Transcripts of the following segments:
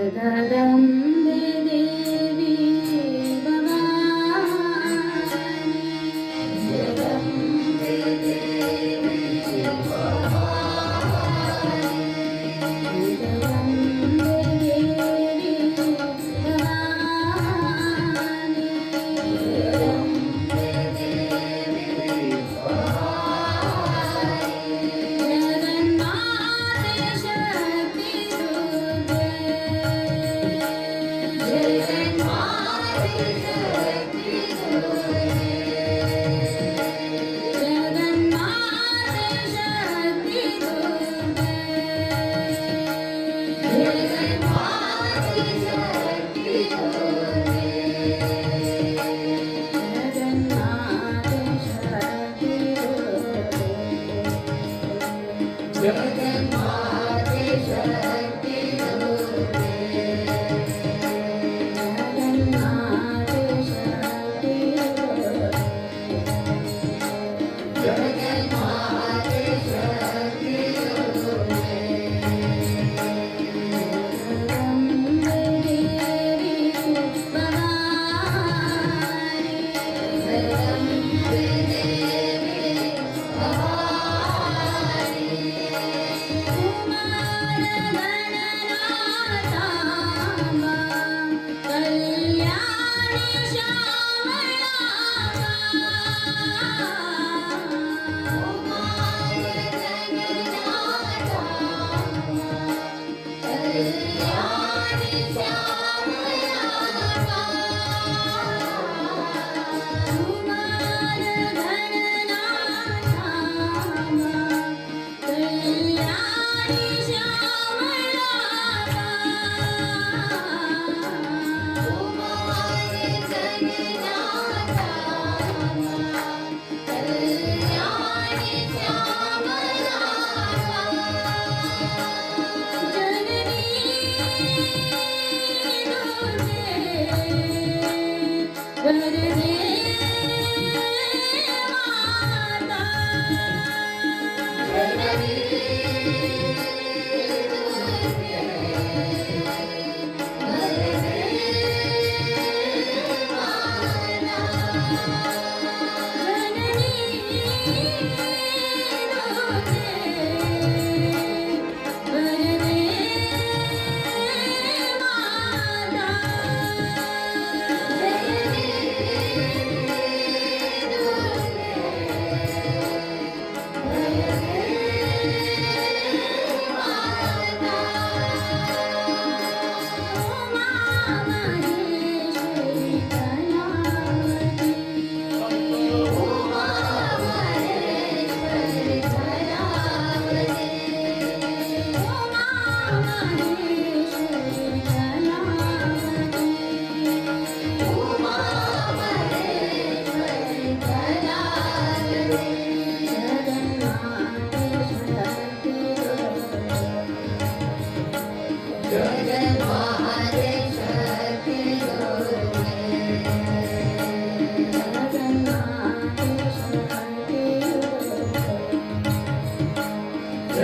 जगदम्बे देवी भवानी जगदम्बे देवी भवानी जगदम्बे देवी भवानी जगदम्बे देवी भवानी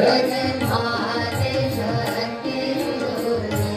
जगन्माते शक्ति दुर्गे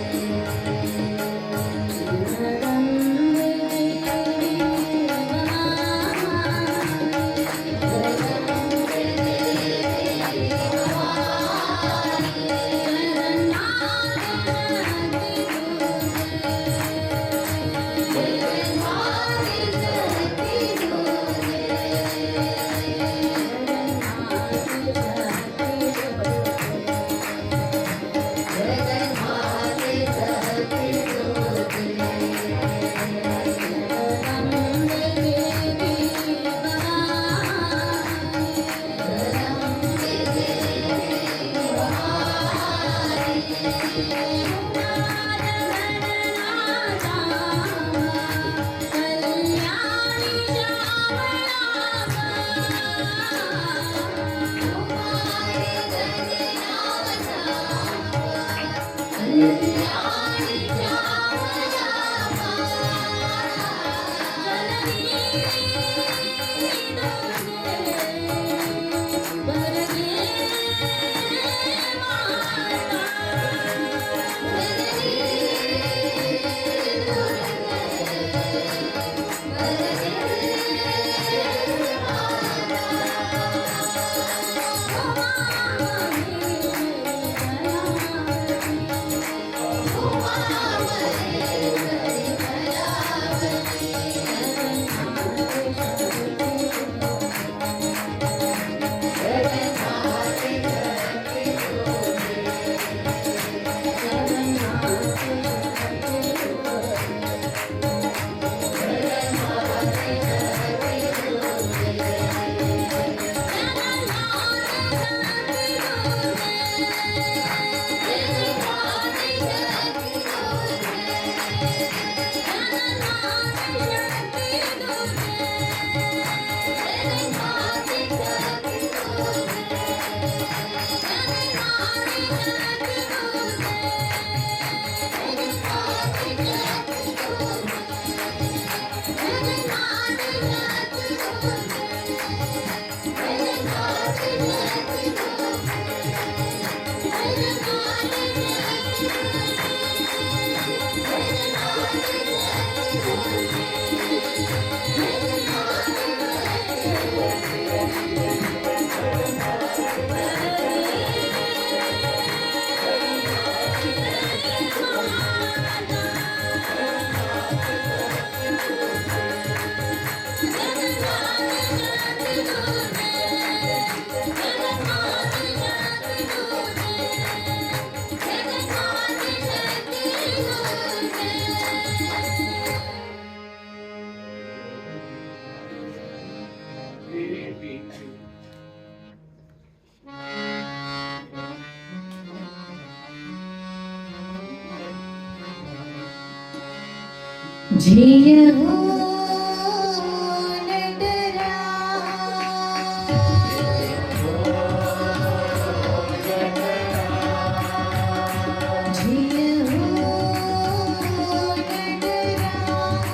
जय हो नटराज, जय हो नटराज,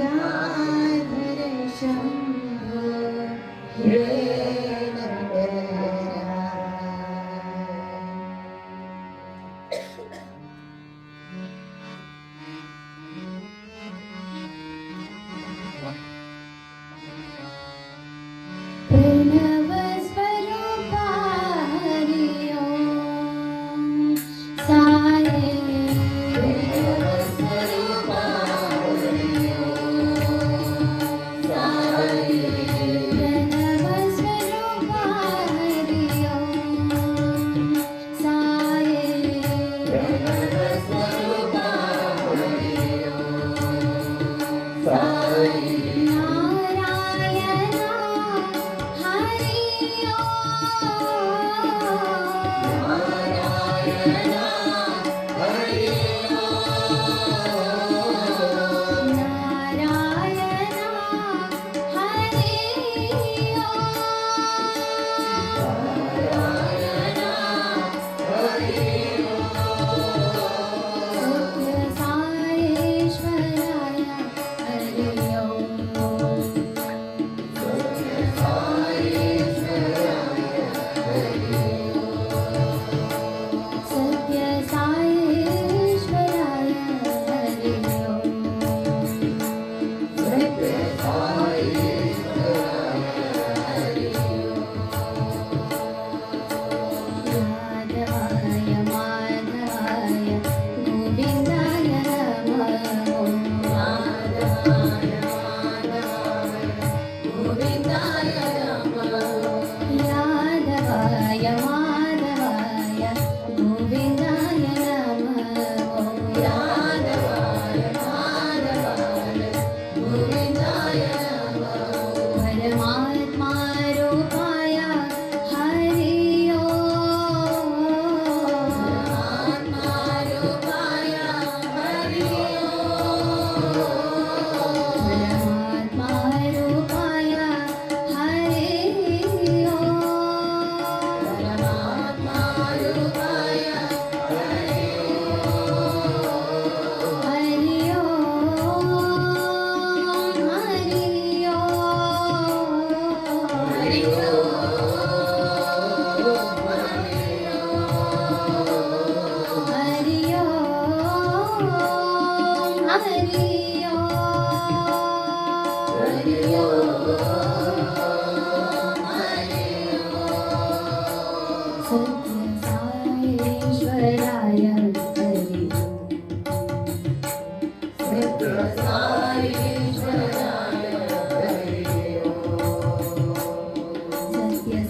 गंगाधर शंभो हे प्रणव स्वरूपा हरि ओम साये प्रणव स्वरूपा हरि ओम साये प्रणव स्वरूपा हरि ओम साये प्रणव स्वरूपा हरि ओम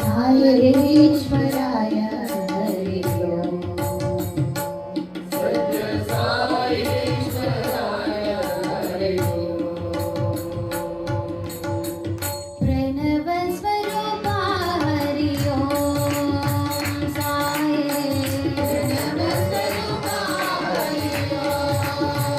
साये ईश्वराय हरि ओम प्रणव स्वरूपा हरि ओम साये प्रणव स्वरूपा हरि ओम साये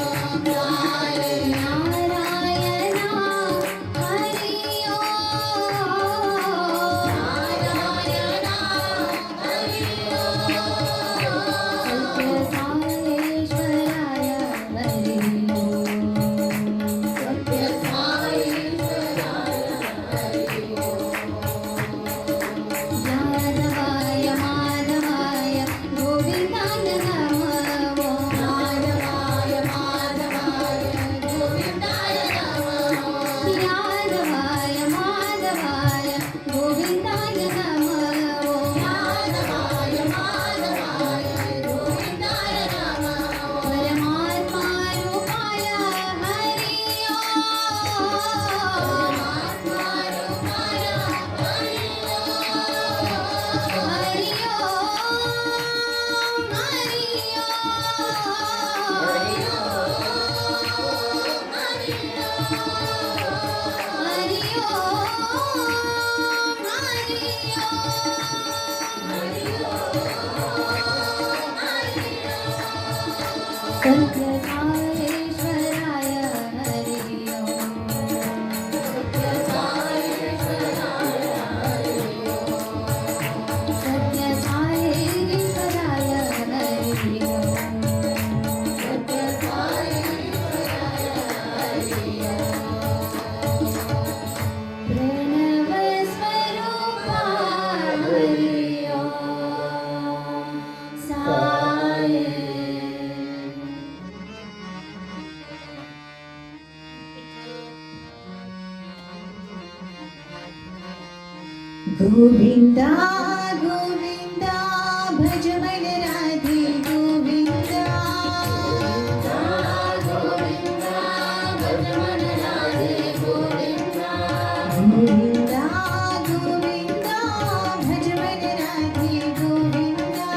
नारायण हरि गोविंदा गोविंदा भज मन राधे गोविंदा गोविंदा भज मन राधे गोविंदा गोविंदा गोविंदा भज मन राधे गोविंदा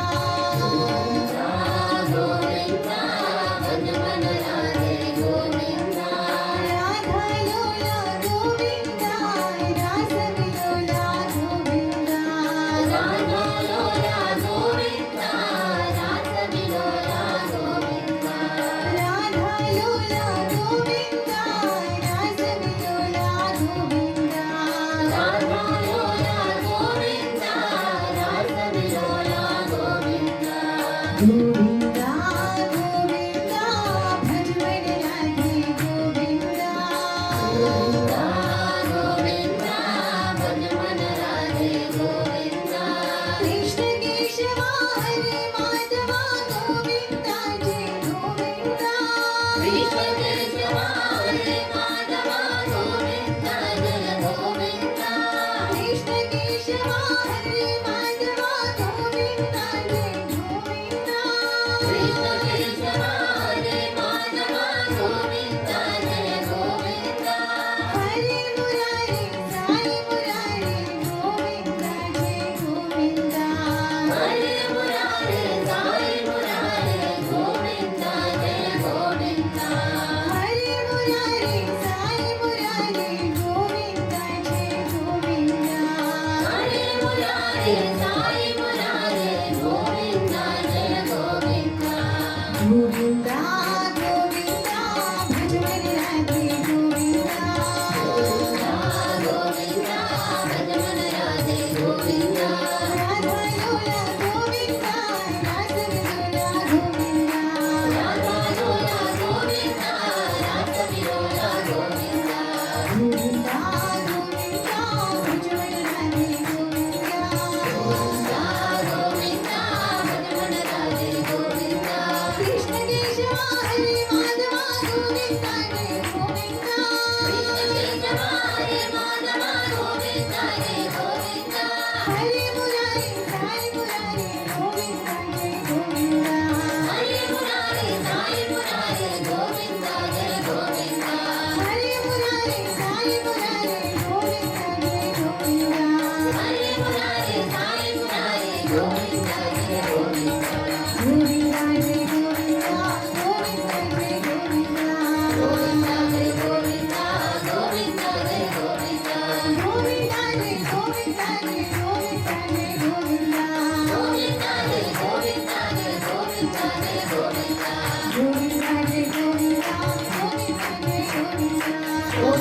गोविंदा भज मन राधे गोविंदा राधा लोला गोविंदा रास विलोला गोविंदा राधा लोला गोविंदा रास विलोला गोविंदा राधा लोला गोविंदा रास विलोला गोविंदा राधा लोला गोविंदा रास विलोला गोविंदा गोविंदा गोविंदा भज मन राधे गोविंदा गोविंदा गोविंदा भज मन राधे गोविंदा कृष्ण केशवा हरे माधवा गोविंदा जय गोविंदा कृष्ण केशवा हरे माधवा गोविंदा जय गोविंदा कृष्ण केशवा हरे माधवा गोविंदा जय गोविंदा कृष्ण केशवा हरे माधवा गोविंदा जय गोविंदा हरे मुरारी साई मुरारी गोविंदा जय गोविंदा हरे मुरारी साई मुरारी गोविंदा जय गोविंदा हरे मुरारी साई मुरारी गोविंदा जय गोविंदा हरे मुरारी साई मुरारी गोविंदा जय गोविंदा गोविंदा गोविंदा भज मन राधे गोविंदा गोविंदा भज मन राधे गोविंदा राधा लोला गोविंदा रास विलोला गोविंदा राधा लोला गोविंदा रास विलोला गोविंदा गोविंदा गोविंदा भज मन राधे गोविंदा गोविंदा गोविंदा भज मन राधे गोविंदा कृष्ण केशवा हरे माधवा गोविंदा जय गोविंदा कृष्ण केशवा हरे माधवा गोविंदा जय गोविंदा हरे मुरारी साई मुरारी गोविंदा जय गोविंदा हरे मुरारी साई मुरारी गोविंदा जय गोविंदा हरे मुरारी साई मुरारी गोविंदा जय गोविंदा हरे मुरारी साई मुरारी गोविंदा जय गोविंदा गोविंदा जय गोविंदा गोविंदा जय गोविंदा गोविंदा जय गोविंदा गोविंदा जय गोविंदा गोविंदा जय गोविंदा जय गोविंदा जय गोविंदा गोविंदा जय गोविंदा जय गोविंदा जय गोविंदा गोविंदा जय गोविंदा गोविंदा जय गोविंदा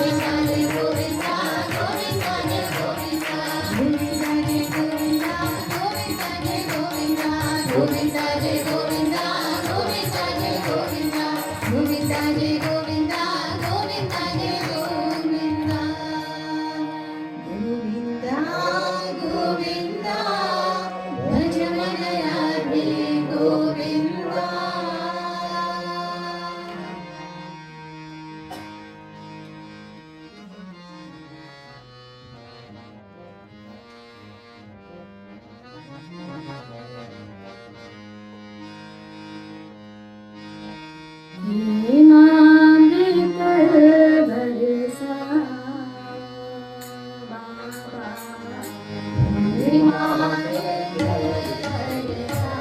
गोविंदा जय गोविंदा गोविंदा जय गोविंदा गोविंदा जय गोविंदा गोविंदा जय गोविंदा गोविंदा जय गोविंदा गोविंदा जय गोविंदा गोविंदा जय गोविंदा गोविंदा जय गोविंदा गोविंदा गोविंदा भज मन राधे गोविंदा हे मांग कर बरसा बाबा हे मांग कर बरसा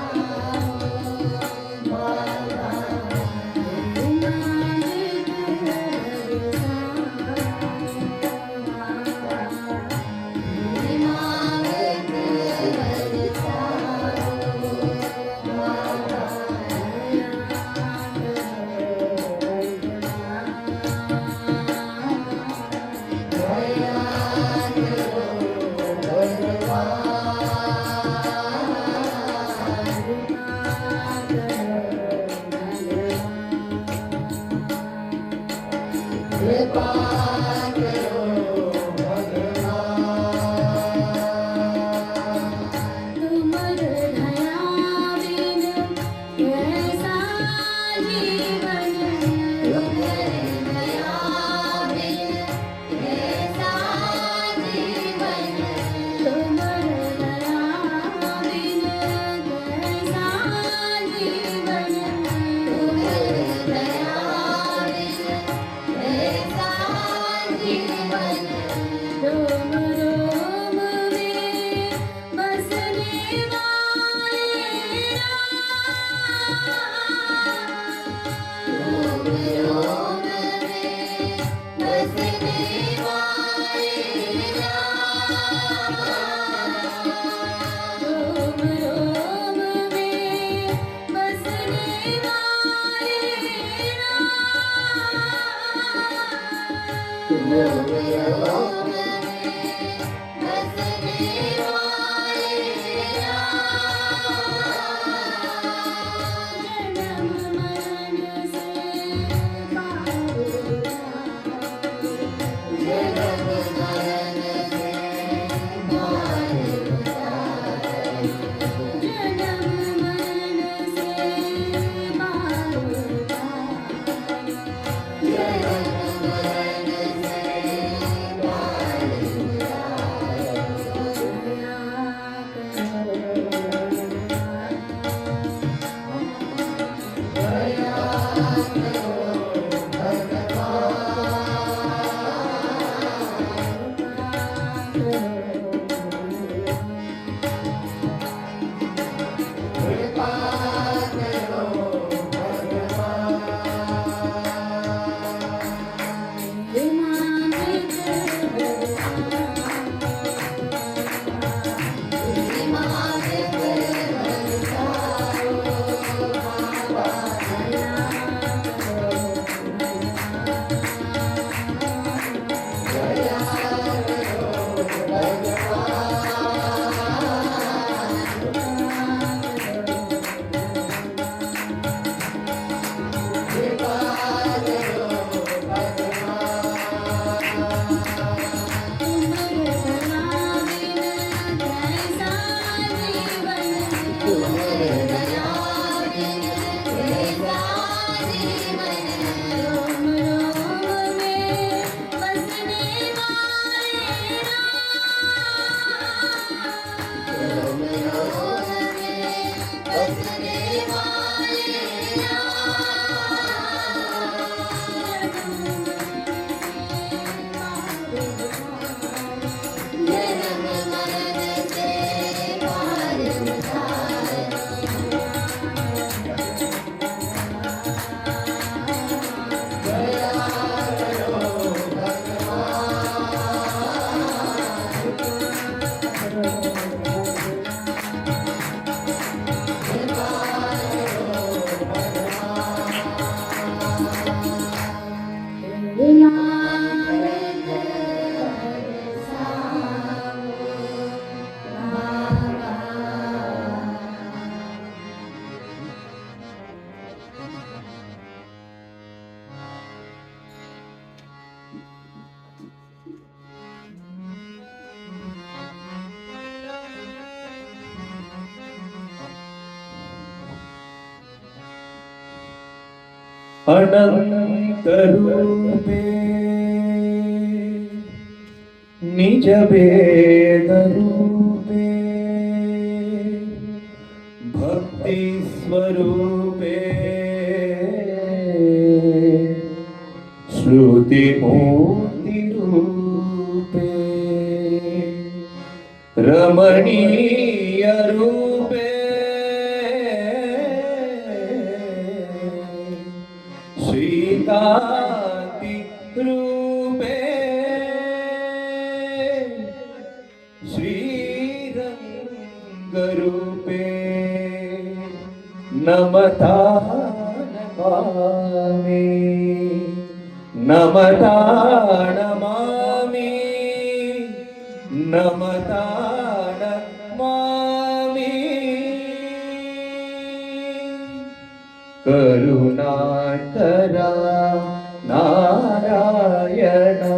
बाबा हे मांग कर बरसा बाबा हे मांग कर बरसा तुमर दया बिन कैसा जीवन तुमर दया बिन कैसा जीवन तुम तुम्हारे दया बिन कैसा जीवन रोम रोम में बसने वाले राम रोम रोम में बसने वाले जन्म मरण से पार अनंत रूपे निज भेद रूपे भक्ति स्वरूपे श्रुति मूर्ति रूपे रमणीय रूपे श्रीकांति रूपे श्रीरंग रूपे नमता नमामि नमता नमामि नमता नमामि करुणाकरा नारायणा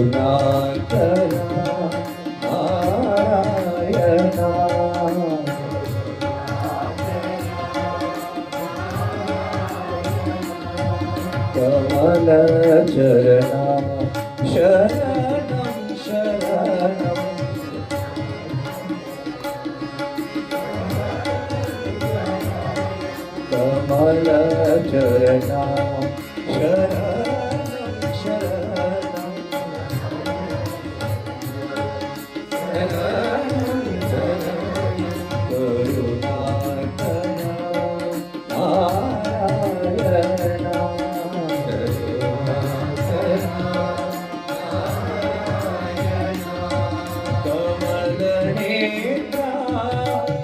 करुणाकरा नारायणा कमलचरणा शरणं शरणं कमलचरणा शरणं शरणं करुणाकरा नारायणा कमलनेत्रा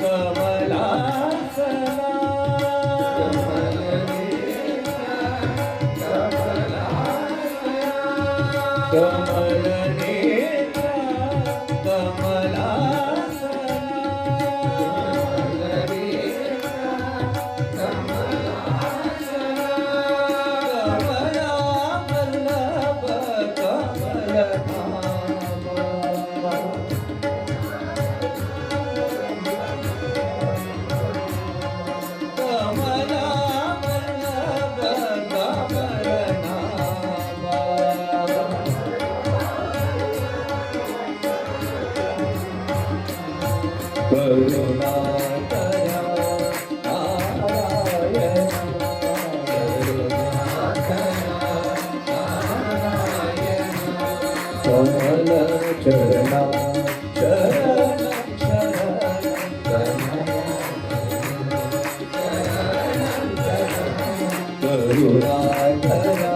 कमलासना कमलनेत्रा कमलावल्लभ करुणाकरा कमलचरणा शरणं शरणं करुणाकरा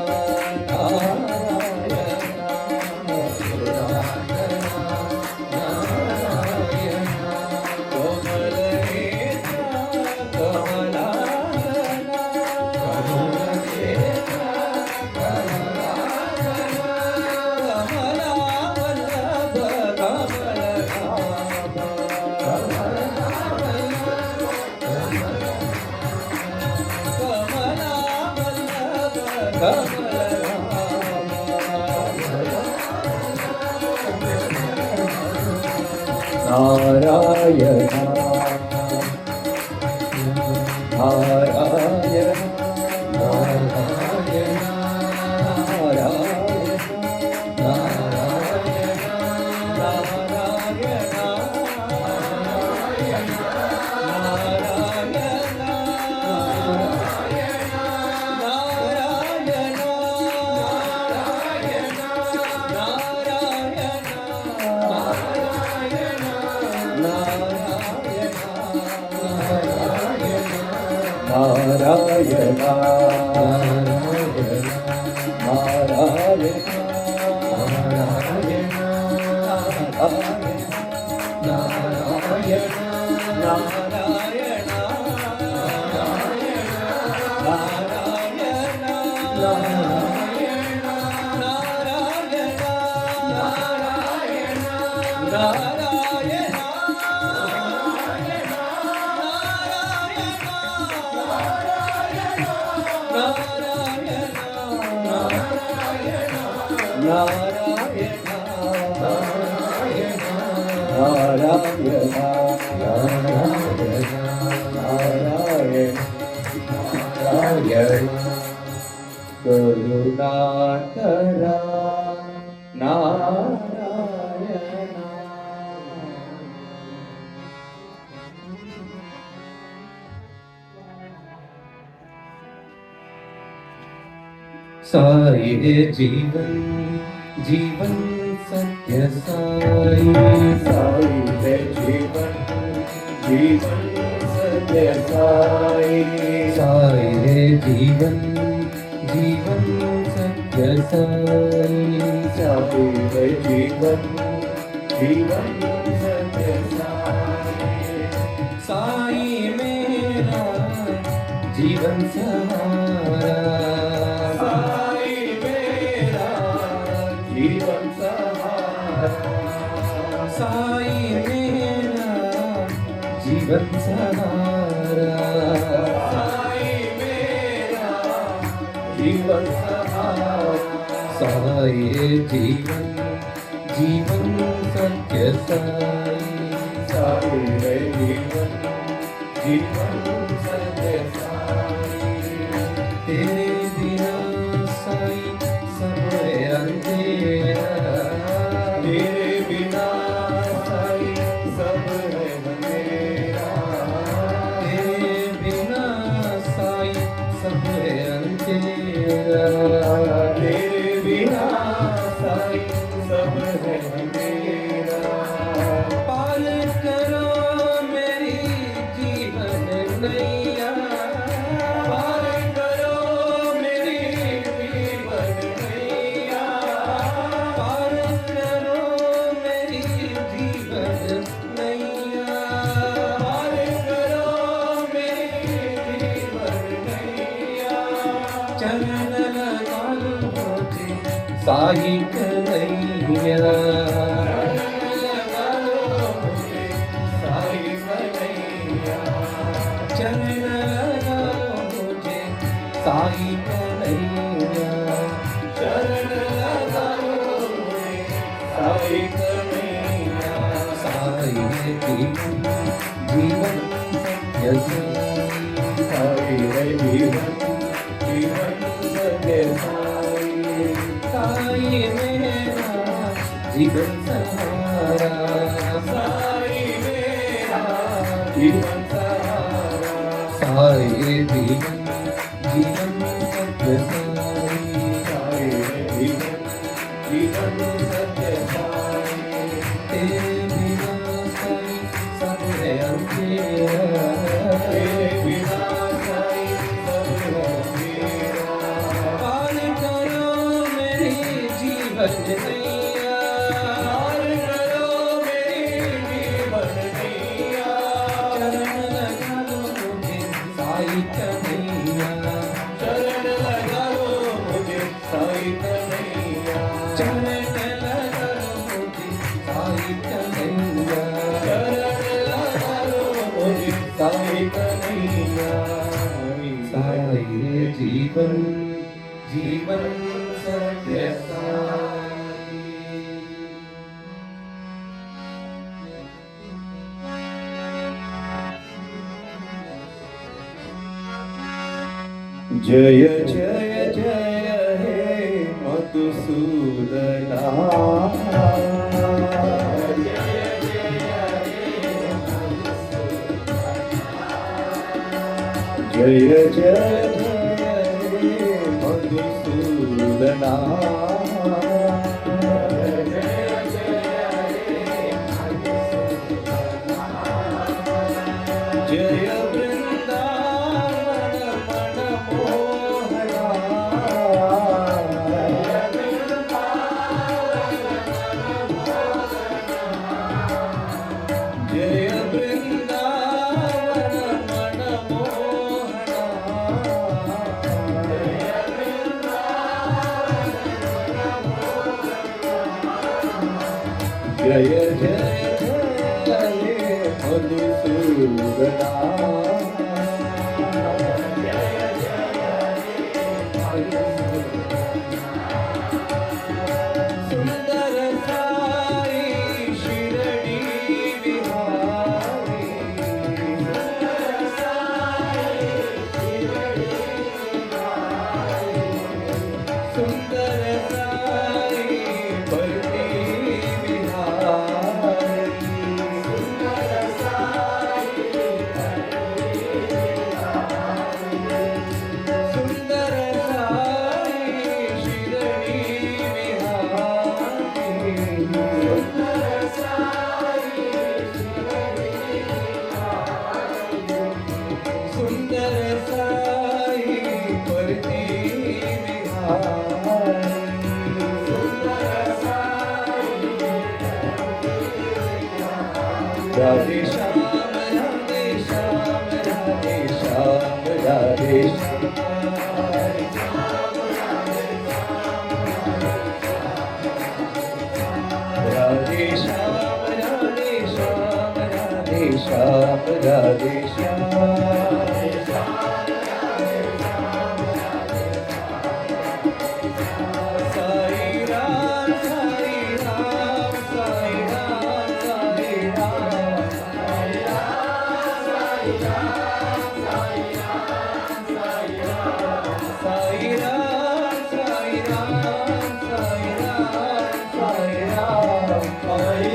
कमला करुणाकरा नारायण साई जीवन जीवन सत्य साई साई है जीवन जीवन सत्य साई साई है जीवन जीवन सत्य साई साई है जीवन जीवन सत्य साई साई मेरा जीवन सहारा जीवन सहारा साई मेरा जीवन सहारा साई मेरा जीवन सहारा साई जीवन जीवन सत्य साई साई है जीवन जीवन सत्य साई तेरे बिना साई सब है अंधेरा तेरे बिना साई सब है अंधेरा तेरे बिना साई सब है अंधेरा तेरे बिना साई सब है अंधेरा पार करो मेरी जीवन नैया पार करो मेरी जीवन नैया पार करो मेरी जीवन नैया पार करो मेरी जीवन नैया चरण लगा लो मुझे साई कन्हैया चरण लगा लो मुझे साई कन्हैया चरण लगा लो मुझे साई कन्हैया चरण लगा लो मुझे साई कन्हैया साई जीवन जीवन सत्य साई है जीवन जीवन सत्य साई साई मेरा जीवन सहारा साई मेरा जीवन सहारा साई जीवन जीवन सत्य साई साई जीवन जीवन सत्य साई तेरे बिना साई सब है अंधेरा तेरे बिना साई सब है अंधेरा पार करो मेरी जीवन नैया पार करो मेरी जीवन नैया चरण लगा लो मुझे साई कन्हैया चरण लगा लो मुझे साई कन्हैया चरण लगा लो मुझे साई कन्हैया चरण लगा लो मुझे साई कन्हैया साई जीवन जीवन सत्य साई जय जय जय हे मधुसूदना जय जय जय हे मधुसूदना जय वृंदावन मनमोहना जय वृंदावन मनमोहना जय जय जय मधुसूदना सुंदर साई शिरडी बिहारी सुंदर साई बरती बिहारी सुंदर साई शिरडी बिहारी सुंदर साई बरती राधे श्याम राधे श्याम राधे श्याम राधे राधे श्याम राधे श्याम राधे श्याम राधे साई राम साई राम साई राम साई राम साई राम साई राम साई राम साई राम साई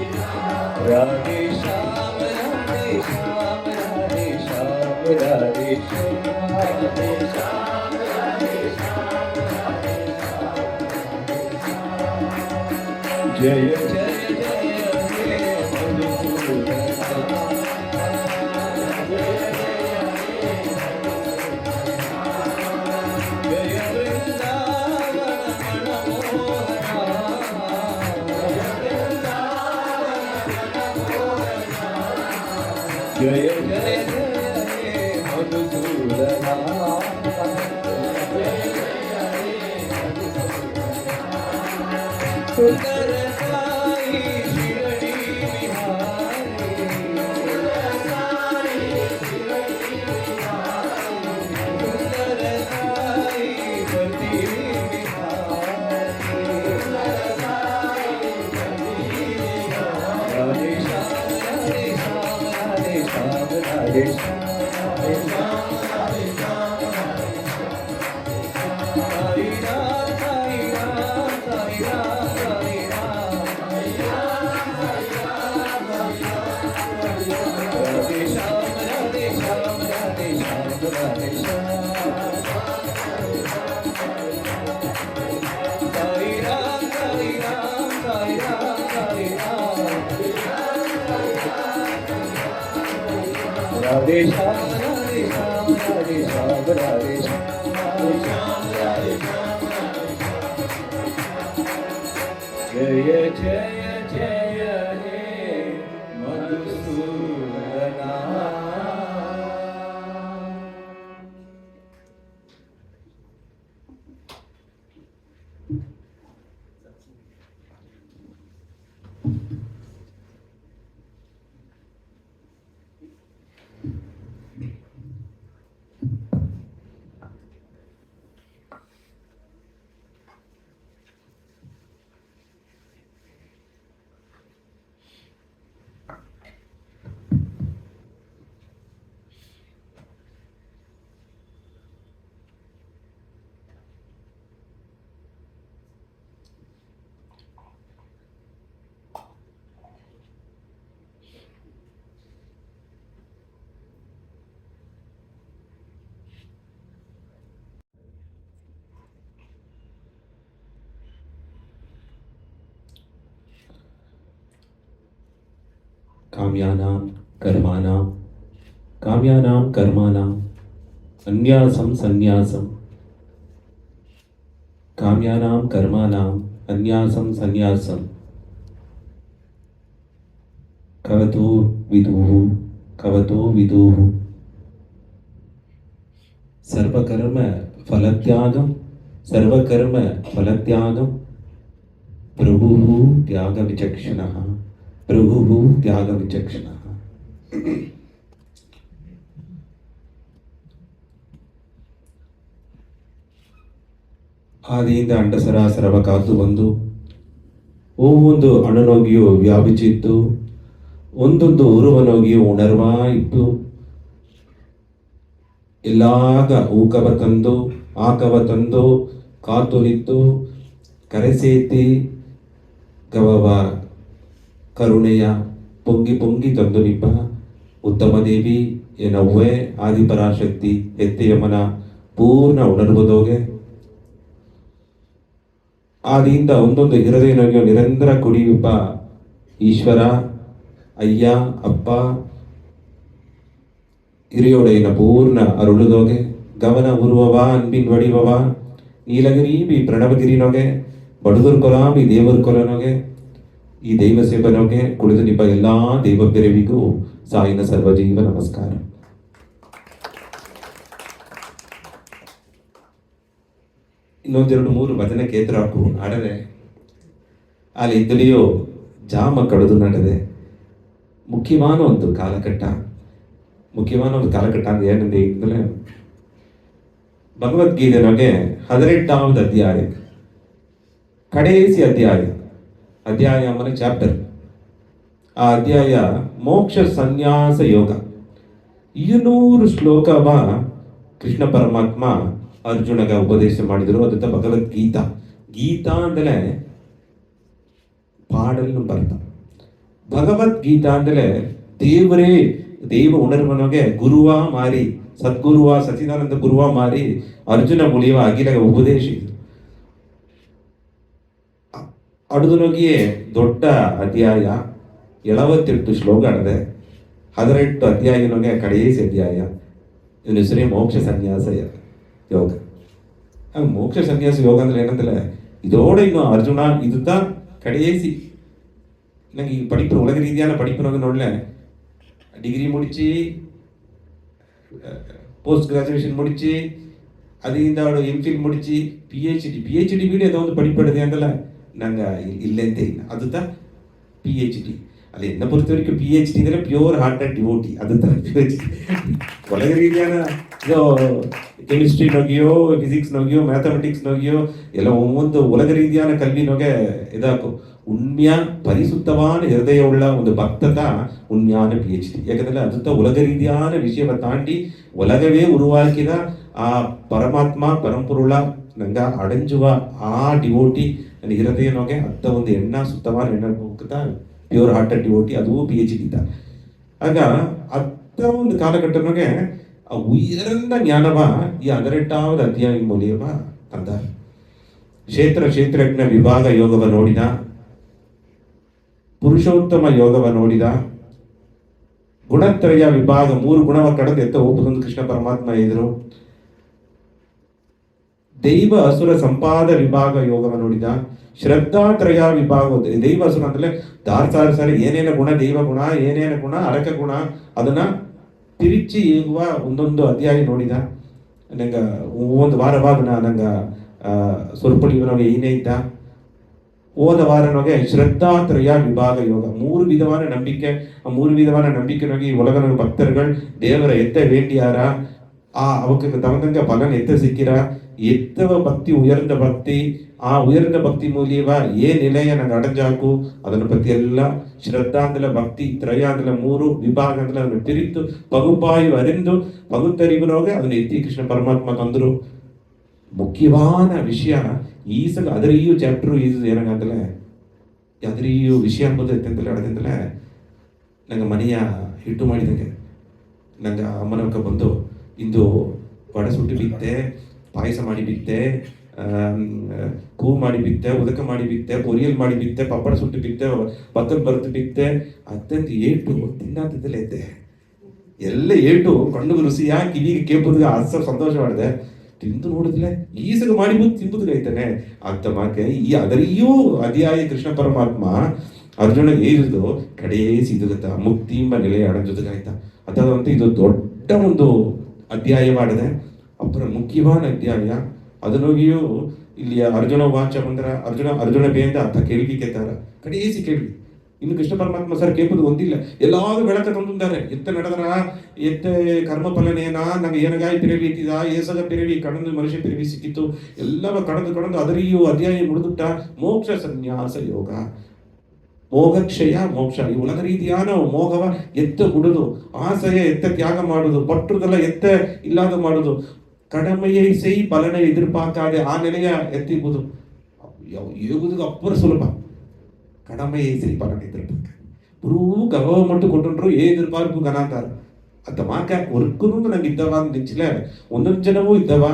राम राधे श्याम राधे श्याम राधे श्याम राधे श्याम जय जय जय हे मधुसूदना जय वृंदावन मनमोहना जय जय जय हे मधुसूदना सुंदर साई शिरडी बिहारी सुंदर साई बरती बिहारी राधे श्याम राधे श्याम राधे श्याम राधे साई राम साई राम साई राम साई राम राधे श्याम राधे श्याम राधे श्याम राधे श्याम साई राम साई राम साई राम साई राम राधे श्याम राधे श्याम राधे श्याम राधे जय जय जय हे मधुसूदना ಕಾಮ್ಯಾನಾಂ ಕರ್ಮಾನಾಂ ಕಾಮ್ಯಾನಾಂ ಕರ್ಮಾನಾಂ ಅನ್ಯಾಸಂ ಸನ್ಯಾಸಂ ಕಾಮ್ಯಾನಾಂ ಕರ್ಮಾನಾಂ ಅನ್ಯಾಸಂ ಸನ್ಯಾಸಂ ಕವತೋ ವಿದುಃ ಸರ್ವಕರ್ಮ ಫಲತ್ಯಾಗಂ ಪ್ರಭುಃ ತ್ಯಾಗ ವಿಚಕ್ಷಣಃ ಆದಿಯಿಂದ ಅಂಡಸರಾಸರವ ಕಾತು ಬಂದು ಒவ்வೊಂದು ಅಣುನೋಗಿಯು ವ್ಯಾಪಿಸಿತ್ತು, ಒಂದೊಂದು ಉರುವನೋಗಿಯು ಉಣರ್ವಾ ಇತ್ತು. ಎಲ್ಲಾಗ ಆಕವ ತಂದು ಕಾತು ನಿತ್ತು ಕರೆಸೇತಿ ಗವವ ಕರುಣೆಯ ಪೊಂಗಿ ತಂದು ನಿಪ್ಪ ಉತ್ತಮ ದೇವಿ ಏನವ್ವೆ ಆದಿಪರಾಶಕ್ತಿ ಎತ್ತೆಯಮ್ಮನ ಪೂರ್ಣ ಉಣರ್ಬೋದೋಗೆ ಆದಿಯಿಂದ ಒಂದೊಂದು ಹೃದಯನೊಗೆ ನಿರಂತರ ಕುಡಿಯುಪ್ಪ ಈಶ್ವರ ಅಯ್ಯ ಅಪ್ಪ ಹಿರಿಯೋಡೆಯಿನ ಪೂರ್ಣ ಅರುಳುದೋಗೆ ಗಮನ ಉರುವವ ಅನ್ಬಿನ್ ವಡಿವವ ನೀಲಗಿರಿ ಬಿ ಪ್ರಣವಗಿರಿನೊಗೆ ಬಡುಗರು ಕೊಲಾಬಿ ದೇವರು ಕೊಲನೊಗೆ ಈ ದೈವ ಸೇವನೊಗೆ ಕುಳಿದು ನಿಬ್ಬ ಎಲ್ಲಾ ದೈವ ಬೆರವಿಗೂ ಸಾಯಿನ ಸರ್ವಜೀವ ನಮಸ್ಕಾರ. ಇನ್ನೊಂದೆರಡು ಮೂರು ಭಜನೆ ಕೇಂದ್ರ ಹಾಕು ಆಡದೆ ಅಲ್ಲಿ ಇದ್ದಲಿಯೋ ಜಾಮ ಕಡಿದು ನಡೆದೆ. ಮುಖ್ಯವಾದ ಒಂದು ಕಾಲಘಟ್ಟ ಅಂದ್ರೆ ಏನಂದ್ರೆ ಈಗಲೇ ಭಗವದ್ಗೀತೆನೊಗೆ 18வது ಅಧ್ಯಾಯ ಕಡೇಸಿ ಅಧ್ಯಾಯ ಅಂದರೆ ಚಾಪ್ಟರ್. ಆ ಅಧ್ಯಾಯ ಮೋಕ್ಷ ಸನ್ಯಾಸ ಯೋಗ. 200 ಶ್ಲೋಕವ ಕೃಷ್ಣ ಪರಮಾತ್ಮ ಅರ್ಜುನಗೆ ಉಪದೇಶ ಮಾಡಿದರು. ಅದಂತ ಗೀತಾ ಅಂದರೆ ಪಾಡಲು ಬರ್ತ. ಭಗವದ್ಗೀತಾ ಅಂದರೆ ದೇವ ಉಣರ್ವನೊಗೆ ಗುರುವ ಮಾರಿ ಸದ್ಗುರುವ ಸಚಿದಾನಂದ ಗುರುವ ಮಾರಿ ಅರ್ಜುನ ಮುಳಿಯುವ ಅಗಿಲಗೆ ಉಪದೇಶಿಸಿದರು. ಅಡುದನೊಗಿಯೇ ದೊಡ್ಡ ಅಧ್ಯಾಯ 78 ಶ್ಲೋಕ ಅಡದೆ. 18 ಅಧ್ಯಾಯನೊಗೆ ಕಡೆಯೇಸಿ ಅಧ್ಯಾಯ. ಇವನ ಹೆಸರೇ ಮೋಕ್ಷ ಸನ್ಯಾಸ ಯೋಗ. ಮೋಕ್ಷ ಸನ್ಯಾಸ ಯೋಗ ಅಂದ್ರೆ ಏನಂದ್ರೆ இதோட இன்னும் அர்ஜுனா இதுதான் கடைசி. எனக்கு படிப்பு உலக ரீதியான படிப்பு நோடல டிகிரி முடிச்சு போஸ்ட் கிராஜுவேஷன் முடிச்சு ಅದರಿಂದ ಅವಳು ಎಂಫಿಲ್ ಮುಡಿಚಿ ಪಿ ಎಚ್ ಡಿ ಬಿಡಿ ಅದೊಂದು படிப்படுது ಅಂತಲ್ಲ நாங்கள் இல்லைந்தே இல்லை. அதுதான் பிஹெச்டி. அது என்னை பொறுத்த வரைக்கும் பிஹெச்டிங்கிற பியூர் ஹார்ட் அண்ட் டிவோட்டி. அதுதான் பிஹெச்டி. உலக ரீதியான இதோ ಕೆಮಿಸ್ಟ್ರಿ ನೋಗಿಯೋ ಫಿಸಿಕ್ಸ್ ನೋಗಿಯೋ ಮ್ಯಾಥಮೆಟಿಕ್ಸ್ ನೋಗಿಯೋ ಎಲ್ಲ ಒಂದು ಉಲಗ ರೀತಿயான கல்வி நோಗೆ இதாக்கும். உண்மையா பரிசுத்தமான ஹிருதய உள்ள ಒಂದು ಭಕ್ತದ ಉಣ್ಮ್ಯಾನ PhD. ಯಾಕಂದ್ರೆ ಅದು ಉಲಗ ರೀತಿயான ವಿಷಯವ ತಾಂಡಿ ಉಲಗವೇ ಉರುವಾಕಿದ ಆ ಪರಮಾತ್ಮ ಪರಂಪುರುಳ ನಂಗ ಅಡಂಜುವ ಆ ಡಿವೋಟಿ ನನ್ನ ಹೃದಯ ನೋಗೆ ಅತ್ತ ಒಂದು ಎಣ್ಣ ಸುತ್ತವಾದ ಎಣ್ಣ ಹೋಗ್ತಾ ಪ್ಯೂರ್ ಹಾರ್ಟ್ ಡಿವೋಟಿ ಅದು PhD ಇದ್ದ. ಆಗ ಅತ್ತ ಒಂದು ಕಾಲಘಟ್ಟನೊಗೆ ಆ ಉಯರ್ந்த ಜ್ಞಾನವ ಈ 18வது ಅಧ್ಯಾಯ ಮೂಲಕ ಅಂದ. ಕ್ಷೇತ್ರಜ್ಞ ವಿಭಾಗ ಯೋಗವ ನೋಡಿದ, ಪುರುಷೋತ್ತಮ ಯೋಗವ ನೋಡಿದ, ಗುಣತ್ರಯ ವಿಭಾಗ 3 ಗುಣವ ಕಡದು ಎತ್ತ ಹೋಗುವುದೊಂದು ಕೃಷ್ಣ ಪರಮಾತ್ಮ ಇದ್ರು. ದೈವ ಅಸುರ ಸಂಪಾದ ವಿಭಾಗ ಯೋಗವ ನೋಡಿದ. ಶ್ರದ್ಧಾತ್ರಯ ವಿಭಾಗ ದೈವ ಅಸುರ ಅಂದ್ರೆ ಸಾರಿ ಏನೇನ ಗುಣ ದೈವ ಗುಣ ಏನೇನ ಗುಣ ಅರಕ ಗುಣ ಅದನ್ನ ತಿರುಚಿ ಹೇಗುವ ಒಂದೊಂದು ಅಧ್ಯಾಯ ನೋಡಿದ. ನಂಗೆ ಒಂದು ವಾರವಾಗ ನಂಗೆ ಸ್ವರ್ಪಡಿವನೊಗೆ ಏನೇ ಇದ್ದ. ಹೋದ ವಾರನೊಗೆ ಶ್ರದ್ಧಾತ್ರಯ ವಿಭಾಗ ಯೋಗ 3 ವಿಧವಾದ ನಂಬಿಕೆ. ಆ 3 ವಿಧವಾದ ನಂಬಿಕೆನೊಗೆ உலக பக்தர்கள் தேவரை எத்த வேண்டியாரா அவருக்கு தகுந்த பலன் எத்த சிக்கிறா எத்தவ பக்தி உயர்ந்த பக்தி ಆ ಉಯರ್ந்த ಭಕ್ತಿ ಮೂಲ್ಯವ ಏನ್ ನಿಲಯ ನಂಗೆ ಅಡಂಜಾಕು ಅದನ್ನ ಪತಿ ಎಲ್ಲ ಶ್ರದ್ಧಾಂದಲ ಭಕ್ತಿ ತ್ರಯಾಂದಲ 3 ವಿಭಾಗ ಅಂದ್ರೆ ಅದನ್ನು ತಿರಿತು ಪಗುಪಾಯು ಅರಿದು ಪಗುತ್ತರಿವನೋಗೆ ಅದನ್ನ ಎತ್ತಿ ಕೃಷ್ಣ ಪರಮಾತ್ಮ ತಂದರು. ಮುಖ್ಯವಾದ ವಿಷಯ ಈ ಸಲ ಅದರಿಯೂ ಚಾಪ್ಟರ್ ಇದು ಏನಾಗಂತಲೇ ಅದರಿಯೂ ವಿಷಯ ಅಂಬುದು ಎತ್ತಂತಲೇ ಅಡದಿಂದಲೇ ನಂಗೆ ಮನೆಯ ಹಿಟ್ಟು ಮಾಡಿದಂಗೆ ನಂಗೆ ಅಮ್ಮನಕ್ಕ ಬಂದು ಇಂದು ವಡ ಸುಟ್ಟು ಬಿತ್ತೆ ಪಾಯಸ ಮಾಡಿ ಬಿತ್ತೆ, ಹೂ ಮಾಡಿ ಬಿತ್ತೆ, ಉದಕ ಮಾಡಿ ಬಿತ್ತೆ, ಪೊರಿಯಲ್ ಮಾಡಿ ಬಿತ್ತೆ, ಪಪ್ಪಡ ಸುಟ್ಟು ಬಿತ್ತೆ, ಭತ್ತದ ಬರೆದು ಬಿತ್ತೆ. ಅತ್ಯಂತ ಏಟು ತಿನ್ನಾತಿದ್ದಲೇ ಇದ್ದೆ ಎಲ್ಲ ಏಟು ಕಣ್ಣುಗೆ ರುಸಿಯ ಕಿವಿಗೆ ಕೇಪುದ್ಗ ಅಸ ಸಂತೋಷ ಮಾಡಿದೆ. ತಿಂದು ನೋಡಿದ್ಲೆ ಈಸಗ ಮಾಡಿಬಿಟ್ಟು ತಿಂಬುದು ಐತಾನೆ ಅತ್ತ ಮಾಕೆ ಈ ಅದರಿಯೂ ಅಧ್ಯಾಯ ಕೃಷ್ಣ ಪರಮಾತ್ಮ ಅರ್ಜುನ ಹೇಳಿದ್ದು ಕಡೆಯೇಸಿ ಇದುಗತ್ತ ಮುಕ್ತಿ ಎಂಬ ನೆಲೆಯ ಅಡಂಜೊತೆಗಾಯ್ತ ಅದಂತ ಇದು ದೊಡ್ಡ ಒಂದು ಅಧ್ಯಾಯ ಮಾಡಿದೆ. ಅಪ್ಪರ ಮುಖ್ಯವಾದ ಅಧ್ಯಾಯ ಅದನ್ನೋಗಿಯೂ ಇಲ್ಲಿ ಅರ್ಜುನ ವಾಚ ಬಂದ್ರ ಅರ್ಜುನ ಬೇಂದ ಅತ್ತ ಕೇಳ್ವಿ ಕೇತಾರ ಕಡೆಯೇಸಿ ಕೇಳ್ವಿ. ಇನ್ನು ಕೃಷ್ಣ ಪರಮಾತ್ಮ ಸರ್ ಕೇಳ್ಬೋದು ಒಂದಿಲ್ಲ ಎಲ್ಲಾರು ಬೆಳಕ ತಂದಿದ್ದಾರೆ. ಎತ್ತ ನಡೆದರ ಎತ್ತ ಕರ್ಮಫಲನೇನಾ ನಂಗೆ ಏನಗಾಯಿ ಪಿರವಿ ಇಟ್ಟಿದ ಏಸಗ ಪಿರವಿ ಕಡಂದು ಮನುಷ್ಯ ಪಿರವಿ ಸಿಕ್ಕಿತ್ತು ಎಲ್ಲವ ಕಡದು ಅದರಿಯೂ ಅಧ್ಯಾಯ ಮುಡಿದುಟ್ಟ ಮೋಕ್ಷ ಸನ್ಯಾಸ ಯೋಗ ಮೋಗಕ್ಷಯ ಮೋಕ್ಷ. ಈ ಉಲಗ ರೀತಿಯಾನ ಮೋಗವ ಎತ್ತ ಬಿಡುದು, ಆಸೆಯ ಎತ್ತ ತ್ಯಾಗ ಮಾಡುದು, ಪಟ್ಟುದೆಲ್ಲ ಎತ್ತ ಇಲ್ಲಾದ ಮಾಡುದು, ಕಡಮೆಯೇ ಸೈ ಬಲನ ಎದುರ್ಪಾಕಾದೆ ಆ ನೆಲೆಯ ಎತ್ತಿಬುದು ಏಗುದಿಗೆ ಅಪ್ಪರ ಸುಲಭ. கடமையை செய்ப்பாங்க எதிர்பார்க்க ஒரு கவர்மெண்ட் கொண்டு எதிர்பார்ப்பு கனாத்தார் ಅಂತ ಮಾಕ ವರ್ಕುನು ನಂಗೆ ಇದ್ದವ ನಿಂಚಿಲ್ಲ ಒಂದೊಂದು ಜನವೂ ಇದ್ದವ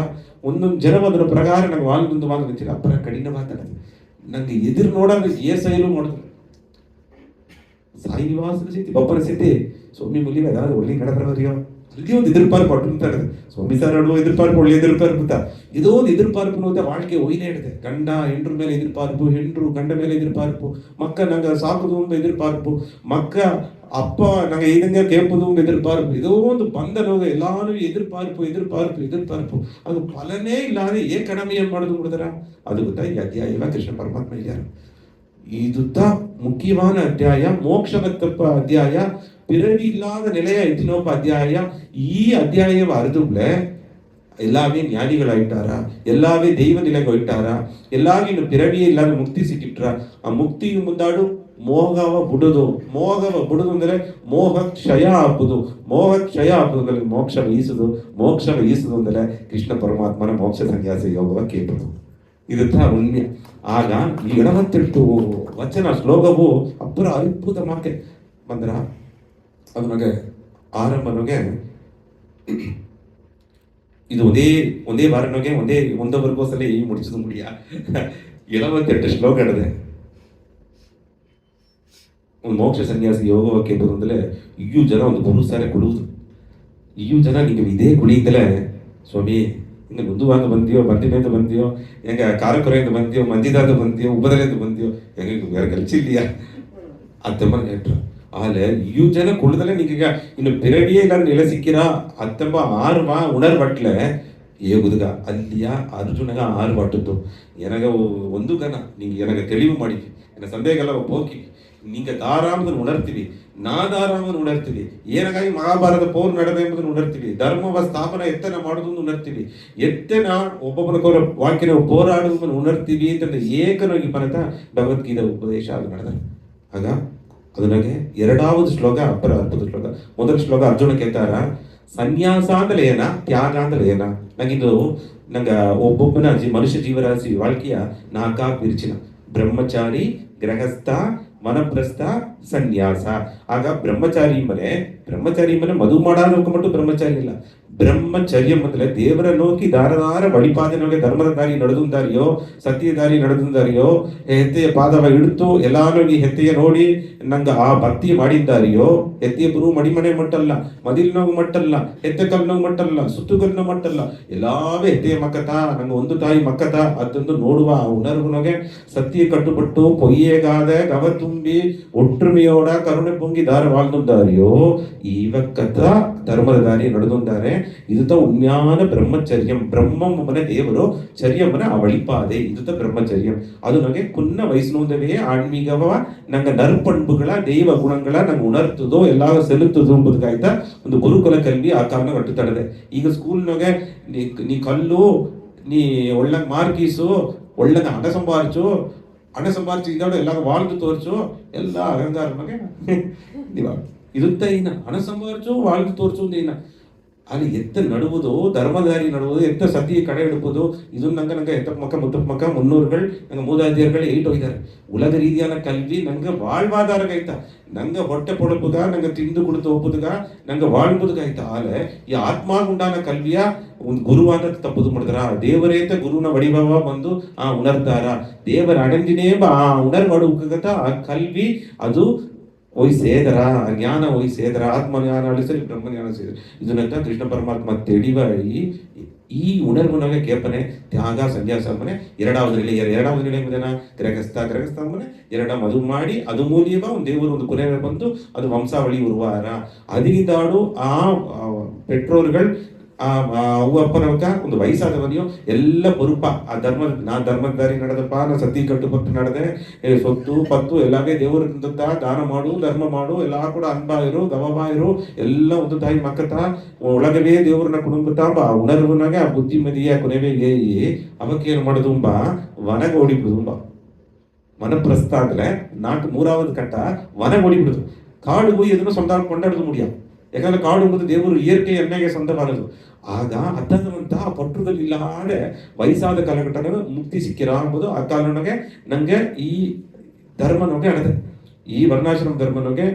ಒಂದೊಂದು ಜನವು ಅದರ ಪ್ರಕಾರ ನಂಗೆ ವಾಲ್ದೊಂದು ವಾಲ್ ನಿಂಚಿಲ್ಲ ಅಪ್ಪರ ಕಡಿನ ಮಾತಾಡೋದು ನಂಗೆ ಎದುರು ನೋಡೋದು ಸೈಲು ನೋಡಿದ್ರು ಸಾಯಿ ನಿವಾಸದ ಸ್ಥಿತಿ ಒಬ್ಬರ ಸ್ಥಿತಿ ಸೊಮ್ಮಿ ಮುಲಿಗೆ ಅದಾದ ಒಳ್ಳೆ ಕಡದ್ರವರಿಯೋ ಅಲ್ಲಿ ಒಂದು ಎದುರ್ಪಾರ್ಪು ಅಟ್ಟು ಸ್ವಾಮಿ ಸಾರ್ ಆಡುವ ಎದುರ್ಪಾರ್ಪು ಒಳ್ಳೆ ಎದುರ್ಪಾರ್ಪು ಇದೋ ಒಂದು ಎದುರ್ಪಾರ್ಪು ಅಂತ வாழ்க்கை ಒಯ್ನೇ ಇಡಿದೆ. ಗಂಡ ಹೆಂಡ್ರ ಮೇಲೆ ಎದುರ್ಪಾರ್ಪು, ಹೆಂಡ್ರು ಗಂಡ ಮೇಲೆ ಎದುರ್ಪಾರ್ಪು, ಮಕ್ಕ ನಂಗೆ ಸಾಕುದು ಒಂದು ಎದುರ್ಪಾರ್ಪು, ಮಕ್ಕ ಅಪ್ಪ ನಂಗೆ ಏನಂಗ ಕೇಪುದು ಒಂದು ಎದುರ್ಪಾರ್ಪು. ಇದೋ ಒಂದು ಬಂಧನೋಗ ಎಲ್ಲಾನು ಎದುರ್ಪಾರ್ಪು ಅದು ಫಲನೇ ಇಲ್ಲಾದ್ರೆ ಕಡಿಮೆ ಮಾಡೋದು ನೋಡಿದ್ರ ಅದು ಗೊತ್ತಾ ಈ ಅಧ್ಯಾಯ ಕೃಷ್ಣ ಪರಮಾತ್ಮ ಇದ್ದಾರೆ. ಇದುತ್ತ ಮುಖ್ಯವಾದ ಅಧ್ಯಾಯ ಮೋಕ್ಷವತ್ತಪ್ಪ ಅಧ್ಯಾಯ பிறவி இல்லாத நிலையா எத்தினோப்ப அத்தியாய. ಈ ಅಧ್ಯಾಯವ ಅರಿದುಬ್ಲೆ எல்லாவே ஞானிகள் ஆயிட்டாரா, எல்லாவே தெய்வ நிலைக்கு ಹೋಯ್ಟಾರಾ, எல்லாரும் ಇನ್ನು பிறவியே ಇಲ್ಲಾದ ಮುಕ್ತಿ ಸಿಕ್ಕಿಟ್ರ. ಆ ಮುಕ್ತಿಗೆ ಮುಂದಾಡು ಮೋಹವ ಬಿಡುದು ಅಂದ್ರೆ ಮೋಹ ಕ್ಷಯ ಆಪುದು ಅಂದ್ರೆ ಮೋಕ್ಷ ವಹಿಸುದು ಅಂದ್ರೆ ಕೃಷ್ಣ ಪರಮಾತ್ಮನ ಮೋಕ್ಷ ಸನ್ಯಾಸ ಯೋಗವ ಕೇಳುದು. ಇದುತ್ತ ಉಣ್ಮ್ಯ. ಆಗ ಈ 78 ವಚನ ಶ್ಲೋಕವು ಅಪ್ಪರ ಅದ್ಭುತ ಮಾಕೆ ಬಂದ್ರ ಅವನಿಗೆ ಆರಂಭನಿಗೆ ಇದು ಒಂದೇ ಬಾರನಿಗೆ ಒಂದೊಬ್ಬರಿಗೂ ಸಲ ಈ ಮುಡಿಸೋದು ಮುಡಿಯ 78 ಶ್ಲೋಕ ಹಿಡಿದೆ. ಒಂದು ಮೋಕ್ಷ ಸನ್ಯಾಸಿ ಯೋಗಕ್ಕೆ ಬರುವುದಲ್ಲೇ ಇಯ್ಯೂ ಜನ ಒಂದು ಗುರು ಸಾರೆ ಕೊಡುವುದು. ಇಯ್ಯೂ ಜನ ನಿಮಗೆ ಇದೇ ಕುಳಿಯಿಂದಲೇ ಸ್ವಾಮಿ ಹಿಂಗೆ ನುದುವಾಗ ಬಂದಿಯೋ, ಬಂದಿಮೇಂದ ಬಂದಿಯೋ, ಹೆಂಗೆ ಕಾರಕೊರೆಯಿಂದ ಬಂದಿಯೋ, ಮಂದಿದಾದ ಬಂದಿಯೋ, ಉಪದಲೆಯಿಂದ ಬಂದಿಯೋ, ಹೆಂಗೆ ಬೇರೆ ಕಲಿಸಿಲ್ದಿಯ ಅತ್ತಮ್ಮ ಹೇಳ್ರು. ಆಲೆ ಇವು ಜನ ಕುಳ್ದಲ್ಲೇ ನಿಂಗೆ ಇನ್ನು ಪಿರವಿಯೇ ಇಲ್ಲ ನೆಲೆ ಸಿಕ್ಕಿರ ಅತ್ತಂಬ ಆರ್ವ ಉಣರ್ಬಟ್ಲೆ ಏಗುದುಗ ಅಲ್ಲಿಯ ಅರ್ಜುನಗ ಆರ್ಬಟ್ಟದ್ದು ಎನಗ ಒಂದು ಗನ ನಿಂಗೆ ಎನಗ ತಿಳಿವು ಮಾಡಿದ್ವಿ ಎನ್ನ ಸಂದೇಹಗಲ್ಲ ಹೋಗಿ ನಿಂಗೆ ದಾರಾಮದನ್ನು ಉಣರ್ತೀವಿ, ನಾದಾರಾಮದನ್ನು ಉಣರ್ತೀವಿ, ಏನಗಾಗಿ ಮಹಾಭಾರತ ಪೋರ್ ನಡೆದ ಎಂಬುದನ್ನು ಉಣರ್ತೀವಿ, ಧರ್ಮವ ಸ್ಥಾಪನ ಎತ್ತನ ಮಾಡುವುದನ್ನು ಉಣರ್ತೀವಿ, ಎತ್ತನ ಒಬ್ಬೊಬ್ಬರ ವಾಕ್ಯನ ಹೋರಾಡುವುದನ್ನು ಉಣರ್ತೀವಿ ಅಂತ ಏಕನಾಗಿ ಬರತ ಭಗವದ್ಗೀತಾ ಉಪದೇಶ ಅದು ನಡೆದ. ಆಗ ಅದನ್ನಾಗೆ 2வது ಶ್ಲೋಕ ಅಪ್ಪರ ಅದ್ಭುತ ಶ್ಲೋಕ. ಮೊದಲ ಶ್ಲೋಕ ಅರ್ಜುನ ಕೇಳ್ತಾರ ಸನ್ಯಾಸ ಅಂದ್ರೆ ಏನ, ತ್ಯಾಗ ಅಂದ್ರೆ ಏನ. ನಂಗಿದು ನಂಗೆ ಒಬ್ಬೊಬ್ಬನ ಮನುಷ್ಯ ಜೀವರಾಶಿ வாழ்க்கைಯ 4 ವಿರ್ಚಿನ ಬ್ರಹ್ಮಚಾರಿ, ಗೃಹಸ್ಥ, ವನಪ್ರಸ್ಥ, ಸನ್ಯಾಸ. ಆಗ ಬ್ರಹ್ಮಚಾರಿ ಮನೆ ಮದುವೆ ಮಾಡಾಕ ಮಟ್ಟು ಬ್ರಹ್ಮಚಾರಿ ಇಲ್ಲ. ಬ್ರಹ್ಮಚರ್ಯ ಅಂದ್ರೆ ದೇವರ ನೋಕಿ ದಾರದಾರ ವಳಿಪಾದನೋಗೆ ಧರ್ಮದ ದಾರಿ ನಡೆದುಂದಾರಿಯೋ, ಸತ್ಯ ದಾರಿ ನಡೆದುಂದಾರಿಯೋ, ಹೆತ್ತೆಯ ಪಾದವ ಇಡ್ತು ಎಲ್ಲಾನು ಈ ಹೆತ್ತೆಯ ನೋಡಿ ನಂಗ ಆ ಭಕ್ತಿ ಮಾಡಿದ್ದಾರಿಯೋ, ಹೆತ್ತೆಯ ಪುರು ಮಡಿಮನೆ ಮಟ್ಟಲ್ಲ, ಮದಿಲ್ನೋಗ ಮಟ್ಟಲ್ಲ, ಹೆತ್ತೆ ಕಲ್ನೋಗ ಮಟ್ಟಲ್ಲ, ಸುತ್ತುಗಲ್ನ ಮಟ್ಟಲ್ಲ, ಎಲ್ಲಾವೇ ಹೆತ್ತೆಯ ಮಕ್ಕತ ನಂಗೆ ಒಂದು ತಾಯಿ ಮಕ್ಕತ ಅದೊಂದು ನೋಡುವ ಉಣರ್ವುನೊಗೆ ಸತ್ಯ ಕಟ್ಟುಪಟ್ಟು ಪೊಯ್ಯೇಗಾದ ಗವ ತುಂಬಿ ಒಟ್ಟುಮೆಯೋಡ ಕರುಣೆ ಪೊಂಗಿ ದಾರ வாழ்ந்துದ್ದಾರಿಯೋ ಇವಕ್ಕತ ಧರ್ಮದ ದಾರಿ ನಡೆದುಂದಾರೆ. ಇದುತ ಉಣ್ಮ್ಯಾನ ಬ್ರಹ್ಮಚರ್ಯಂ. ಬ್ರಹ್ಮಮ್ಮನ ದೇವರು ಚರ್ಯಮ್ಮನ ಆ ವಳಿಪಾದೆ ಇದುತ ಬ್ರಹ್ಮಚರ್ಯಂ. ಅದು ನನಗೆ ಕುನ್ನ ವಯಸ್ಸಿನೋದವೇ ಆಣ್ಮೀಗವ ನಂಗೆ ನರ್ಪண்புಗಳ ದೈವ ಗುಣಗಳ ನಂಗೆ ಉಣರ್ತದೋ ಎಲ್ಲ ಸೆಲುತ್ತದೋ ಎಂಬುದಕ್ಕಾಯ್ತ ಒಂದು ಗುರುಕುಲ ಕಲ್ವಿ ಆ ಕಾರಣ ಕಟ್ಟುತ್ತಡದೆ. ಈಗ ಸ್ಕೂಲ್ನಾಗೆ ನೀ ಕಲ್ಲು, ನೀ ಒಳ್ಳಂಗೆ ಮಾರ್ಕೀಸು, ಒಳ್ಳಂಗೆ ಹಣ ಸಂಪಾದಿಸು ಇದ್ದಾಡು ಎಲ್ಲ வாழ்ந்து ತೋರಿಸು ಎಲ್ಲ ಅಹಂಕಾರ ನಮಗೆ ಇದುತ್ತ ಇನ್ನ ಹಣ ಸಂಪಾದಿಸು வாழ்ந்து ತೋರಿಸು ಇನ್ನ ಅಲ್ಲಿ ಎತ್ತ ನಡುವುದು ಧರ್ಮದಾರಿ ನಡುವುದು ಎತ್ತ ಸತಿಯ ಕಡೆ எடுப்பதோ இது ನಂಗೆ எத்த பக்கம் முத்து பக்கம் முன்னோர்கள் ನಂಗೆ மூதாதையர்கள் எயிட் ಹೋಗಿದ್ದಾರೆ. உலக ரீதியான கல்வி ನಂಗೆ வாழ்வாதாரம் ಆಯ್ತಾ, ನಂಗೆ ಹೊಟ್ಟೆ பொழப்புಗ, ನಂಗೆ ತಿಂದು ಕುಡಿದು ಒಪ್ಪುದುಗ, ನಂಗೆ வாழ்ವುದುಗ ಆಯ್ತಾ. ಆಲೆ ಈ ಆತ್ಮಾಗುಂಡಾನ ಕಲ್ವಿಯ ಒಂದು ಗುರುವಾದ ತಪ್ಪದು ಮಾಡಿದ್ರ ದೇವರೇತ ಗುರುನ ವಡಿಭವ ಬಂದು ಉಣರ್ತಾರ ದೇವರ ಅಡಂಜಿನೇ ಉಣರ್ ಮಾಡುವುಗತ ಆ ಕಲ್ವಿ ಅದು ಹೋಯ್ ಸೇದರ ಜ್ಞಾನ ಹೋಯ್ ಸೇದರ ಆತ್ಮಜ್ಞಾನ ಅಳಿಸಲಿ ಬ್ರಹ್ಮಜ್ಞಾನ ಸೇದರ ಇದನ್ನಂತ ಕೃಷ್ಣ ಪರಮಾತ್ಮ ತೆಡಿವಾಗಿ ಈ ಉಣರ್ವುನಗೆ ಕೇಪನೆ ತ್ಯಾಗ ಸನ್ಯಾಸ ಮನೆ ಎರಡಾவது நிலை முதನ கிரகஸ்த ಮನೆ ಎರಡ ಮದು ಮಾಡಿ ಅದು ಮೂಲೀವ ಒಂದು ದೇವರು ಒಂದು ಕೊನೆ ಬಂದು ಅದು ವಂಶಾವಳಿ ಉರುವಾರ ಅದಿದಾಡು ಆ ಪೆಟ್ರೋಲ್ಗಳು ಅವು ಅಪ್ಪನವಕ್ಕ ಒಂದು ವಯಸ್ಸಾದವನಿಯೋ ಎಲ್ಲ ಬರುಪ ಆ ಧರ್ಮದಾರಿ ನಡೆದಪ್ಪ ನಾ ಸತಿ ಕಟ್ಟುಪಟ್ಟು ನಡೆದೆ ಸೊತ್ತು ಪತ್ತು ಎಲ್ಲವೇ ದೇವರು ದಾನ ಮಾಡು ಧರ್ಮ ಮಾಡು ಎಲ್ಲ ಕೂಡ ಅನ್ಬಾಯಿರು ಗವಬಾಯಿರು ಎಲ್ಲ ಒಂದು ತಾಯಿ ಮಕ್ಕತ ಒಳಗವೇ ದೇವ್ರನ್ನ ಕುಟುಂಬ ಉಣರ್ವನಾಗ ಆ ಬುದ್ಧಿಮದಿಯ ಕೊನೆಗೆ ಅವಕ್ಕೆ ಏನು ಮಾಡುದುಂಬ ವನಗ ಓಡಿಬಿಡುದುಂಬ ಮನಪ್ರಸ್ಥ ಆದ್ರೆ ಮೂರಾவது ಕಟ್ಟ ವನಗ ಓಡಿಬಿಡುದು ಕಾಡು ಹೋಗಿ ಅದನ್ನು ಸ್ವಂತ ಕೊಂಡಾಡುದು ಮುಡಿಯ. ಯಾಕಂದ್ರೆ ಕಾಡು ಎಂಬುದು ದೇವರು ಇಯರ್ಕೆ ಎಣ್ಣೆಗೆ ಸ್ವಂತವಾದದು. ಆಗ ಅತಂತ ಪಟ್ಟುದಲ್ಲಿಲ್ಲಾಡೆ ವಯಸ್ಸಾದ ಕಾಲಘಟ್ಟದಾಗ ಮುಕ್ತಿ ಸಿಕ್ಕಿರ ಎಂಬುದು ಆ ಕಾಲನಗೆ ನಂಗೆ ಈ ಧರ್ಮನೊಗೆ ಅಣದೆ ಈ ವರ್ಣಾಶ್ರಮ ಧರ್ಮನೊಗೆ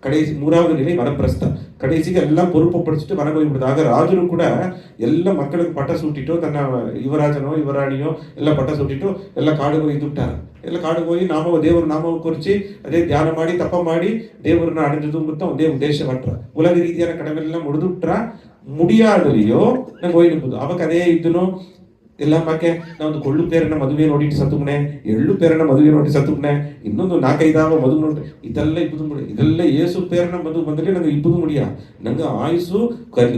ಕಡೆಸಿ ಮೂರಾவது நிலை ವನಪ್ರಸ್ಥ ಕಡೆಸಿಗೆ ಎಲ್ಲ பொறுப்பு ಪಡಿಸಿಟ್ಟು ಮನೆಗೆ ಹೋಗ್ಬಿಡುದು. ಆಗ ರಾಜರು ಕೂಡ ಎಲ್ಲ ಮಕ್ಕಳಿಗೆ ಪಟ್ಟ ಸುಟ್ಟಿಟ್ಟು ತನ್ನ ಯುವರಾಜನೋ ಯುವರಾಣಿಯೋ ಎಲ್ಲ ಪಟ್ಟ ಸುಟ್ಟಿಟ್ಟು ಎಲ್ಲ ಕಾಡಿಗೆ ಹೋಗಿ ದುಟ್ಟಾರ. ಎಲ್ಲ ಕಾಡಿಗೆ ಹೋಗಿ ದೇವರ ನಾಮವ ಕುರಿಸಿ ಅದೇ ಧ್ಯಾನ ಮಾಡಿ ತಪ ಮಾಡಿ ದೇವರನ್ನ ಅಣಜದು ಅಂತ ಒಂದೇ ಉದ್ದೇಶ ಕಟ್ರ. ಉಲಗ ರೀತಿಯ ಕಡೆಮೆಲ್ಲ ಮುಡಿದುಟ್ರ ಮುಡಿಯಾದಲಿಯೋ ನಂಗೆ ಹೋಗಿ ಅವಾಗ ಅದೇ ಇದ್ದನು ಎಲ್ಲ ಮಕ್ಕೆ ನಾವೊಂದು ಕೊಳ್ಳು ಪೇರನ್ನ ಮದುವೆ ನೋಡಿಟ್ಟು ಸತ್ತುಗ್ನೆ, ಎಳ್ಳು ಪೇರನ್ನ ಮದುವೆ ನೋಡಿ ಸತ್ತುಗ್ನೆ, ಇನ್ನೊಂದು 4-5 ಮದುವೆ ನೋಡಿ ಇದೆಲ್ಲ ಇಬ್ಬದು ಮುಡಿ ಇದೆಲ್ಲ ಏಸು ಪೇರನ್ನ ಮದುವೆ ಬಂದಲ್ಲಿ ನಂಗೆ ಇಬ್ಬದು ಮುಡಿಯ ನಂಗೆ ಆಯುಸು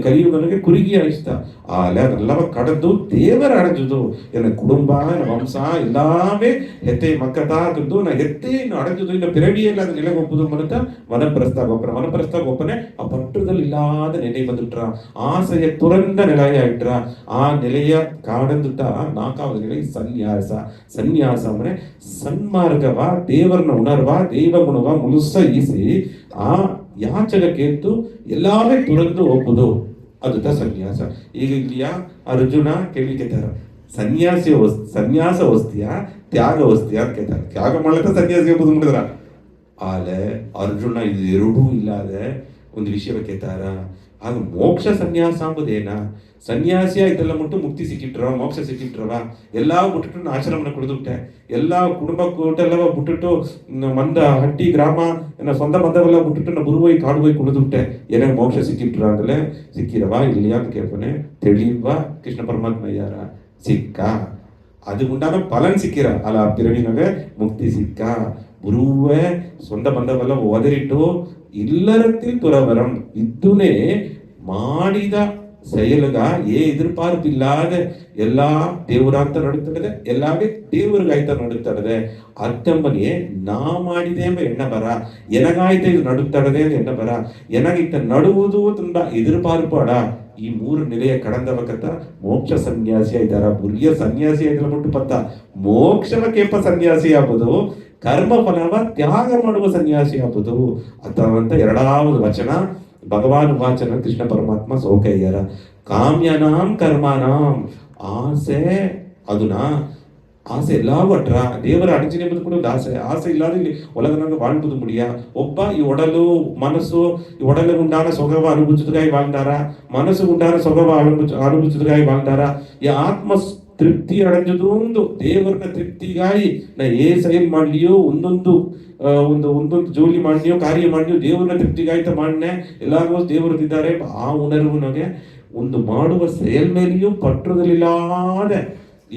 ಕಲಿಯುಗನಿಗೆ ಕುರುಗಿ ಆಯಿಸ್ತ ಆಲೆ ಅದೆಲ್ಲವ ಕಡದು ದೇವರ ಅಡಜುದು ಎನ್ನ ಕುಟುಂಬ ಎನ್ನ ವಂಶ ಎಲ್ಲಾವೇ ಹೆತ್ತೆ ಮಕ್ಕತಾಗದ್ದು ನಾ ಹೆತ್ತೆ ಇನ್ನು ಅಡಜುದು ಇನ್ನು ಪಿರಡಿಯಲ್ಲ ಅದು ನೆಲೆಗೆ ಒಪ್ಪುದು ಮನತ ವನಪ್ರಸ್ಥ ಗೊಪ್ಪನೆ ಆ ಪಟ್ಟದಲ್ಲಿ ಇಲ್ಲಾದ ನೆಲೆ ಬಂದುಟ್ರ ಆಸೆಯ ತುರಂದ ನೆಲೆಯಾಯಿಟ್ರ ಆ ನೆಲೆಯ ಕಾಡಂದು 4வது நிலை ಸನ್ಯಾಸ ಅಂದ್ರೆ ಸನ್ಮಾರ್ಗವ ದೇವರನ್ನ ಉಣರ್ವ ದೈವ ಗುಣವ ಮುಳುಸ ಈಸಿ ಆ ಯಾಚಕ ಕೇಳ್ತು ಎಲ್ಲಾವೇ ತುರಂದು ಒಪ್ಪುದು ಅದುತ ಸನ್ಯಾಸ. ಈಗ ಇಲ್ಲಿಯ ಅರ್ಜುನ ಕೇಳಿಕೆತಾರ ಸನ್ಯಾಸ ವಸ್ತಿಯ ತ್ಯಾಗ ವಸ್ತಿಯ ಅಂತ ಕೇಳ್ತಾರೆ. ತ್ಯಾಗ ಮಾಡ್ಲತ್ತ ಸನ್ಯಾಸಿ ಒಪ್ಪುದು ಮಾಡಿದ್ರ ಆಲೆ ಅರ್ಜುನ ಇದು ಎರಡೂ ಇಲ್ಲದೆ ಒಂದು ವಿಷಯ ಕೇಳ್ತಾರ. ಆಗ ಮೋಕ್ಷ ಸನ್ಯಾಸ ಅಂಬುದೇನ ಸನ್ಯಾಸಿ ಇದೆಲ್ಲ ಮುಟ್ಟು ಮುಕ್ತಿ ಸಿಕ್ಕಿಟ್ರ ಮೋಕ್ಷ ಸಿಕ್ಕಿಟ್ರವ ಎಲ್ಲ ಬಿಟ್ಟು ಆಶ್ರಮನ ಕುಡಿದುಬಿಟ್ಟೆ ಎಲ್ಲ ಕುಟುಂಬ ಕೂಟೆಲ್ಲವ ಬಿಟ್ಟು ಮಂದ ಹಟ್ಟಿ ಗ್ರಾಮ ಸ್ವಂತ ಮಂದವೆಲ್ಲ ಬಿಟ್ಟು ನಾ ಗುರುವೈ ಕಾಡುವೈ ಕುಡಿದುಬಿಟ್ಟೆ ಏನೇ ಮೋಕ್ಷ ಸಿಕ್ಕಿಟ್ರ ಅಂದಲೇ ಸಿಕ್ಕಿರವ ಇಲ್ಲಿ ಅಂತ ಕೇಳ್ತಾನೆ. ತಿಳಿಯುವ ಕೃಷ್ಣ ಪರಮಾತ್ಮ ಯಾರ ಸಿಕ್ಕ அதுக்குண்டான பலன் சிக்கிற ಅಲ್ಲ பிறவினவே முக்தி சிக்க குருவே சொந்த பந்தவெಲ್ಲ ಒದರಿಟ್ಟು இல்லறத்தில் துறவரம் இதுನೇ ಮಾಡಿದ செயலுಗ எதிர்பார்ப்பில்லாத எல்லா ದೇವರಾಂತ ನಡುತ್ತದೆ ಎಲ್ಲಾವೇ ದೇವರಿಗಾಯ್ತ ನಡುತ್ತದೆ ಅತ್ತಂಬನಿಯೇ ನಾ ಮಾಡಿದೆ ಎಂಬ ಎಣ್ಣ ಬರ ಎನಗಾಯ್ತ ಇದು ನಡುತ್ತದೆ ಅಂತ ಎಣ್ಣ ಬರ ಎನಗಿತ್ತ ನಡುವುದು ತುಂಬಾ ಎದುರ್ಪಾರ್ಪಾಡ ಈ 3 ನಿಲೆಯ ಕಡಂದವಕತ್ತ ಮೋಕ್ಷ ಸನ್ಯಾಸಿ ಆಯ್ತಾರ. ಬುರಿಯ ಸನ್ಯಾಸಿ ಆಯ್ತಲ್ಲ ಮುಟ್ಟು ಪತ್ತ ಮೋಕ್ಷವ ಕೇಪ ಸನ್ಯಾಸಿ ಆಗುದು ಕರ್ಮ ಫಲವ ತ್ಯಾಗ ಮಾಡುವ ಸನ್ಯಾಸಿ ಆಗುದು ಅಥವಂತ 2வது ವಚನ ಭಗವಾನ್ ವಾಚನ ಕೃಷ್ಣ ಪರಮಾತ್ಮ ಸೌಕಯ್ಯರ ಕಾಮ್ಯನಾಂ ಕರ್ಮನಾಂ ಆಸೆ ಅದುನ ಆಸೆ ಎಲ್ಲ ಒಟ್ರ ದೇವರ ಅಡಚಣೆ ಎಂಬುದು ಕೂಡ ಒಂದು ಆಸೆ ಇಲ್ಲದೆ ಇಲ್ಲಿ ಒಳಗನಾಗ வாழ்வது முடியா. ಒಬ್ಬ ಈ ಒಡಲು ಮನಸ್ಸು ಈ ಒಡಲು ಉಂಟಾன ಸೊಗವ ಅನುಭವಿಸುವುದಕ್ಕಾಗಿ வாழ்ந்தாರ, ಮನಸ್ಸು ಉಂಟಾன ಸೊಗವ ಅನುಭವಿಸುವುದಕ್ಕಾಗಿ வாழ்ந்தாರ. ಈ ಆತ್ಮ ತೃಪ್ತಿ ಅಡಂಜುದು ದೇವರನ್ನ ತೃಪ್ತಿಗಾಗಿ ನಾ செயல் ಮಾಡ್ಲಿಯೋ ಒಂದೊಂದು ಜೋಲಿ ಮಾಡ್ಲಿಯೋ ಕಾರ್ಯ ಮಾಡ್ಲಿಯೋ ದೇವರನ್ನ ತೃಪ್ತಿಗಾಯ್ತ ಮಾಡ್ನೆ ಎಲ್ಲಾರ್ಗೋ ದೇವರದಿದ್ದಾರೆ ಆ ಉಣರ್ವು ನಗೆ ಒಂದು ಮಾಡುವ செயல் ಮೇಲೆಯೂ பற்றுதலில்லாத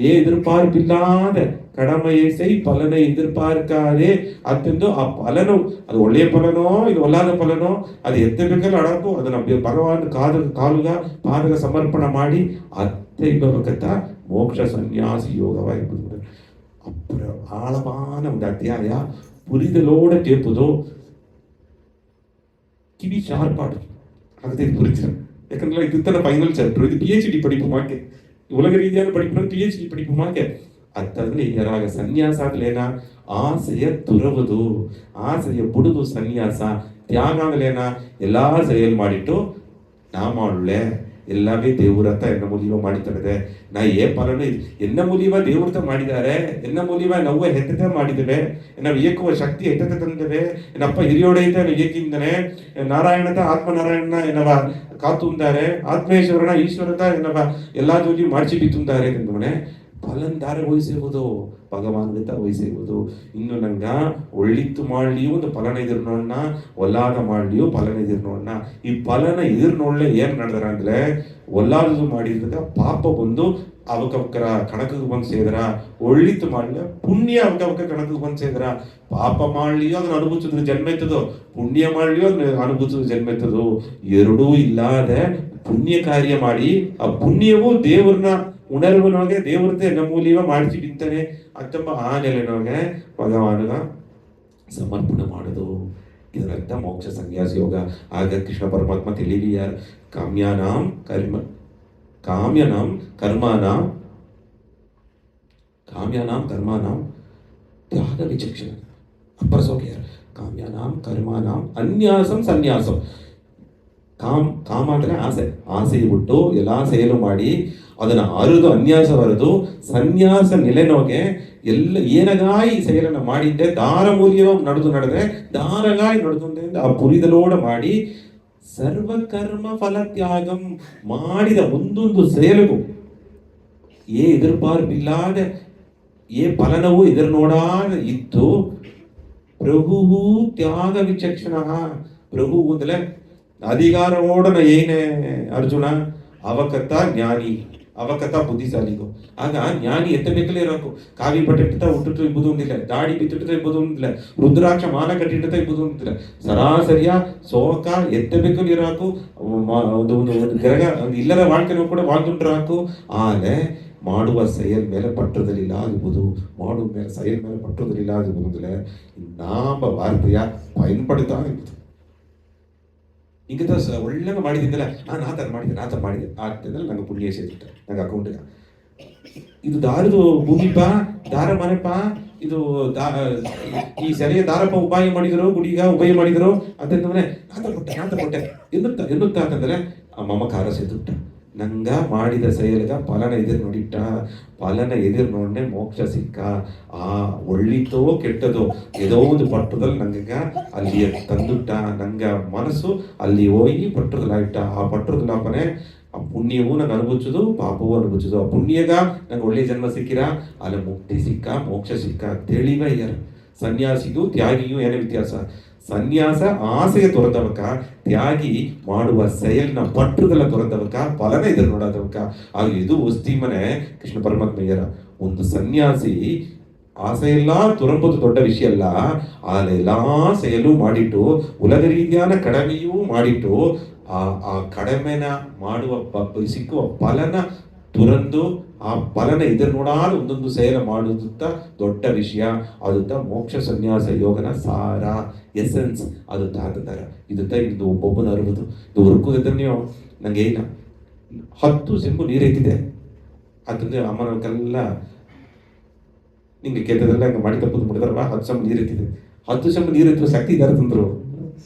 எதிர்பார்ப்பில்லாத கடமையை செய் பலனை எதிர்பார்க்காதே ಅತ್ತೆಂದು ಆ ಫಲನು ಅದು ಒಳ್ಳೆಯ ಫಲನೋ ಇದು ಒಲ್ಲಾದ ಫಲನೋ ಅದು ಎತ್ತ ಬೇಕಲ್ಲ ಅಡಕು ಅದನ್ನ ಭಗವಾನ್ ಕಾಲುಗ ಪಾದಗ ಸಮರ್ಪಣ ಮಾಡಿ ಅತ್ತೆ ಇಬ್ಬಕತ್ತ ಮೋಕ್ಷ ಸನ್ಯಾಸಿ யோகவாய்ப்பு. அப்புறம் ஆழமான ஒரு அத்தியாய புரிதலோட கேட்பதோ ಕಿವಿ ಶಾರ್ಪಾಡು ಆಗದೆ புரிஞ்சிடும். ಯಾಕಂದ್ರೆ ಇದು ತರ ಫೈನಲ್ ಚಾಪ್ಟರ್ ಇದು PhD படிப்பு மாட்டே உலக ரீதியான படிப்பு PhD படிப்பு மாட்டே ಅತ್ತಲ್ಲಿ ಯಾರಾಗ ಸನ್ಯಾಸ ಆಗ್ಲೇನ ಆಸೆಯ ತುರವುದು ಆಸೆಯ ಬುಡುದು ಸನ್ಯಾಸ ತ್ಯಾಗ ಆಗ್ಲೇನ ಎಲ್ಲಾ செயல் ಮಾಡಿಟ್ಟು ನಾ ಮಾಡ್ಲೆ எல்லாமே தேவரத்த என்ன மூலியமா ಮಾಡಿದ್ದಾರೆ. ನಾ ಏ ಪಲನು ಎನ್ನ ಮೂಲಿಯವ ದೇವ್ರತ ಮಾಡಿದ್ದಾರೆ, ಎನ್ನ ಮೂಲಿಯವ ನಾವು ಹೆತ್ತತೆ ಮಾಡಿದ್ದೇವೆ, ನಾವು ಏಕುವ ಶಕ್ತಿ ಹೆತ್ತತೆ ತಂದೇವೆ. ಏನಪ್ಪ ಹಿರಿಯೋಡೈತೆ ಏಕಿಂದನೆ ನಾರಾಯಣತ ಆತ್ಮನಾರಾಯಣ ಏನವ ಕಾತುಂದಾರೆ, ಆತ್ಮೇಶ್ವರನ ಈಶ್ವರತ ಏನವ ಎಲ್ಲಾ ಜೋಲಿ ಮಾಡಿಸಿ ಬಿತ್ತುಂದಾರೆ ಎಂದವನೆ ಫಲನ್ ದಾರ ವಹಿಸುವುದು ಭಗವಾನ್ಗತ ವಹಿಸುವುದು. ಇನ್ನು ನಂಗ ಒಳ್ಳಿತ್ತು ಮಾಡ್ಲಿಯೂ ಒಂದು ಫಲನ ಎದುರು ನೋಡೋಣ, ಒಲ್ಲಾದ ಮಾಡ್ಲಿಯೂ ಫಲನ ಎದುರು ನೋಡೋಣ. ಈ ಫಲನ ಎದುರು ನೋಡ್ಲೆ ಏನ್ ನಡೆದಾರ ಅಂದ್ರೆ ಒಲ್ಲಾದದು ಮಾಡಿದಾಗ ಪಾಪ ಬಂದು ಅವಕವಕರ ಕಣಕಿಗೆ ಬಂದು ಸೇದ್ರ, ಒಳ್ಳಿತ್ತು ಮಾಡ್ಲಿ ಪುಣ್ಯ ಅವಕವಕ ಕಣಕಿಗೆ ಬಂದು ಸೇದ್ರ. ಪಾಪ ಮಾಡ್ಲಿಯೋ ಅದನ್ನ ಅನುಭವಿಸಿದ್ರು ಜನ್ಮ ಎತ್ತದು, ಪುಣ್ಯ ಮಾಡ್ಲಿಯೋ ಅದನ್ನ ಅನುಭವಿಸಿದ್ರು ಜನ್ಮ ಎತ್ತದು. ಎರಡೂ ಇಲ್ಲದೆ ಪುಣ್ಯ ಕಾರ್ಯ ಮಾಡಿ ಆ ಪುಣ್ಯವು ದೇವ್ರನ್ನ ಉಣರ್ವನೊಳಗೆ ದೇವ್ರತೆ ನಮ್ಮೂಲಿಯ ಮಾಡಿಸಿ ಬಿಂತಾನೆ ಅಂತಂಬ ಆ ನೆಲೆನೊಳಗೆ ಭಗವಾನಗ ಸಮರ್ಪಣೆ ಮಾಡೋದು. ಇದರರ್ಥ ಮೋಕ್ಷ ಸನ್ಯಾಸ ಯೋಗ. ಆಗ ಕೃಷ್ಣ ಪರಮಾತ್ಮ ತಿಳಿಲಿಯ ಕಾಮ್ಯಾನಾಂ ಕರ್ಮಾನಾಂ ತ್ಯಾಗ ವಿಚಕ್ಷಣ ಅಪ್ಪರಸೋಕೆ ಕಾಮ್ಯಾನಾಂ ಕರ್ಮಾನಾಂ ಅನ್ಯಾಸಂ ಸನ್ಯಾಸಂ. ಕಾಮ ಅಂದ್ರೆ ಆಸೆ ಬಿಟ್ಟು ಎಲ್ಲಾ ಸೇಲು ಮಾಡಿ ಅದನ್ನ ಅರಿದು ಅನ್ಯಾಸ ಬರೆದು ಸನ್ಯಾಸ ನೆಲೆನೋಗೆ ಎಲ್ಲ ಏನಗಾಯಿ செயಲನ್ನ ಮಾಡಿದ್ದೆ ದಾರ ಮೂಲ್ಯವ ನಡೆದೆ ದಾರಗಾಯಿ ನಡೆದು ಆ ಪುರಿದಲೋಡ ಮಾಡಿ ಸರ್ವಕರ್ಮ ಫಲ ತ್ಯಾಗಂ ಮಾಡಿದ ಒಂದೊಂದು ಸೇಲೆಗೂ ಎದುರ್ಪಾರ್ಬಿಲ್ಲಾದ ಫಲನವು ಎದುರು ನೋಡಾದ ಇತ್ತು. ಪ್ರಭುವು ತ್ಯಾಗ ವಿಚಕ್ಷಣ. ಪ್ರಭು ಅಂದ್ರೆ ಅಧಿಕಾರವೋಡನ ಏನೇ ಅರ್ಜುನ ಅವಕತ ಜ್ಞಾನಿ ಅವಕತ ಬುದ್ಧಿಶಾಲಿಗೂ. ಆಗ ಜ್ಞಾನಿ ಎತ್ತಬೇಕಲೇ ಇರೋಕು. ಕಾವಿ ಬಟ್ಟೆ ಹುಟ್ಟಿಟ್ಟು ಇಬ್ಬುದು ಒಂದಿಲ್ಲ, ದಾಡಿ ಬಿತ್ತಿಟ್ಟು ಇಬ್ಬುದು ಒಂದಿಲ್ಲ, ರುದ್ರಾಕ್ಷ ಮಾಲ ಕಟ್ಟಿಟ್ಟ ಇಬ್ಬುದು ಒಂದಿಲ್ಲ. ಸರಾಸರಿಯ ಸೋಕ ಎತ್ತಬೇಕಲ್ಲಿ ಇರಾಕು. ಒಂದು ಗರಗ ಒಂದು ಇಲ್ಲದ வாழ்க்கைನೂ ಕೂಡ வாழ்ந்துட்டு ಆಲೆ ಮಾಡುವ செயல் ಮೇಲೆ ಪಟ್ಟದಲ್ಲಿಲ್ಲ ಆಗುವುದು, ಮಾಡುವ ಮೇಲೆ செயல் ಮೇಲೆ ಪಟ್ಟದಲ್ಲಿಲ್ಲ ಆಗುವುದಿಲ್ಲ. ನಾಮ ವಾರ್ತೆಯ பயன்படுத்தா ಇರುವುದು. ಹಿಂಗದ ಒಳ್ಳೆಗ ಮಾಡಿದ್ದಿದ್ದಲ್ಲ, ನಾನು ಆ ಥರ ಮಾಡಿದೆ ಆಗ್ತದಲ್ಲ ನಂಗೆ ಪುಣ್ಯ ಸೇರಿಟ್ಟ ನಂಗೆ ಅಕೌಂಟ್ಗೆ. ಇದು ದಾರದು ಭೂಮಿಪ ದಾರ ಮನೆಪ ಇದು ಈ ಸರಿಯ ದಾರಪ್ಪ ಉಪಾಯ ಮಾಡಿದ್ರು, ಗುಡಿಗ ಉಪಾಯ ಮಾಡಿದ್ರು ಅಂತಂದ್ರೆ ನಾತ ಕೊಟ್ಟೆ ಎನ್ನುತ್ತಾ ಅಂತಂದ್ರೆ ಆ ಮಮಕಾರ ಸೇದುಟ್ಟ. ನಂಗ ಮಾಡಿದ செயலுಗ ಫಲನ ಎದುರು ನೋಡಿಟ್ಟ. ಫಲನ ಎದುರು ನೋಡನೆ ಮೋಕ್ಷ ಸಿಕ್ಕ. ಆ ಒಳ್ಳಿತೋ ಕೆಟ್ಟದೋ ಏದೋ ಒಂದು ಪಟ್ಟದಲ್ಲಿ ನಂಗ ಅಲ್ಲಿ ತಂದುಟ್ಟ. ನಂಗ ಮನಸ್ಸು ಅಲ್ಲಿ ಹೋಗಿ ಪಟ್ಟದಲ್ಲಾಗಿಟ್ಟ. ಆ ಪಟ್ಟದಲಾಪನೆ ಆ ಪುಣ್ಯವೂ ನಂಗೆ ಅನುಭವಿಸೋದು, ಪಾಪವೂ ಅನುಭವಿಸೋದು. ಆ ಪುಣ್ಯಗ ನಂಗೆ ಒಳ್ಳೆ ಜನ್ಮ ಸಿಕ್ಕಿರ, ಅಲ್ಲಿ ಮುಕ್ತಿ ಸಿಕ್ಕ, ಮೋಕ್ಷ ಸಿಕ್ಕ ತಿಳಿವ ಯಾರ. ಸನ್ಯಾಸಿಗೂ ತ್ಯಾಗಿಗೂ ಏನೇ ವ್ಯತ್ಯಾಸ? ಸನ್ಯಾಸ ಆಸೆಗೆ ತೊರೆದವಕ, ತ್ಯಾಗಿ ಮಾಡುವ செயல்ನ ಪಟ್ಟದಲ್ಲ ತೊರೆದವಕ, ಫಲನ ಎದುರು ನೋಡೋದವಕ. ಆಗ ಇದು ಉಸ್ತಿ ಮನೆ ಕೃಷ್ಣ ಪರಮಾತ್ಮಯ್ಯರ. ಒಂದು ಸನ್ಯಾಸಿ ಆಸೆಯೆಲ್ಲ ತುರಂಬುದು ದೊಡ್ಡ ವಿಷಯ ಅಲ್ಲ. ಅಲ್ಲೆಲ್ಲಾ செயಲು ಮಾಡಿಟ್ಟು ಉಲಗ ರೀತಿಯಾದ ಕಡಿಮೆಯೂ ಮಾಡಿಟ್ಟು ಆ ಕಡಿಮೆನ ಮಾಡುವ ಸಿಕ್ಕುವ ಫಲನ ತುರಂದು ಆ ಫಲನ ಎದುರು ನೋಡಾದ ಒಂದೊಂದು செயಲ ಮಾಡುತ್ತ ದೊಡ್ಡ ವಿಷಯ. ಅದು ಮೋಕ್ಷ ಸನ್ಯಾಸ ಯೋಗನ ಸಾರ ಎಸೆನ್ಸ್. ಅದು ತಾತದಾರ ಇದು ಒಬ್ಬೊಬ್ಬನ ಅರುವುದು. ಇದು ಹುರುಕುದ ನೀವು ನಂಗೆ ಏನ 10 ಸೆಂಬು ನೀರೈತಿದೆ ಅಂತಂದ್ರೆ ಅಮ್ಮನಕ್ಕೆಲ್ಲ ನಿಂಗೆ ಕೆತ್ತದೆಲ್ಲ ಹಂಗೆ ಮಾಡಿ ತಪ್ಪದು ಮಾಡಿದಾರಲ್ಲ. 10 ಸೆಂಬು ನೀರೈತಿದೆ. 10 ಸೆಂಬು ನೀರೈತಿರೋ ಶಕ್ತಿ ಇದಾರ ತಂದ್ರು.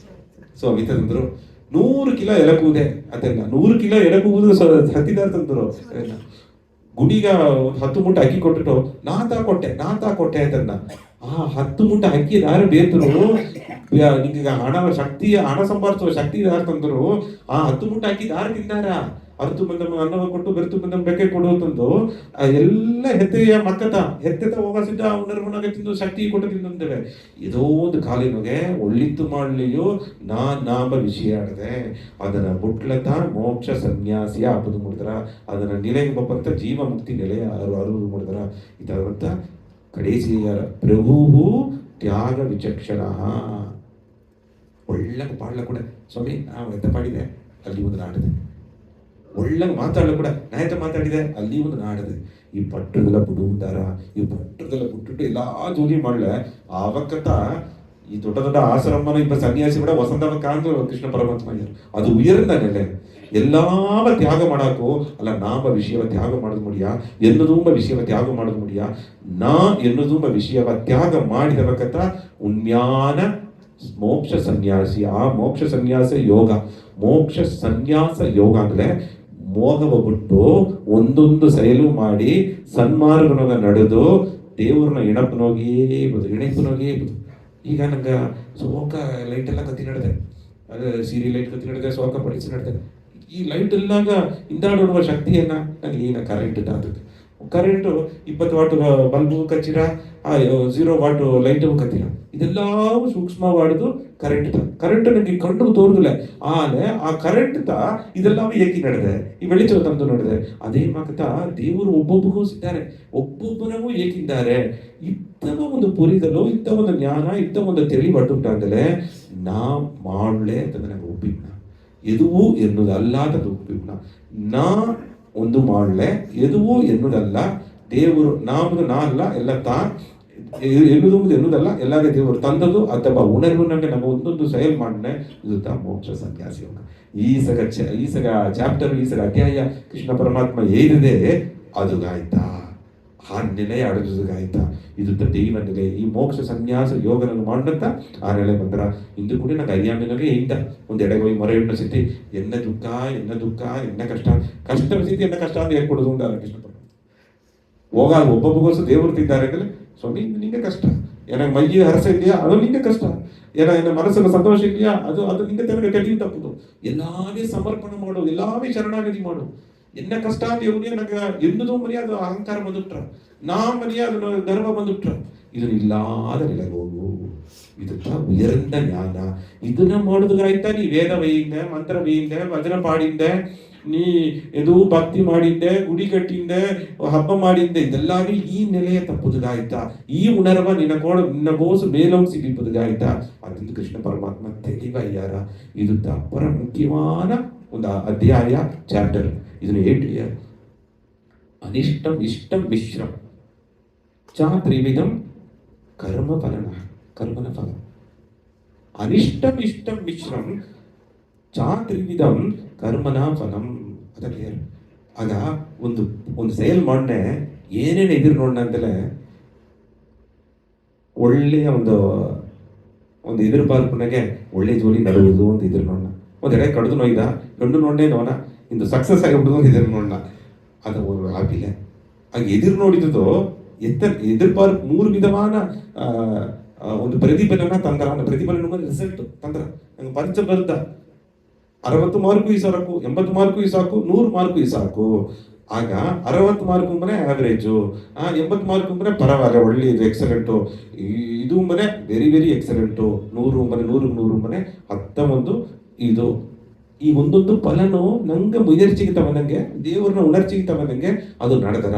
ಸೊ ಅಮಿತ ತಂದ್ರು 100 ಕಿಲೋ ಎಲಕುವುದೇ ಅದೆಲ್ಲ 100 ಕಿಲೋ ಎಲಕುವುದು ಹತ್ತಿದಾರ ತಂದ್ರು. ಗುಡಿಗ 10 ಮೂಟೆ ಅಕ್ಕಿ ಕೊಟ್ಟಿಟ್ಟು ನಾತಾ ಕೊಟ್ಟೆ ಅದನ್ನ. ಆ 10 ಮೂಟೆ ಅಕ್ಕಿ ದಾರ ಬೇತರು ನಿಂಗೆ ಹಣ ಸಂಪಾದಿಸುವ ಶಕ್ತಿ ದಾರ ತಂದ್ರು. ಆ 10 ಮೂಟೆ ಅಕ್ಕಿ ದಾರ ತಿಂದಾರ. ಅರ್ತು ಬಂದ ಅನ್ನವ ಕೊಟ್ಟು ಬೆರ್ತು ಬಂದ ಬೆಕ್ಕೆ ಕೊಡುವಂತಂದು ಎಲ್ಲ ಹೆತ್ತೆಯ ಹೆತ್ತೆತ ಹೋಗಸಿದ್ದ ಉಣರ್ವನಾಗ ತಿಂದು ಶಕ್ತಿ ಕೊಟ್ಟು ತಿಂದಂದೇವೆ. ಇದೋ ಒಂದು ಕಾಲಿನಗೆ ಒಳ್ಳಿತ್ತು ಮಾಡಲಿಯೋ ನಾಮ ವಿಷಯ ಆಡದೆ ಅದನ್ನ ಬುಟ್ಲತ ಮೋಕ್ಷ ಸನ್ಯಾಸಿಯ ಹಬ್ಬದು ಮಾಡಿದ್ರ. ಅದನ್ನ ನಿಲೆಗೆ ಬಪ್ಪಂತ ಜೀವ ಮುಕ್ತಿ ನೆಲೆಯ ಅರುವುದು ಮಾಡಿದ್ರ. ಇದರಂತ ಕಡೇಸಿಯರ ಪ್ರಭು ತ್ಯಾಗ ವಿಚಕ್ಷಣ. ಒಳ್ಳೆ ಪಾಡ್ಲ ಕೂಡ ಸ್ವಾಮಿ ನಾವು ಎಂತ ಪಾಡಿದೆ ಅಲ್ಲಿ ಒಂದು ನಾಡಿದೆ. ಒಳ್ಳೆ ಮಾತಾಡಲು ಕೂಡ ನಾಯತ ಮಾತಾಡಿದೆ ಅಲ್ಲಿ ಒಂದು ನಾಡದೆ. ಈ ಪಟ್ಟದೆಲ್ಲ ಬಿಡುವುದಾರ, ಈ ಪಟ್ಟದೆಲ್ಲ ಬಿಟ್ಟು ಎಲ್ಲಾ ಜೋಲಿ ಮಾಡ್ಲೆ ಆವಕ್ಕತ್ತ ಈ ದೊಡ್ಡ ದೊಡ್ಡ ಆಶ್ರಮನ ಇಬ್ಬ ಸನ್ಯಾಸಿ ಕೂಡ ವಸಂತವ ಕಾಂದ್ರು ಕೃಷ್ಣ ಪರಮಾತ್ಮ. ಅದು ಉಯರ್ದ ನೆಲೆ ಎಲ್ಲಾವ ತ್ಯಾಗ ಮಾಡಾಕು ಅಲ್ಲ. ನಾಮ ವಿಷಯವ ತ್ಯಾಗ ಮಾಡೋದು ಮುಡಿಯ, ಎನ್ನುದುಂಬ ವಿಷಯವ ತ್ಯಾಗ ಮಾಡೋದು ಮುಡಿಯ. ನಾ ಎನ್ನುದುಂಬ ವಿಷಯವ ತ್ಯಾಗ ಮಾಡಿದವಕತ್ತ ಉನ್ಯಾನ ಮೋಕ್ಷ ಸನ್ಯಾಸಿ. ಆ ಮೋಕ್ಷ ಸನ್ಯಾಸ ಯೋಗ. ಮೋಕ್ಷ ಸನ್ಯಾಸ ಯೋಗ ಅಂದ್ರೆ ಮೋಹವ ಬಿಟ್ಟು ಒಂದೊಂದು ಸೈಲು ಮಾಡಿ ಸನ್ಮಾರ್ಗನಾಗ ನಡೆದು ದೇವ್ರನ್ನ ಇಣಪ್ಪನೋಗಿ ಈಗ ನಂಗೆ ಸೋಕ ಲೈಟ್ ಎಲ್ಲ ಕತ್ತಿ ನಡೆದೆ, ಅದು ಸೀರೆ ಲೈಟ್ ಕತ್ತಿ ನಡೆದೆ, ಸೋಕ ಪಡಿಸಿ ನಡೆದೆ. ಈ ಲೈಟ್ ಎಲ್ಲಾಗ ಇಂದಾಡುವ ಶಕ್ತಿಯನ್ನ ನಂಗೆ ಏನ ಕರೆಂಟ್ ಅದಕ್ಕೆ ಕರೆಂಟು 20 ವಾಟ್ ಬಲ್ಬು ಕಚ್ಚಿರ, 0 ವಾಟ್ ಲೈಟು ಕತ್ತಿರ, ಇದೆಲ್ಲವೂ ಸೂಕ್ಷ್ಮವಾಡುದು ಕರೆಂಟ್ ನನಗೆ ಕಂಡು ತೋರುದಿಲ್ಲ. ಆಲೆ ಆ ಕರೆಂಟ್ ಇದೆಲ್ಲವೂ ಏಕಿ ನಡೆದೆ, ಈ ಬೆಳಿಚೋ ತಂದು ನಡೆದೆ. ಅದೇ ಮಾಕತ ದೇವರು ಒಬ್ಬೊಬ್ಬಗೂ ಸಿದ್ದಾರೆ, ಒಬ್ಬೊಬ್ಬನಿಗೂ ಏಕಿದ್ದಾರೆ. ಇತ್ತ ಒಂದು ಪುರಿದಲು, ಇತ್ತ ಒಂದು ಜ್ಞಾನ, ಇತ್ತ ಒಂದು ತಿಳಿಬಟ್ಟುಂಟಾದಲೆ ನಾ ಮಾಡ್ಲೆ ಅಂತ ನನಗೆ ಒಪ್ಪಿದ್ನ. ಎದುವು ಎನ್ನುವುದಲ್ಲ ಅದು ಒಪ್ಪಿದ್ನ. ನಾ ಒಂದು ಮಾಡ್ಲೆ ಎದುವು ಎನ್ನುವುದಲ್ಲ, ದೇವರು ನಾಮದು ನಾ ಅಲ್ಲ, ಎಲ್ಲ ತಾ ಎನ್ನುವುದಲ್ಲ, ಎಲ್ಲಾಗೆ ದೇವರು ತಂದದು ಅಥವಾ ಉಣರ್ವು ನಮಗೆ ನಮ್ಮ ಒಂದೊಂದು ಸೈಲ್ ಮಾಡ್ನೆ ಇದು ಮೋಕ್ಷ ಸನ್ಯಾಸ ಯೋಗ. ಈಸಗ ಚಾಪ್ಟರ್, ಈಸಗ ಅಧ್ಯಾಯ ಕೃಷ್ಣ ಪರಮಾತ್ಮ ಏನಿದೆ ಅದು ಗಾಯ್ತಾ, ಆ ನೆಲೆಯ ಅಡಗುಗಾಯ್ತಾ, ಇದು ದೈವ ನೆಲೆ. ಈ ಮೋಕ್ಷ ಸನ್ಯಾಸ ಯೋಗನನ್ನು ಮಾಡಂತ ಆ ನೆಲೆ ಬಂದ್ರ ಇಂದು ಕೂಡ ನಂಗೆ ಅಯ್ಯಾಮಿನಾಗೆ ಇಂತ ಒಂದು ಎಡೆಗೋಯಿ ಮೊರೆ ಇಟ್ಟ ಸ್ಥಿತಿ, ಎನ್ನ ದುಃಖ ಎನ್ನ ಕಷ್ಟ ಸ್ಥಿತಿ ಎನ್ನ ಕಷ್ಟ ಅಂತ ಹೇಳ್ಕೊಡುದು ಉಂಟಲ್ಲ ಕೃಷ್ಣ ಪರಮಾತ್ಮ. ಹೋಗಾಗ ಒಬ್ಬೊಬ್ಬಗೋಸು ದೇವರು ತಿದ್ದಾರೆ ಅಂದ್ರೆ ಸ್ವಾಮಿ ನಿಂಗೆ ಕಷ್ಟ, ಏನಾಗ ಮೈಗೆ ಹರಸ ಇದೆಯಾ ಅದು ನಿಂಗೆ ಕಷ್ಟ, ಏನ ಮನಸ್ಸಿನ ಸಂತೋಷ ಇದೆಯಾ ಅದು ನಿಂಗೆ ತನಗೆ ಕಡಿಮೆ ತಪ್ಪುದು. ಎಲ್ಲಾವೇ ಸಮರ್ಪಣೆ ಮಾಡು, ಎಲ್ಲಾವೇ ಶರಣಾಗತಿ ಮಾಡು. ಎನ್ನ ಕಷ್ಟ ಅಂತ ಇವನೇ ನನಗೆ ಎಂದುದೂ ಮರ್ಯಾದ ಅಹಂಕಾರ ಬಂದುಟ್ರ, ನಾ ಮರ್ಯಾದ ಗರ್ವ ಬಂದುಟ್ರ, ಇದನ್ನ ಇಲ್ಲಾದ ನೆಲೆಗೆ ಹೋಗು. ಇದಕ್ಕ ಉಯರ್ந்த ಜ್ಞಾನ. ಇದನ್ನ ಮಾಡೋದಾಯ್ತಾ ನೀ ವೇದ ಬೇಯಿಂದೆ, ಮಂತ್ರ ಬೇಯಿಂದೆ, ಭಜನ ಪಾಡಿಂದೆ, ನೀ ಇದು ಭಕ್ತಿ ಮಾಡಿದ್ದೆ, ಗುಡಿ ಕಟ್ಟಿಂದೆ, ಹಬ್ಬ ಮಾಡಿದ್ದೆ, ಇದೆಲ್ಲಾಗಿ ಈ ನೆಲೆಯ ತಪ್ಪುದಾಯ್ತಾ, ಈ ಉಣರ್ವ ನಿನ್ನಗೋಸು ಮೇಲೋಗಿಸಿ ಬಿಪ್ಪುದಾಯ್ತಾ. ಅದರಿಂದ ಕೃಷ್ಣ ಪರಮಾತ್ಮ ತೆಗಿವಯ್ಯಾರ. ಇದು ಅಪರ ಮುಖ್ಯವಾದ ಒಂದು ಅಧ್ಯಾಯ, ಚಾಪ್ಟರ್. ಇದನ್ನು 8 ಇಯರ್ ಅನಿಷ್ಟಂ ಇಷ್ಟಂ ಮಿಶ್ರಂ ಚ ತ್ರಿವಿಧಂ ಕರ್ಮನ ಫಲ. ಅನಿಷ್ಟಂ ಇಷ್ಟಂ ಮಿಶ್ರಂ ಚ ತ್ರಿವಿಧಂ ಕರ್ಮನ ಫಲಂ. ಅದಕ್ಕೆ ಆಗ ಒಂದು ಸೇಲ್ ಮಾಡ್ನೆ ಏನೇನು ಎದುರು ನೋಡೋಣ ಅಂತಲೇ ಒಳ್ಳೆಯ ಒಂದು ಎದುರು ಪಾಲ್ಪನೆಗೆ ಒಳ್ಳೆ ಜೋಲಿ ನಡುವುದು ಒಂದು ಎದುರು ನೋಡೋಣ. ಒಂದು ಎಡೆ ಕಡ್ದು ನೋಯ್ದ ಗಂಡು ನೋಡೇ ನೋಡ ಇಂದು ಸಕ್ಸಸ್ ಆಗಿ ಬಿಡುದು ಎದುರು ನೋಡೋಣ, ಅದು ಆಗಿಲ್ಲ. ಆಗ ಎದುರು ನೋಡಿದ್ದು ಎದುರು ಪಾಲ್ 3 ವಿಧವಾದ ಒಂದು ಪ್ರತಿಫಲನ ತಂದ್ರ. ಪ್ರತಿಫಲನ ರಿಸಲ್ಟ್ ತಂದ್ರ. ನಂಗೆ ಪಂಚ ಬರುತ್ತ 60 ಮಾರ್ಕು ಈ ಸಾಕು, 80 ಮಾರ್ಕು ಈ ಸಾಕು, 100 ಮಾರ್ಕು ಈ ಸಾಕು. ಆಗ 60 ಮಾರ್ಕು ಮನೆ ಆವರೇಜು, 80 ಮಾರ್ಕು ಮನೆ ಪರವಾಗಿಲ್ಲ, ಒಳ್ಳೆಯದು, ಎಕ್ಸಲೆಂಟು. ಇದು ಮನೆ ವೆರಿ ವೆರಿ ಎಕ್ಸಲೆಂಟು. 100 ಮನೆ 100 ಮನೆ 11. ಇದು ಈ ಒಂದೊಂದು ಫಲನು ನಂಗೆ ಮುಯರ್ಚಿಗಿತವನಂಗೆ, ದೇವ್ರನ್ನ ಉಣರ್ಚಿಗಿತವನಂಗೆ ಅದು ನಡೆದರ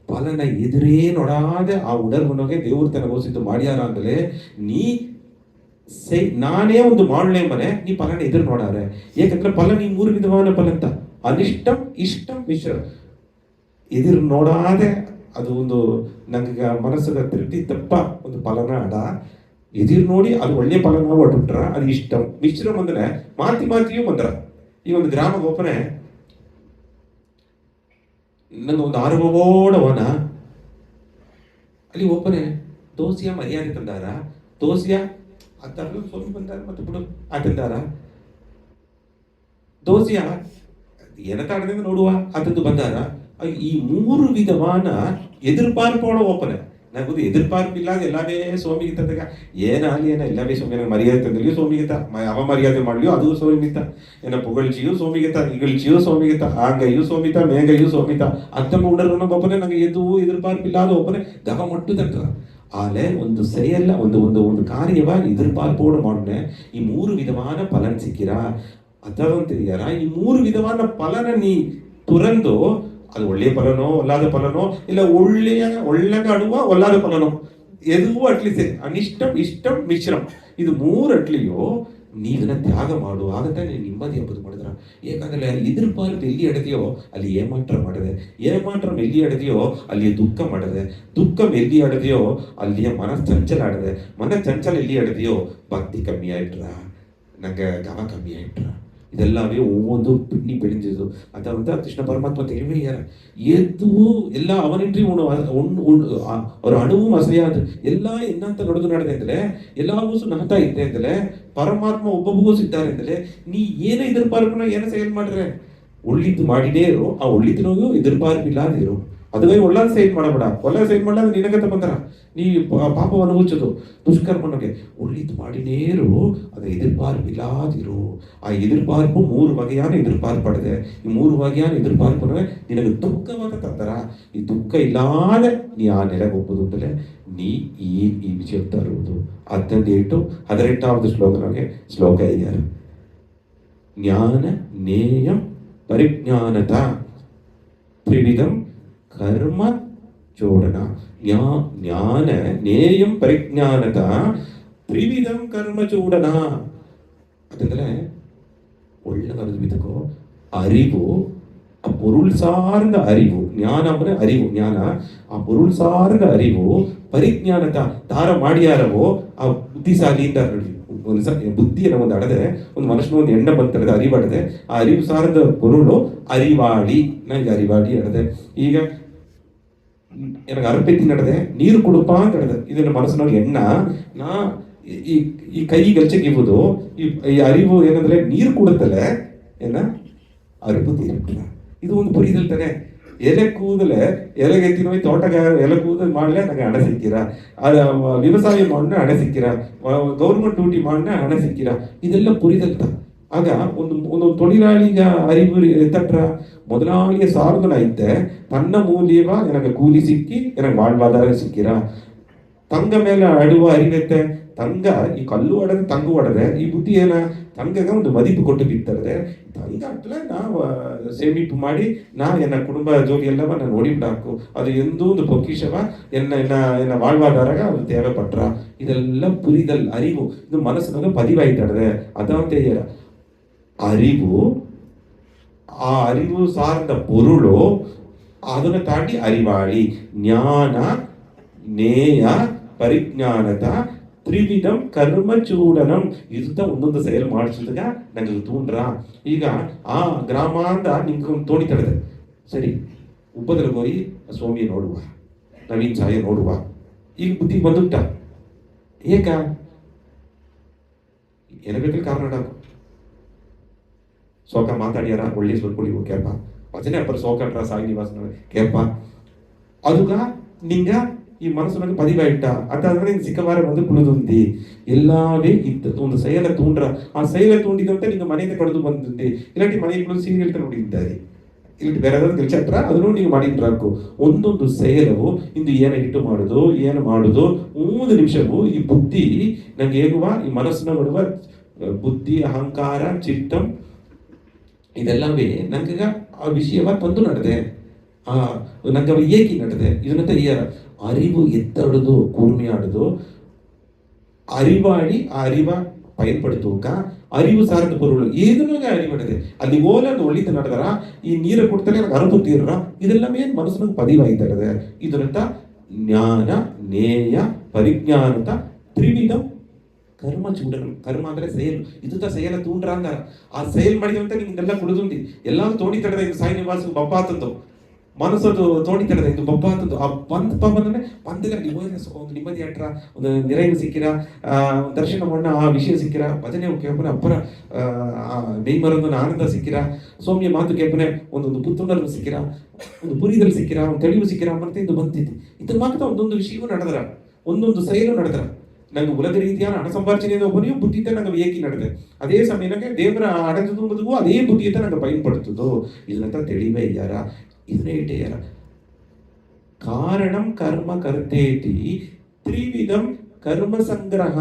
ಫಲನ ಎದುರೇ ನೋಡಾದೆ ಆ ಉಣರ್ವನಗೆ ದೇವ್ರ ತನಗೋಸಿದ್ದು ಮಾಡ್ಯಾರ ಅಂದಲೇ ನೀ ನಾನೇ ಒಂದು ಮಾಡ್ಲೆ ಮನೆ ನೀ ಫಲನ ಎದುರು ನೋಡಾರೆ. ಯಾಕಂದ್ರೆ ಫಲ ನೀ 3 ವಿಧವಾದ ಫಲ ಅಂತ, ಅನಿಷ್ಟಂ ಇಷ್ಟಂ ಮಿಶ್ರ. ಎದುರು ನೋಡಾದೆ ಅದು ಒಂದು ನಂಗೆ ಮನಸ್ಸಿಗೆ ತೃಪ್ತಿ ತಪ್ಪ ಒಂದು ಫಲನ ಅಡ. ಎದುರು ನೋಡಿ ಅದು ಒಳ್ಳೆ ಫಲನ ಹೊಟ್ಬಿಟ್ರ ಅದು ಇಷ್ಟಂ. ಮಿಶ್ರಂ ಅಂದ್ರೆ ಮಾತಿಯೂ ಬಂದ್ರ. ಈ ಒಂದು ಗ್ರಾಮ ಗೋಪನೆ ನಂಗೆ ಒಂದು ಅನುಭವೋಡವನ ಅಲ್ಲಿ ಒಬ್ಬನೇ ದೋಸಿಯ ಮರ್ಯಾದೆ ತಂದಾರ. ದೋಸಿಯ ಅತ್ತರ್ಲು ಸ್ವಾಮಿ ಬಂದಾರ ಮತ್ತೆ ಬಿಡು ಆಟಂದಾರ. ದೋಸಿಯ ಏನತಾಡದಿಂದ ನೋಡುವ ಅದದ್ದು ಬಂದಾರ. ಈ 3 ವಿಧವಾನ ಎದುರ್ಪಾರ್ಪೋಡ ಒಪ್ಪನೆ ನಾಗುದು ಎದುರ್ಪಾರ್ಪಿಲ್ಲ. ಎಲ್ಲವೇ ಸ್ವಾಮಿಗಿತ ಏನಾಗಲಿ ಎಲ್ಲವೇ ಸ್ವಾಮಿ ನನಗೆ ಮರ್ಯಾದೆ ತಂದಿಲ್ಲ ಸ್ವಾಮಿಗಿತ, ಅವಮರ್ಯಾದೆ ಮಾಡ್ಲಿಯೋ ಅದು ಸ್ವಾಮಿಗಿತ, ಏನ ಪುಗಳ್ಚಿಯೂ ಸ್ವಾಮಿಗಿತ, ಇಗಳ್ಚಿಯೂ ಸ್ವಾಮಿಗಿತ, ಆಂಗೈಯೂ ಸ್ವಾಮಿತ, ಮೇಂಗೈಯೂ ಸ್ವಾಮಿತ ಅಂತ ಉಂಡರನ್ನ ಒಬ್ಬನೇ ನಂಗೆ ಎದುರ್ಪಾರ್ಪಿಲ್ಲ ಅದು ಒಬ್ಬನೇ ದಹ ಮಟ್ಟು ತಂತ್ರ. ಆಲೆ ಒಂದು ಸರಿಯಲ್ಲ ಒಂದು ಒಂದು ಒಂದು ಕಾರ್ಯವ ಎದುರ್ಪಾರ್ಪೋಡು ಮಾಡ್ನೆ ಈ 3 ವಿಧವಾದ ಫಲನ್ ಸಿಕ್ಕಿರ ಅದರಂತಿದೆಯಾರ. ಈ 3 ವಿಧವಾದ ಫಲನ ನೀ ತುರಂದು ಅದು ಒಳ್ಳೆಯ ಫಲನೋ ಒಲ್ಲಾದ ಫಲನೋ ಇಲ್ಲ ಒಳ್ಳೆಗ ಅಡುವ ಒಲ್ಲಾದ ಫಲನೋ ಎದುವು ಅಟ್ಲೀಸ್ಟ್ ಅನಿಷ್ಟಂ ಇಷ್ಟಂ ಮಿಶ್ರಂ ಇದು 3 ಅಟ್ಲಿಯೋ ನೀವನ್ನ ತ್ಯಾಗ ಮಾಡು. ಆಗತ್ತೆ ನೀನು ನೆಮ್ಮದಿ ಹಬ್ಬದು ಮಾಡಿದ್ರ. ಯಾಕಂದ್ರೆ ಇದ್ರ ಪಾಲು ಎಲ್ಲಿ ಅಡದೆಯೋ ಅಲ್ಲಿ ಏಮಾಟ್ರ ಮಾಡಿದೆ, ಏಮಾಟ್ರ ಎಲ್ಲಿ ಅಡದೆಯೋ ಅಲ್ಲಿ ದುಃಖ ಮಾಡಿದೆ, ದುಃಖ ಎಲ್ಲಿ ಅಡದೆಯೋ ಅಲ್ಲಿಯ ಚಂಚಲ ಆಡದೆ, ಚಂಚಲ ಎಲ್ಲಿ ಅಡದೆಯೋ ಭಕ್ತಿ ಕಮ್ಮಿ ಆಯ್ಟ್ರ, ನಂಗೆ ಗಮ ಕಮ್ಮಿ ಆಯ್ಟ್ರ. ಇದೆಲ್ಲವೇ ಒவ்வೊಂದು ಪಿಂಡಿ ಬೆಳೆದಿದ್ದು ಅಥವಾ ಕೃಷ್ಣ ಪರಮಾತ್ಮ ತಿಳಿಯಾರ ಎದ್ದು ಎಲ್ಲ ಅವನಿಂಟ್ರಿ ಅವ್ರ ಅಣುವು ಮಸೆಯಾದ ಎಲ್ಲ ಏನಂತ ನಡೆದು ನಡೆದೆ ಅಂತಲೇ ಎಲ್ಲವೂ ನಹತಾ ಇದ್ದೆ ಅಂತಲೇ ಪರಮಾತ್ಮ ಒಬ್ಬೊಬ್ಬಗೂ ಸಿದ್ದಾರೆ ಅಂತಲೇ ನೀ ಏನೇ ಇದ್ರ ಪಾರ್ಪನ ಏನ ಸೇಲ್ ಮಾಡ್ರೆ ಒಳ್ಳಿದ್ದು ಮಾಡಿನೇ ಇರು, ಆ ಒಳ್ಳಿದ್ರೂ ಎದುರ್ಪಾರ್ಪಿಲ್ಲಾದೆ ಇರು. அதுவே ஒல்லாத செயல் ಮಾಡಬೇಡ, ಒಳ್ಳೆ செயல் ಮಾಡಲ್ಲ ನಿನಗತ್ತ ಬಂದರ ನೀ ಪಾಪವನ್ನು ಮುಚ್ಚದು ದುಷ್ಕರ್ಮನಿಗೆ ಒಳ್ಳಿದ್ದು ಮಾಡಿನೇರು, அதை எதிர்பார்ப்பில்லாதிரு. ಆ ಎದುರ್ಪಾರ್ಪು 3 வகையான எதிர்பார்ப்படுது. ಈ 3 வகையான எதிர்பார்ப்பு ನಿನಗೆ ದುಃಖವಾಗ ತಂದರ, ಈ ದುಃಖ ಇಲ್ಲದೆ ನೀ ಆ ನೆಲೆಗೆ ಒಪ್ಪುದುಂತಲೇ ನೀ ಈ ವಿಷಯ ತರುವುದು. 18வது ಶ್ಲೋಕನಗೆ ಶ್ಲೋಕ 5 ಜ್ಞಾನ ನೇಯಂ ಪರಿಜ್ಞಾನತ ತ್ರಿವಿಧಂ ಕರ್ಮ ಜೋಡನ. ಜ್ಞಾನ ನೇಯಂ ಪರಿಜ್ಞಾನತ ತ್ರಿವಿಧಂ ಕರ್ಮ ಜೋಡನ. அதனால ஒள்ள கருதுவிதுக்கோ அறிவு, பொருள் சார்ந்த அறிவு, ஞானம் அறிவு, ஞாನ ಆ பொருள் சார்ந்த அறிவு, ಪರಿಜ್ಞಾನತ ತಾರ ಮಾಡಿಯಾರವೋ ಆ ಬುದ್ಧಿಶಾಲಿ ಅಂತ புத்தியை ಒಂದು அடத ಒಂದು ಮನುಷ್ಯನ ಒಂದು ಎಣ್ಣೆ ಬಂತಡದೆ ಅರಿವಾಡದೆ, ಆ ಅರಿವು ಸಾರ್ದ பொருளோ அறிவாளி. ನಂಗೆ அறிவாளி ಅಡದೆ. ಈಗ எனக்கு அர்ப்பத்தி நடದೆ ನೀರು ಕೊಡುಪಾಂತ ನಡೆದ. ಇದನ್ನ ಮನಸ್ಸಿನವ್ರಿಗೆ ಎಣ್ಣ ನಾ ಈ ಕೈ ಗೆಲ್ಚಕ್ಕೆ ಇವುದು ಈ ಅರಿವು ಏನಂದ್ರೆ ನೀರು ಕೊಡುತ್ತಲ್ಲ ಏನ ಅರಿವು ತೀರಿಲ್ಲ. ಇದು ಒಂದು புரிதல் தானே. ಎಲೆ ಕೂದಲ ಎಲೆಗೆತ್ತಿನ போய் தோட்டக்கார ಎಲೆ ಕೂದல் ಮಾಡல ನನಗೆ ಹಣ ಸಿಕ್ಕಿರ, ಅದು விவசாயம் ಮಾಡನ ಹಣ ಸಿಕ್ಕಿರ, ಗೌರ್ಮೆಂಟ್ ಡ್ಯೂಟಿ ಮಾಡನ ಹಣ ಸಿಕ್ಕಿರ, ಇದೆಲ್ಲ புரிதல் தான். ಆಗ ಒಂದು தொழிலாளிಗ அறிவு எத்தற்ற முதலாளிய சார்ந்து ஐத்த தன்ன மூலியமா எனக்கு கூலி சிಕ್ಕಿ எனக்கு வாழ்வாதாரம் ಸಿಕ್ಕಿರ. ತಂಗ ಮೇಲೆ ಅಡುವ ಅರಿವೆತ್ತೆ ತಂಗ ಈ ಕಲ್ಲು ಒಡೆದ ತಂಗು ಒಡೆದೆ ಈ ಬುದ್ಧಿ ಏನ ತಂಗಗ ಒಂದು ಮದಿಪು ಕೊಟ್ಟು ಬಿತ್ತರದೆ ತಂಗ ಅಟ್ಲೆ ನಾವು ಸೇಮಿಪ್ಪು ಮಾಡಿ ನಾ ಎನ್ನ ಕುಟುಂಬ ಜೋಲಿ ಎಲ್ಲವ ನಾನು ನೋಡಿಬಿಡಾಕು, ಅದು ಎಂದೂ ಒಂದು பொக்கிஷவ என்ன வாழ்வாதாரக அது தேவைப்பட்ற. இதெல்லாம் புரிதல் அறிவு. இது மனசுனால பதிவாயிட்டது. அதான் தெரியற அறிவு. ಆ ಅರಿವು ಸಾರ್ದ பொருளோ ಅದನ್ನು ತಾಂಡಿ ಅರಿವಾಳಿ. ಜ್ಞಾನ ನೇಯ ಪರಿಜ್ಞಾನತ ತ್ರಿವಿಧಂ ಕರ್ಮ ಚೂಡನಂ. ಇದು ಒಂದೊಂದು செயல் ಮಾಡಿಸಿದಾಗ ನನಗೆ ತೂಂಡ್ರ. ಈಗ ಆ ಗ್ರಾಮಾಂದ ನಿಂಗೆ ತೋಣಿ ತಡೆದೆ ಸರಿ ಉಪ್ಪದಲ್ಲಿ ಹೋಗಿ ಸ್ವಾಮಿ ನೋಡುವ, ನವೀನ್ ಸಾಯ ನೋಡುವ. ಈಗ ಬುದ್ಧಿ ಬಂದುಟ್ಟ ಏಕ ಏನಬೇಕಲ್ಲಿ ಕಾರಣ ಸೋಕ ಮಾತಾಡಿಯಾರ ಒಳ್ಳೆ ಸ್ವಲ್ಪಳಿವು ಕೇಪ ಭಜನೆ ಅಪ್ಪರ ಸೋಕಟ್ರ ಸಾಯಿ ನಿವಾಸ ಕೇಪ ಅದುಗ ನಿಂಗ ಈ ಮನಸ್ಸು பதிவாயிட்டா. அதாவது இந்த சிக்கவார வந்து குழுதுந்தி எல்லாவே ಒಂದು செயலை தூண்டுற. ಆ செயலை தூண்டிದಂತೆ நீங்க ಮನೆಯಿಂದ ಕಳೆದು ಬಂದಿದ್ದೆ, ಇಲ್ಲಾಂಟಿ ಮನೆಯಲ್ಲಿ ಸೀರಿಯಲ್ ನೋಡಿದ್ದಾರೆ, ಇಲ್ಲಾಂಟಿ ಬೇರೆ ಯಾವ್ದಾದ್ರು ಕೆಲಸ ಅದನ್ನು ನೀವು ಮಾಡಿಟ್ರಾಕು. ಒಂದೊಂದು செயலವು ಇಂದು ಏನ ಇಟ್ಟು ಮಾಡುದು ಏನು ಮಾಡುದು 3 ನಿಮಿಷವೂ ಈ ಬುದ್ಧಿ ನಂಗೆ ಹೇಗುವ ಈ ಮನಸ್ಸಿನ ಬರುವ ಬುದ್ಧಿ ಅಹಂಕಾರ ಚಿತ್ತಂ ಇದೆಲ್ಲವೇ ನಂಗೆ ಆ ವಿಷಯವ ತಂದು ನಡೆದೆ, ನಂಗೆ ಏಕಿ ನಡೆದೆ. ಇದನ್ನ அறிவு எத்தடுதோ கூர்மையாடுதோ அறிவாளி ಆ ಅರಿವ பயன்படுத்துவಕ ಅರಿವು ಸಾರ್ದ பொருள் ஏதுனாக அறிவடுது ಅಲ್ಲಿ ಓಲ ಅದು ಒಳ್ಳಿತ ನಡೆದರ ಈ ನೀರು ಕೊಡ್ತಾನೆ ನನಗೆ ಅರಿವು ತೀರ್ರ. ಇದೆಲ್ಲವೇ ಮನಸ್ಸಿನಾಗ பதிவாயிತಡದೆ. ಇದರಂತ ಜ್ಞಾನ ನೇಯ ಪರಿಜ್ಞಾನತ ತ್ರಿವಿಧಂ ಕರ್ಮ ಚೂಡನ. ಕರ್ಮ ಅಂದ್ರೆ செயல். ಇದು செயல ತೂಂಡ್ರ ಅಂದಾರ. ಆ செயல் ಮಾಡಿದಂತ ನಿಂಗೆಲ್ಲ ಕುಡಿದುಂದಿ ಎಲ್ಲಾನು ತೋಣಿ ತಡದ ಇದು ಸಾಯಿ ನಿವಾಸ ಬಪ್ಪಾತಂದು ಮನಸ್ಸದು ತೋಣಿ ತಡದ ಇದು ಬಪ್ಪಾತಂದು ಆ ಬಂದ್ರೆ ಬಂದಿಲ್ಲ ಒಂದು ನಿಮ್ಮದಿ ಅಟ್ರ ಒಂದು நிறைவு ಸಿಕ್ಕಿರ ದರ್ಶನ ಮಣ್ಣ ಆ ವಿಷಯ ಸಿಕ್ಕಿರ ಭಜನೆ ಕೇಳ್ಪನೆ ಅಪ್ಪರ மெய் மறந்து ಆನಂದ ಸಿಕ್ಕಿರ ಸೌಮ್ಯ ಮಾತು ಕೇಳ್ಪನೆ ಒಂದೊಂದು ಪುತ್ತುಣರ್வு ಸಿಕ್ಕಿರ ಒಂದು ಪುರಿದಲ್ಲಿ ಸಿಕ್ಕಿರ ಒಂದು ತೆಳಿವು ಸಿಕ್ಕಿರ ಮತ್ತೆ ಇದು ಬಂತಿತ್ತು. ಇದನ್ನ ಮಾತ್ರ ಒಂದೊಂದು ವಿಷಯವೂ ನಡೆದರ, ಒಂದೊಂದು செயலும் ನಡೆದರ. ನಂಗೆ ಉಲಗ ರೀತಿயான ಹಣ ಸಂಪಾರ್ಜನೆಯ ಒಬ್ಬನಿಯೂ ಬುದ್ಧಿತೆ ನಂಗೆ ಏಕಿ ನಡೆದೆ. ಅದೇ ಸಮಯಕ್ಕೆ ದೇವರ ಅಡಂಬುದಿಗೂ ಅದೇ ಬುದ್ಧಿಯತೆ ನಂಗೆ பயன்படுத்துதோ. ಇದನ್ನಂತ ತಿಳಿವೇ ಯಾರ ಇದನ್ನೇ ಇಟ್ಟೇ ಯಾರ ಕಾರಣಂ ಕರ್ಮ ಕರ್ತೇತಿ ತ್ರಿವಿಧಂ ಕರ್ಮ ಸಂಗ್ರಹ.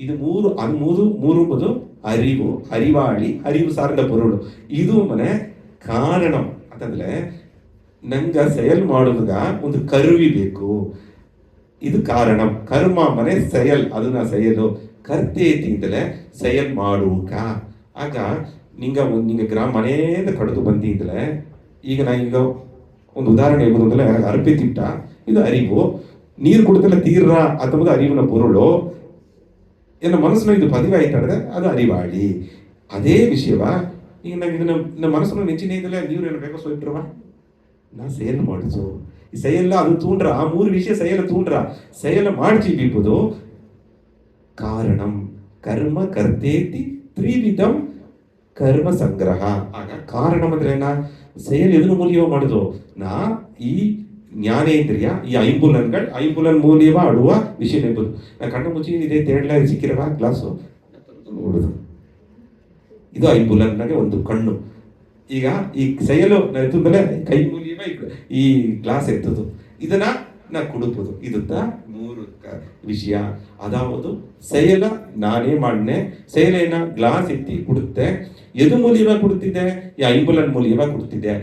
ಇದು ಮೂರು ಅರಿವು ಅರಿವಾಳಿ ಅರಿವು ಸಾರ್ದ பொருள். ಇದು ಮನೆ ಕಾರಣಂ ಅಂತಂದ್ರೆ ನಂಗ செயல் ಮಾಡುವಾಗ ಒಂದು ಕರುವಿ ಬೇಕು. ಇದು ಕಾರಣಂ. ಕರ್ಮ ಮನೆ செயல் ಅದನ್ನ செயಲು ಕರ್ತೇತಿ ಅಂತಲೇ செயல் ಮಾಡುವಕ. ಆಗ ನಿಂಗ ಗ್ರಾಮ ಮನೆಯಿಂದ ಕಡಿದು ಬಂದಿದ್ದಲೆ ಈಗ ನಾ ಈಗ ಒಂದು ಉದಾಹರಣೆ ಹೇಳುವುದಂದ್ರೆ ಅರ್ಪಿತಿಟ್ಟ ಇದು ಅರಿವು. ನೀರು ಕುಡಿದಲ್ಲ ತೀರ್ರ ಅಥವಾ ಅರಿವಿನ பொருளோ என்ன ಮನಸ್ಸಿನ ಇದು பதிவாயிட்டாದ್ರೆ ಅದು ಅರಿವಾಳಿ. ಅದೇ ವಿಷಯವ ಈಗ ನಂಗೆ ಇದನ್ನ ಮನಸ್ಸನ್ನು ನೆಚ್ಚಿನ ಇದಲ್ಲ ನೀರು ಏನು ಬೇಕೋ ಸೋಯಿಟ್ರವ ನಾ செயல் ಮಾಡಿಸು ಈ செயல்ல ಅದು ತೂಂಡ್ರ ಆ 3 ವಿಷಯ செயல ತೂಂಡ್ರ செயல ಮಾಡ್ಚಿ ಬೀಪುದು ಕಾರಣಂ ಕರ್ಮ ಕರ್ತೇತಿ ತ್ರಿವಿಧಂ ಕರ್ಮ ಸಂಗ್ರಹ. ಆಗ ಕಾರಣಂ ಅಂದ್ರೆ ಏನ, செயல் எதன் மூலியமா ಮಾಡುದು, ನಾ ಈ ಜ್ಞಾನೇಂದ್ರಿಯ ಈ ಐಂಬುಲನ್ ಮೂಲವ ಆಡುವ ವಿಷಯ ಎಂಬುದು. ನಾ ಕಣ್ಣು ಮುಚ್ಚಿ ಇದೇ ತೇಡ್ಲ ಸಿಕ್ಕಿರವ ಗ್ಲಾಸು ನೋಡುದು, ಇದು ಐಂಬುಲನ್ಗೆ ಒಂದು ಕಣ್ಣು. ಈಗ ಈ செயಲು ಎತ್ತುದಲೆ ಕೈ ಮೂಲವ ಈ ಗ್ಲಾಸ್ ಎತ್ತದು, ಇದನ್ನ ನಾ ಕುಡುಪುದು. ಇದುತ್ತ ಮೂರು ವಿಷಯ. ಅದಾವುದು செயல ನಾನೇ ಮಾಡ್ನೆ, செயல ಏನ ಗ್ಲಾಸ್ ಎತ್ತಿ ಕುಡುತ್ತೆ. ಎದು ಮೂಲವ ಕುಡುತ್ತಿದ್ದೆ, ಈ ಐಂಬುಲನ್ ಮೂಲವ ಕುಡುತ್ತಿದ್ದೆ.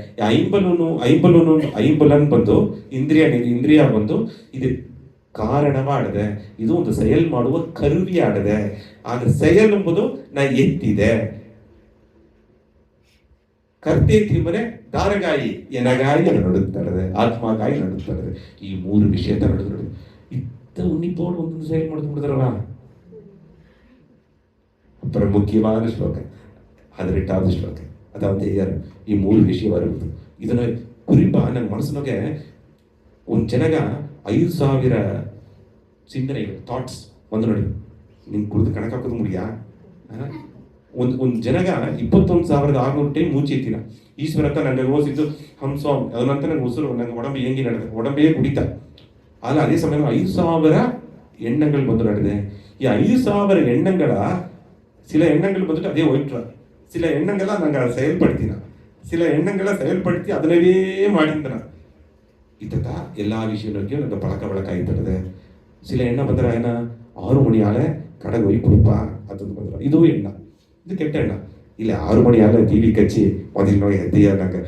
ಐಂಬುಲನ್ ಬಂದು ಇಂದ್ರಿಯ ಬಂದು ಇದು ಕಾರಣವಾಡದೆ, ಇದು ಒಂದು செயல் ಮಾಡುವ ಕರುವಿ ಆಡದೆ. ಆಗ செயல் ಎಂಬುದು ನಾ ಎತ್ತಿದೆ. ಕರ್ತೇತಿ ಮನೆ ದಾರಗಾಯಿ ಎನಗಾಯಿ ನಡುತ್ತದೆ, ಆತ್ಮಗಾಯಿ ನಡುತ್ತದೆ. ಈ ಮೂರು ವಿಷಯ ನಡೆದು ಇತ್ತ ಉನ್ನಿಪೋಡು ಒಂದೊಂದು செயல் ಮಾಡಿದ್ಬಿಡ್ತಾರಲ್ಲ. அப்புறம் முக்கியமான ஸ்லோகம் 18வது ಶ್ಲೋಕ. ಅದಾவது ಈ ಮೂರು ವಿಷಯ ಬರುವುದು. ಇದನ್ನ ಕುರಿಪ ನನ್ನ ಮನಸ್ಸಿನಾಗೆ ಒಂದು ಜನಗ 5000 ಚಿಂತನೆಗಳು, ಥಾಟ್ಸ್ ಒಂದು ನೋಡಿ. ನಿಂಗೆ ಕುಡಿದು ಕಣಕಾಕೋದು ಮುಡಿಯಾ? ಒಂದು ಜನಗ 21,600 ಟೈಮ್ ಮೂಚೆ ಎತ್ತಿನ ಈಶ್ವರ ಅಂತ ನನಗೆ ಓದಿದ್ದು ಹಂಸ್ವಾಮಿ. ಅದನ್ನಂತ ನಂಗೆ ಉಸಿರು, ನಂಗೆ ಒಡಂಬೆ ಹೆಂಗೆ ನಡೆದ, ಒಡಂಬೇ ಕುಡಿತಾ ಅಲ್ಲ. ಅದೇ ಸಮಯ 5,000 எண்ணங்கள் ಬಂದು ನಡೆದೆ. ಈ 5,000 எண்ணங்கள சில எண்ணங்கள் வந்துட்டு அதே ஒயிட்ரா, சில எண்ணங்களா நாங்கள் செயல்படுத்தினா, சில எண்ணங்களை செயல்படுத்தி ಅದನ್ನೇ ಮಾಡಿದ್ನ. ಇತ್ತ ಎಲ್ಲ ವಿಷಯಕ್ಕೆ ನಂಗೆ ಪಳಕ ಬಳಕ ಆಯ್ತದೆ. சில எண்ணம் ಬಂದ್ರೆ ಏನ 6 மணி ஆளே ಕಡೆಗೆ ಹೋಗಿ ಕುಡುಪ ಅದನ್ನು ಬಂದ್ರೆ ಇದು ಎಣ್ಣ, ಇದು ಕೆಟ್ಟ ಎಣ್ಣ. ಇಲ್ಲ 6 மணி ಆಲೆ ಟಿವಿ ಕಚ್ಚಿ ಮೊದಲು ನೋಡಿ ಹೆದ್ದೆಯ ನಂಗೆ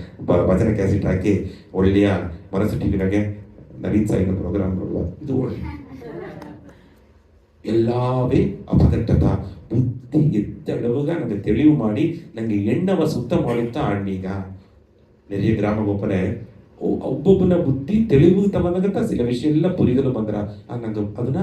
ಭಜನೆ ಕ್ಯಾಸೆಟ್ ಹಾಕಿ ಒಳ್ಳೆಯ ಮನಸ್ಸು ಟಿವಿನಾಗೆ ನವೀನ್ ಸಾಯಿನ ಪ್ರೋಗ್ರಾಮ್ ನೋಡುವ, ಇದು ಒಳ್ಳೆ. எல்லாவே ಅಪಘಟ್ಟತ ಬುದ್ಧಿ ಎತ್ತಳವಾಗ ನನಗೆ ತಿಳಿವು ಮಾಡಿ ನಂಗೆ ಎಣ್ಣವ ಸುತ್ತ ಮಾಡುತ್ತಾ ಆಣ್ಣೀಗ ನೆರೆಯ ಗ್ರಾಮ ಒಬ್ಬನೇ ಒಬ್ಬೊಬ್ಬನ ಬುದ್ಧಿ ತಿಳಿವು ತಮಗತ್ತ ಸಿಲ ವಿಷಯ ಎಲ್ಲ ಪುರಿದಲು ಬಂದ್ರ ನಂಗೆ ಅದನ್ನ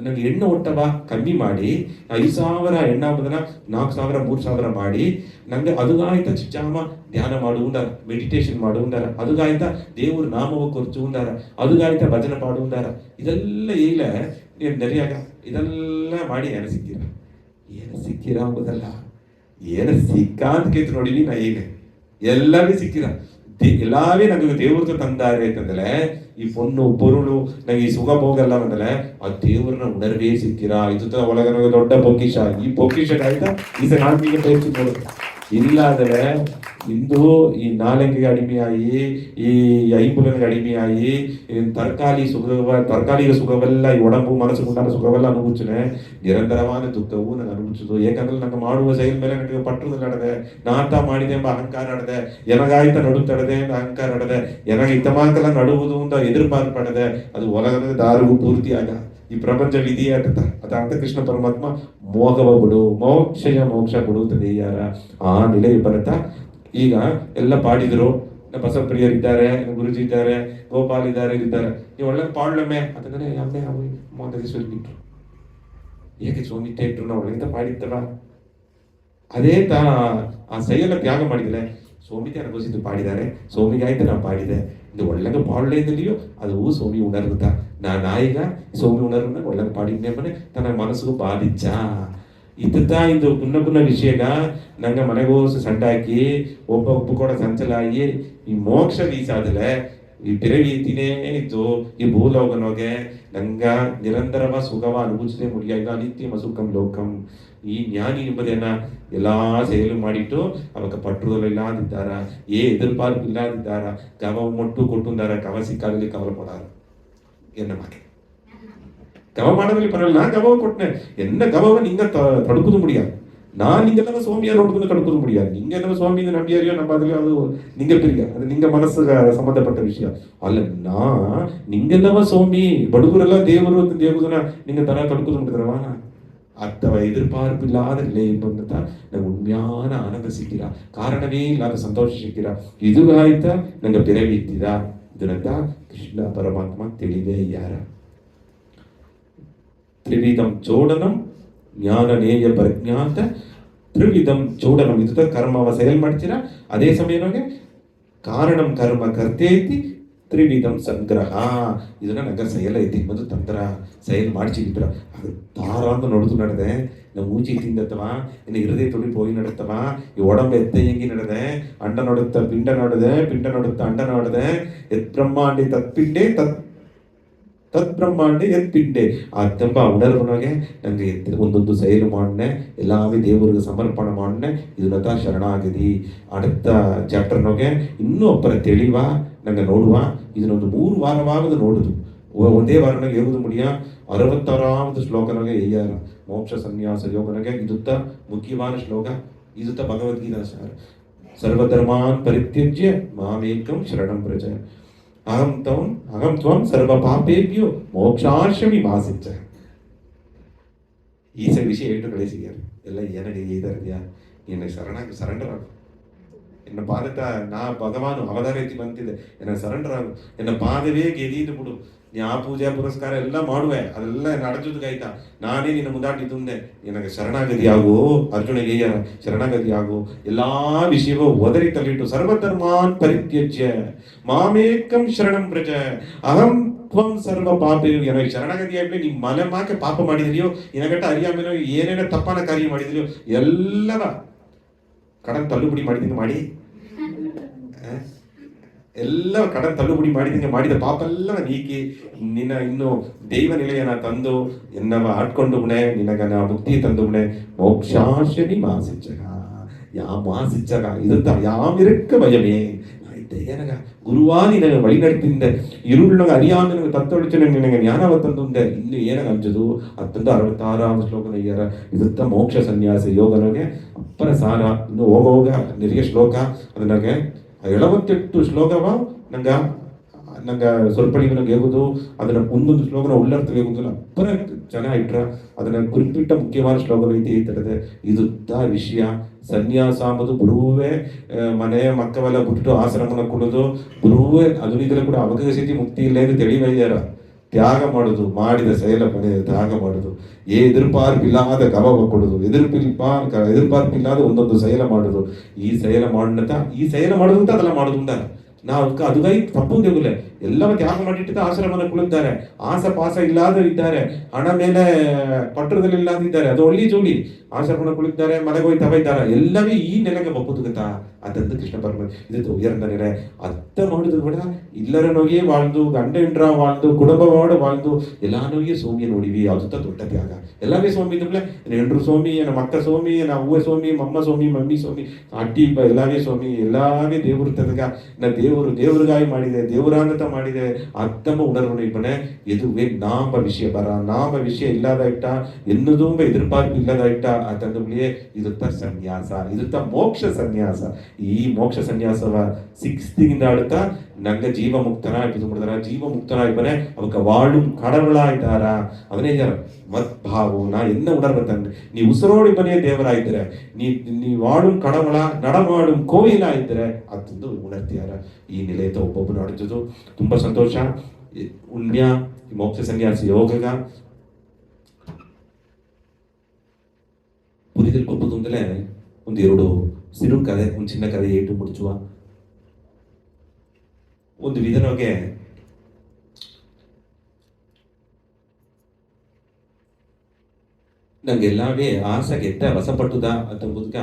ನಂಗೆ ಎಣ್ಣೆ ಒಟ್ಟವ ಕಮ್ಮಿ ಮಾಡಿ 5,000 ಎಣ್ಣ ಬದನ 4,000 3,000 ಮಾಡಿ ನಂಗೆ ಅದುಗಾಯ್ತ ಚಿಚಾಮ ಧ್ಯಾನ ಮಾಡುವುದಾರ, ಮೆಡಿಟೇಷನ್ ಮಾಡುವುದಾರ, ಅದುಗಾಯ್ತ ದೇವ್ರ ನಾಮವ ಕೊರ್ಚುವುದಾರ, ಅದುಗಾಯ್ತ ಭಜನೆ ಮಾಡುವುದಾರ. ಇದೆಲ್ಲ ಈಗ ನೆರೆಯಾಗ ಇದೆಲ್ಲ ಮಾಡಿ ಏನು ಸಿಕ್ಕಿರ ಅಂಬುದಲ್ಲ, ಏನು ಸಿಕ್ಕ ಅಂತ ಕೇಳ್ತು ನೋಡಿವಿ. ನಾ ಈಗ ಎಲ್ಲವೇ ಸಿಕ್ಕಿರ, ಎಲ್ಲವೇ ನನಗೆ ದೇವ್ರದ್ದು ತಂದಾರೆ ಅಂತಂದ್ರೆ ಈ ಪೊನ್ನು ಪೊರುಳು ನಂಗೆ ಈ ಸುಖ ಹೋಗಲ್ಲ ಅಂದ್ರೆ ಆ ದೇವ್ರನ್ನ ಉಣರ್ವೇ ಸಿಕ್ಕಿರ. ಇದು ಒಳಗೆ ದೊಡ್ಡ ಪೊಕಿಷ. ಈ ಪೊಕಿಷ ಆಯ್ತಾ ಈ ನಾಲ್ಕಿಗೆ ತೋರಿಸಿ ನೋಡುದು. ಇಲ್ಲ ಅಂದ್ರೆ ಇಂದು ಈ ನಾಲೆಗೆ ಅಡಿಮೆಯಾಗಿ, ಈ ಐಂಬುಲನ್ಗೆ ಅಡಿಮೆಯಾಗಿ, ತರಕಾರಿಗೆ ಸುಖವೆಲ್ಲ ಈ ಒಡಂಬು ಮನಸ್ಸು ಉಂಟಾದ ಸುಖವೆಲ್ಲ ಅನುಭವಿಸುನೆ. ನಿರಂತರವಾದ ದುಃಖವು ನನಗೆ ಅನುಭವಿಸುದು. ಏಕಂದ್ರೆ ನಂಗೆ ಮಾಡುವ செயல் ಮೇಲೆ ನನಗೆ ಪಟ್ಟುದಲ್ಲ ಆಡದೆ, ನಾತ ಮಾಡಿದೆ ಎಂಬ ಅಹಂಕಾರ ಆಡದೆ, ಎನಗಾಯ್ತ ನಡುತ್ತಡದೆ ಎಂಬ ಅಹಂಕಾರ ಆಡದೆ, ಎನಗೆ ಇತಮಾಕಲ ನಡುವುದು ಅಂತ ಎದುರುಪಾರ್ಪಡದೆ. ಅದು ಒಳಗದ ದಾರಿಗೂ ಪೂರ್ತಿಯಾಗ ಈ ಪ್ರಪಂಚ ವಿಧಿಯಾಟತ. ಅದಂತ ಕೃಷ್ಣ ಪರಮಾತ್ಮ ಮೋಹವ ಬಿಡು, ಮೋಕ್ಷ ಬಿಡುತ್ತದೆ ಯಾರ ಆ ನಿಲೆ ಬರತ್ತ. ಈಗ ಎಲ್ಲ ಪಾಡಿದ್ರು, ಬಸವಪ್ರಿಯರಿದ್ದಾರೆ, ಗುರುಜಿ ಇದ್ದಾರೆ, ಗೋಪಾಲ್ ಇದ್ದಾರೆ. ನೀವು ಒಳ್ಳೆ ಪಾಡ್ಲಮ್ಮೆ ಅದನ್ನೇ ಅಮ್ಮೆ ಅವು ಮೋದಗಿಸ್ಬಿಟ್ರು. ಏಕೆ ಸ್ವಾಮಿ ಇಟ್ಟು ನಾವು ಒಳ್ಳೆಂತ ಪಾಡಿತ್ತವ. ಅದೇ ಆ செயல ತ್ಯಾಗ ಮಾಡಿದರೆ ಸೋಮಿಗೆ ಅನುಭವಿಸಿದ್ದು ಪಾಡಿದ್ದಾರೆ. ಸೋಮಿಗೆ ಆಯ್ತು ನಾವು ಪಾಡಿದೆ. ಇದು ಒಳ್ಳೆಗೆ ಪಾಡಲೇದಲ್ಲಿಯೋ ಅದು ಸೋಮಿ ಉಣರ್ವುತ್ತ. ನಾಯಿಗ ಸೋಮಿ ಉಣರ್ವನ್ನ ಒಳ್ಳೆಗೆ ಪಾಡಿದ್ನೆ ಮನೆ ತನ್ನ ಮನಸ್ಸಿಗೂ ಬಾಧಿಚ್ಚ. ಇತ್ತ ಇದು ಪುನ್ನ ವಿಷಯಗ ನಂಗೆ ಮನೆಗೋಸು ಸಂಡಾಕಿ ಒಬ್ಬ ಕೂಡ ಸಂಚಲಾಗಿ ಈ ಮೋಕ್ಷ ವೀಸಾದಲೆ ಈ ಪಿರವಿ ತಿನೇ ಇದ್ದು ಈ ಭೂಲೋಕನೋಗೆ ನಂಗ ನಿರಂತರವ ಸುಖವ ಅನುಭವಿಸದೆ ಮುಡಿಯಾಗ ಅನಿತ್ಯಮ ಸುಖಂ ಲೋಕಂ. ಈ ಜ್ಞಾನಿ ಎಂಬುದೇನ ಎಲ್ಲಾ செயಲು ಮಾಡಿಟ್ಟು ಅವಕ್ಕೆ ಪಟ್ಟುದಲ್ಲಿಲ್ಲಾದಿದ್ದಾರ, ಎದುರ್ಪಾರ್ಪು ಇಲ್ಲಾದಿದ್ದಾರ, ಕವ ಮೊಟ್ಟು ಕೊಟ್ಟುಂದಾರ, ಕವ ಸಿಕ್ಕಾಗಲಿ ಕವಲ ಕೊಡಾರ. ಎನ್ನ ಮಾಕೆ கவ மாடದಲ್ಲಿ பரவாயில்ல, நான் கவவை கொட்டினேன். என்ன கவவை நீங்க தடுக்குது முடியாது. நான் நீங்க எல்லாம் சுவாமியா நோடுக்குன்னு தடுக்குது முடியாது. நீங்க என்ன சுவாமி நம்பியாரியோ நம்பாதலையோ அது நீங்க பிரியா, அது நீங்க மனசு சம்பந்தப்பட்ட விஷயம் ಅಲ್ಲ. நீங்கெல்லாம் சுவாமி ಬಡುಗರೆಲ್ಲ ದೇವರು ಅಂತ ದೇವದನ್ನ நீங்க தர தடுக்குது முடிக்கிறவா ಅಥವಾ ಎದುರ್ಪಾರ್ಪು ಇಲ್ಲದ ನಿಲೆ ಬಂದಂತ ನಂಗೆ ಉಣ್ಮ್ಯಾನ ಆನಂದ ಸಿಕ್ಕಿರ, ಕಾರಣವೇ ಇಲ್ಲದ ಸಂತೋಷ ಸಿಕ್ಕಿರ. ಇದು ಆಯ್ತಾ ನಂಗೆ ಬೆರವಿ ಇತ್ತಿದ. ಇದರಂತ ಕೃಷ್ಣ ಪರಮಾತ್ಮ ತಿಳಿದೇ ಯಾರ ತ್ರಿವಿಧಂ ಚೋಡನಂ ಜ್ಞಾನನೇಯ ಪ್ರಜ್ಞಾತ ತ್ರಿವಿಧಂ ಚೋಡನಂ. ಇದು ಕರ್ಮವ செயல் ಮಾಡ್ತೀರಾ. ಅದೇ ಸಮಯವಾಗಿ ಕಾರಣಂ ಕರ್ಮ ಕರ್ತೇತಿ ತ್ರಿವಿಧಂ ಸಂಗ್ರಹ ಇದನ್ನ ನಂಗೆ ಸೈಯಲ್ಲ ಐತಿ ಬಂದು ತಂತ್ರ ಸೈಲ್ ಮಾಡಿಸಿದ್ರ ಅದು ತಾರ ಅಂತ ನೋಡುದು ನಡೆದೆ ನಾವು ಮೂಚಿ ತಿಂದತ್ತವ ಇನ್ನು ಹೃದಯ ತುಡಿ ಹೋಗಿ ನಡುತ್ತವ ಈ ಒಡಂಬ ಎತ್ತ ಹೆಂಗಿ ನಡೆದೆ ಅಂಡ ನೋಡುತ್ತ ಪಿಂಡ ನೋಡದೆ ಪಿಂಡ ನೋಡುತ್ತ ಅಂಡ ನೋಡದೆ ಎತ್ ಬ್ರಹ್ಮಾಂಡಿ ತತ್ಪಿಂಡೆ ತತ್ ಬ್ರಹ್ಮಾಂಡೆ ಎತ್ ಪಿಂಡೆ ಆ ತೆಂಬ ಉಣರ್ವನಗೆ ನಂಗೆ ಒಂದೊಂದು ಸೈಲು ಮಾಡ್ನೆ ಎಲ್ಲಾವೇ ದೇವರಿಗೆ ಸಮರ್ಪಣೆ ಮಾಡ್ನೆ ಇದನ್ನತ ಶರಣಾಗದಿ அடுத்த ಚಾಪ್ಟರ್ನೊಗೆ ಇನ್ನೂ ಅಪ್ಪರ ತಿಳಿವ ನಂಗೆ ನೋಡುವ ಇದನ್ನೊಂದು 3 ವಾರವಾಗದು ನೋಡುದು ಒಂದೇ ವಾರನಾಗ ಹೇಗುದು ಮುಡಿಯ 66வது ಶ್ಲೋಕನಾಗೆ ಎಯ್ಯಾರ ಮೋಕ್ಷ ಸನ್ಯಾಸ ಯೋಗನಾಗೆ ಇದುತ್ತ ಮುಖ್ಯವಾದ ಶ್ಲೋಕ ಇದುತ್ತ ಭಗವದ್ಗೀತಾ ಸಾರ ಸರ್ವಧರ್ಮಾನ್ ಪರಿತ್ಯಜ್ಯ ಮಾಮೇಕಂ ಶರಣಂ ವ್ರಜ ಅಹಂ ತ್ವಂ ಸರ್ವ ಪಾಪೇಭ್ಯೋ ಮೋಕ್ಷಾಶ್ರಮಿ ಮಾಸಿಚ್ಚ ಈ ವಿಷಯ ಹೇಳ್ತು ಕಳಿಸಿದ್ದಾರೆ ಎಲ್ಲ ಏನಾಗಿ ಇದಾರಿದ್ಯಾ என்னை சரண்டர் ஆகும் என்ன பாதத்தை நான் பகவான் ಅವತಾರೈತಿ ಬಂತಿದೆ என்ன ಸರೆಂಡರ್ ಆಗು என்ன ಪಾದವೇ ಗೆದೀದು ಬಿಡು ನೀ ಆ ಪೂಜೆ ಪುರಸ್ಕಾರ ಎಲ್ಲ ಮಾಡುವೆ ಅದೆಲ್ಲ ನಡೆಜುದಾಯ್ತಾ ನಾನೇ ನಿನ್ನ ಮುಂದಾಟಿದ್ದುಂದೆ ನಿನಗೆ ಶರಣಾಗತಿಯಾಗು ಅರ್ಜುನಿಗೆ ಶರಣಾಗತಿಯಾಗು ಎಲ್ಲಾ ವಿಷಯವೂ ಒದರಿ ತಲ್ಲಿಟ್ಟು ಸರ್ವಧರ್ಮಾನ್ ಪರಿತ್ಯಜ್ಯ ಮಾಮೇಕಂ ಶರಣಂ ವ್ರಜ ಅಹಂ ತ್ವಂ ಸರ್ವ ಪಾಪಿ ನನಗೆ ಶರಣಾಗತಿ ಆಗ್ಲಿ ನೀ ಮಲೆ ಮಾಕೆ ಪಾಪ ಮಾಡಿದ್ರಿಯೋ ನಿನಗಟ್ಟ ಅರಿಯಾಮೇನೋ ಏನೇನೋ ತಪ್ಪನ ಕಾರ್ಯ ಮಾಡಿದ್ರಿಯೋ ಎಲ್ಲವ ಕடன் ತಳ್ಳುಬಿಡಿ ಮಾಡಿದಂಗೆ ಮಾಡಿ ಎಲ್ಲ ಕடன் ತಳ್ಳುಬಿಡಿ ಮಾಡಿದಂಗೆ ಮಾಡಿದ ಪಾಪ ಎಲ್ಲ ನೀಕಿ ನಿನ್ನ ಇನ್ನು ದೈವ ನಿಲೆಯನ್ನ ತಂದು ಎನ್ನವ ಆಟ್ಕೊಂಡು ಬಿಣೆ ನಿನಗನ ಮುಕ್ತಿ ತಂದು ಬಿಣೆ ಮೋಕ್ಷಾಶನಿ ಮಾಸಿಚ್ಚಗ ಮಾಸಿಚ್ಚಗ ಇದಂತ ಯಾವಿರಕ್ಕ ಭಯமே ಏನಗ ಗುರುವಾ ನಿನಗೆ ವಳಿ ನಡಿಪಿಂದ ഇരുളിനക അറിയാൻ നിനക്ക് തത്തൊളിച്ചു നിനಗೆ ಜ್ಞಾನವ ತಂದುಂದೆ ಇನ್ನು ಏನಗ ಅಂಜದು ಅತ್ತಂದು 66வது ಶ್ಲೋಕನ ಇಯರ ಇದುತ್ತ ಮೋಕ್ಷ ಸನ್ಯಾಸ ಯೋಗನಗೆ ಅಪ್ಪರ ಸಾರ ಇನ್ನು ಹೋಗೋಗ ನಿರಿಗೆ ಶ್ಲೋಕ ಅದನ್ನಾಗೆ 78 ಶ್ಲೋಕವ ನಂಗೆ ಸ್ವಲ್ಪ ನನಗೆ ಹೇಗುದು ಅದನ್ನ ಒಂದೊಂದು ಶ್ಲೋಕನ ಉಳ್ಳರ್ಥ ಹೇಗುದಿಲ್ಲ ಅಪ್ಪರ ಚೆನ್ನಾಗಿ ಇಟ್ರ ಅದನ್ನ குறிப்பிட்ட ಮುಖ್ಯವಾದ ಶ್ಲೋಕ ಐತಿ ಇರ್ತದೆ ಇದುತ್ತ ವಿಷಯ ಸನ್ಯಾಸ ಅಂಬುದು ಗುರುವೇ ಮನೆ ಮಕ್ಕವೆಲ್ಲ ಬಿಟ್ಟು ಆಶ್ರಮನ ಕೊಡೋದು ಗುರುವೇ ಅದು ಇದೆಲ್ಲ ಕೂಡ ಅವಕಾಶತಿ ಮುಕ್ತಿ ಇಲ್ಲ ಎಂದು ತಿಳಿವಯ್ಯಾರ ತ್ಯಾಗ ಮಾಡುದು ಮಾಡಿದ ಸೈಲ ಪಡೆ ತ್ಯಾಗ ಮಾಡುದು ಎದುರ್ಪಾರ್ಪಿಲ್ಲದ ಗವವ ಕೊಡುದು ಎದುರ್ಪಾರ್ಪಿಲ್ಲದ ಒಂದೊಂದು ಸೈಲ ಮಾಡುದು ಈ ಸೈಲ ಮಾಡುದು ಅಂತ ಅದೆಲ್ಲ ಮಾಡುದು ಉಂಟ ನಾವು ಅದುಗೈ ತಪ್ಪುದೇಗುಲೆ ಎಲ್ಲವ ತ್ಯಾಗ ಮಾಡಿಟ್ಟಿದ್ದ ಆಶ್ರಮನ ಕುಳಿತಾರೆ ಆಸಪಾಸ ಇಲ್ಲದ ಇದ್ದಾರೆ ಹಣ ಮೇಲೆ ಪಟ್ಟಣದಲ್ಲಿ ಇಲ್ಲದಿದ್ದಾರೆ ಅದು ಒಳ್ಳಿ ಜೋಲಿ ಆಶ್ರಮನ ಕುಳಿತಾರೆ ಮನೆಗೋಯ್ ತವ ಇದ್ದಾರೆ ಎಲ್ಲವೇ ಈ ನೆಲೆಗೆ ಬಪ್ಪುದುಗತ್ತಾ ಅದಂತ ಕೃಷ್ಣ ಪರಮಾತ್ಮ ಇದು ಉಯರ್ந்த நிலை அத்தை ಮಾಡುದು கூட இல்லற நோயே வாழ்ந்து ಗಂಡ ಹೆಂಡ್ರ வாழ்ந்து ಕುಟುಂಬವಾಡ வாழ்ந்து ಎಲ್ಲಾ ನೋಗೆ ಸೋಮಿಯ ನೋಡಿವಿ ಅದುತ್ತ ದೊಡ್ಡ ತ್ಯಾಗ ಎಲ್ಲವೇ ಸೋಮಿ ಇದ್ಮೇಲೆ ಹೆಂಡ್ರು ಸೋಮಿ ಎನ್ನ ಮಕ್ಕ ಸೋಮಿ ಎನ್ನ ಅವ್ವ ಸೋಮಿ ಮಮ್ಮ ಸೋಮಿ ಮಮ್ಮಿ ಸೋಮಿ ಅಟ್ಟಿ ಎಲ್ಲವೇ ಸೋಮಿ ಎಲ್ಲವೇ ದೇವರು ತನಗ ನಾ ದೇವರಿಗಾಗಿ ಮಾಡಿದೆ ದೇವರಾಂಗತ ಮಾಡಿದೆ ಅತ್ತಮ್ಮ ಉಣರ್ವನು ಇಪ್ಪನೆ ಎದುವೇ ನಾಮ ವಿಷಯ ನಾಮ ವಿಷಯ ಇಲ್ಲದ ಇಟ್ಟ ಎನ್ನುದುಂಬ ಎದುರ್ಪಾರ್ಪು ಇಲ್ಲದ ಇಟ್ಟ ಅತಂದುಬ್ಲಿಯೇ ಇದುತ್ತ ಸನ್ಯಾಸ ಇದುತ್ತ ಮೋಕ್ಷ ಸನ್ಯಾಸ ಈ ಮೋಕ್ಷ ಸನ್ಯಾಸವ 6th அடுத்தா நங்க ஜீவ முக்தனா இது முடிதரா ஜீவ முக்தனா இப்பனே அவக்க வாழும் கடவுளாயிட்டாரா அவனே யார் மத்பாவோ நான் என்ன உணர்வு தந்து நீ உசரோடி பனியே தேவராயிದ್ರೆ நீ வாழும் கடவுளா நடமாடும் கோயிಲಾಯಿದ್ರೆ ಅದು ಉಣರ್ತಿಯಾರ ಈ ನಿಲಯತ ಒಬ್ಬೊಬ್ಬರು ನಡೆದು ತುಂಬಾ ಸಂತೋಷ ಉಣ್ಮ್ಯ ಮೋಕ್ಷ ಸನ್ಯಾಸ ಯೋಗಗ ಪುರಿದಲ್ಲಿ ಒಬ್ಬೊಂದಲೇ ಒಂದೆರಡು ಸಿರು ಕಥೆ ಒಂದು ಚಿನ್ನ ಕಥೆ ಏಟು ಮುಡಿಚುವ ಒಂದು ವಿಧನಗೆ ನಂಗೆಲ್ಲವೇ ಆಸೆಗೆತ್ತ ವಸಪಟ್ಟುದ ಅಂತಂಬುದಕ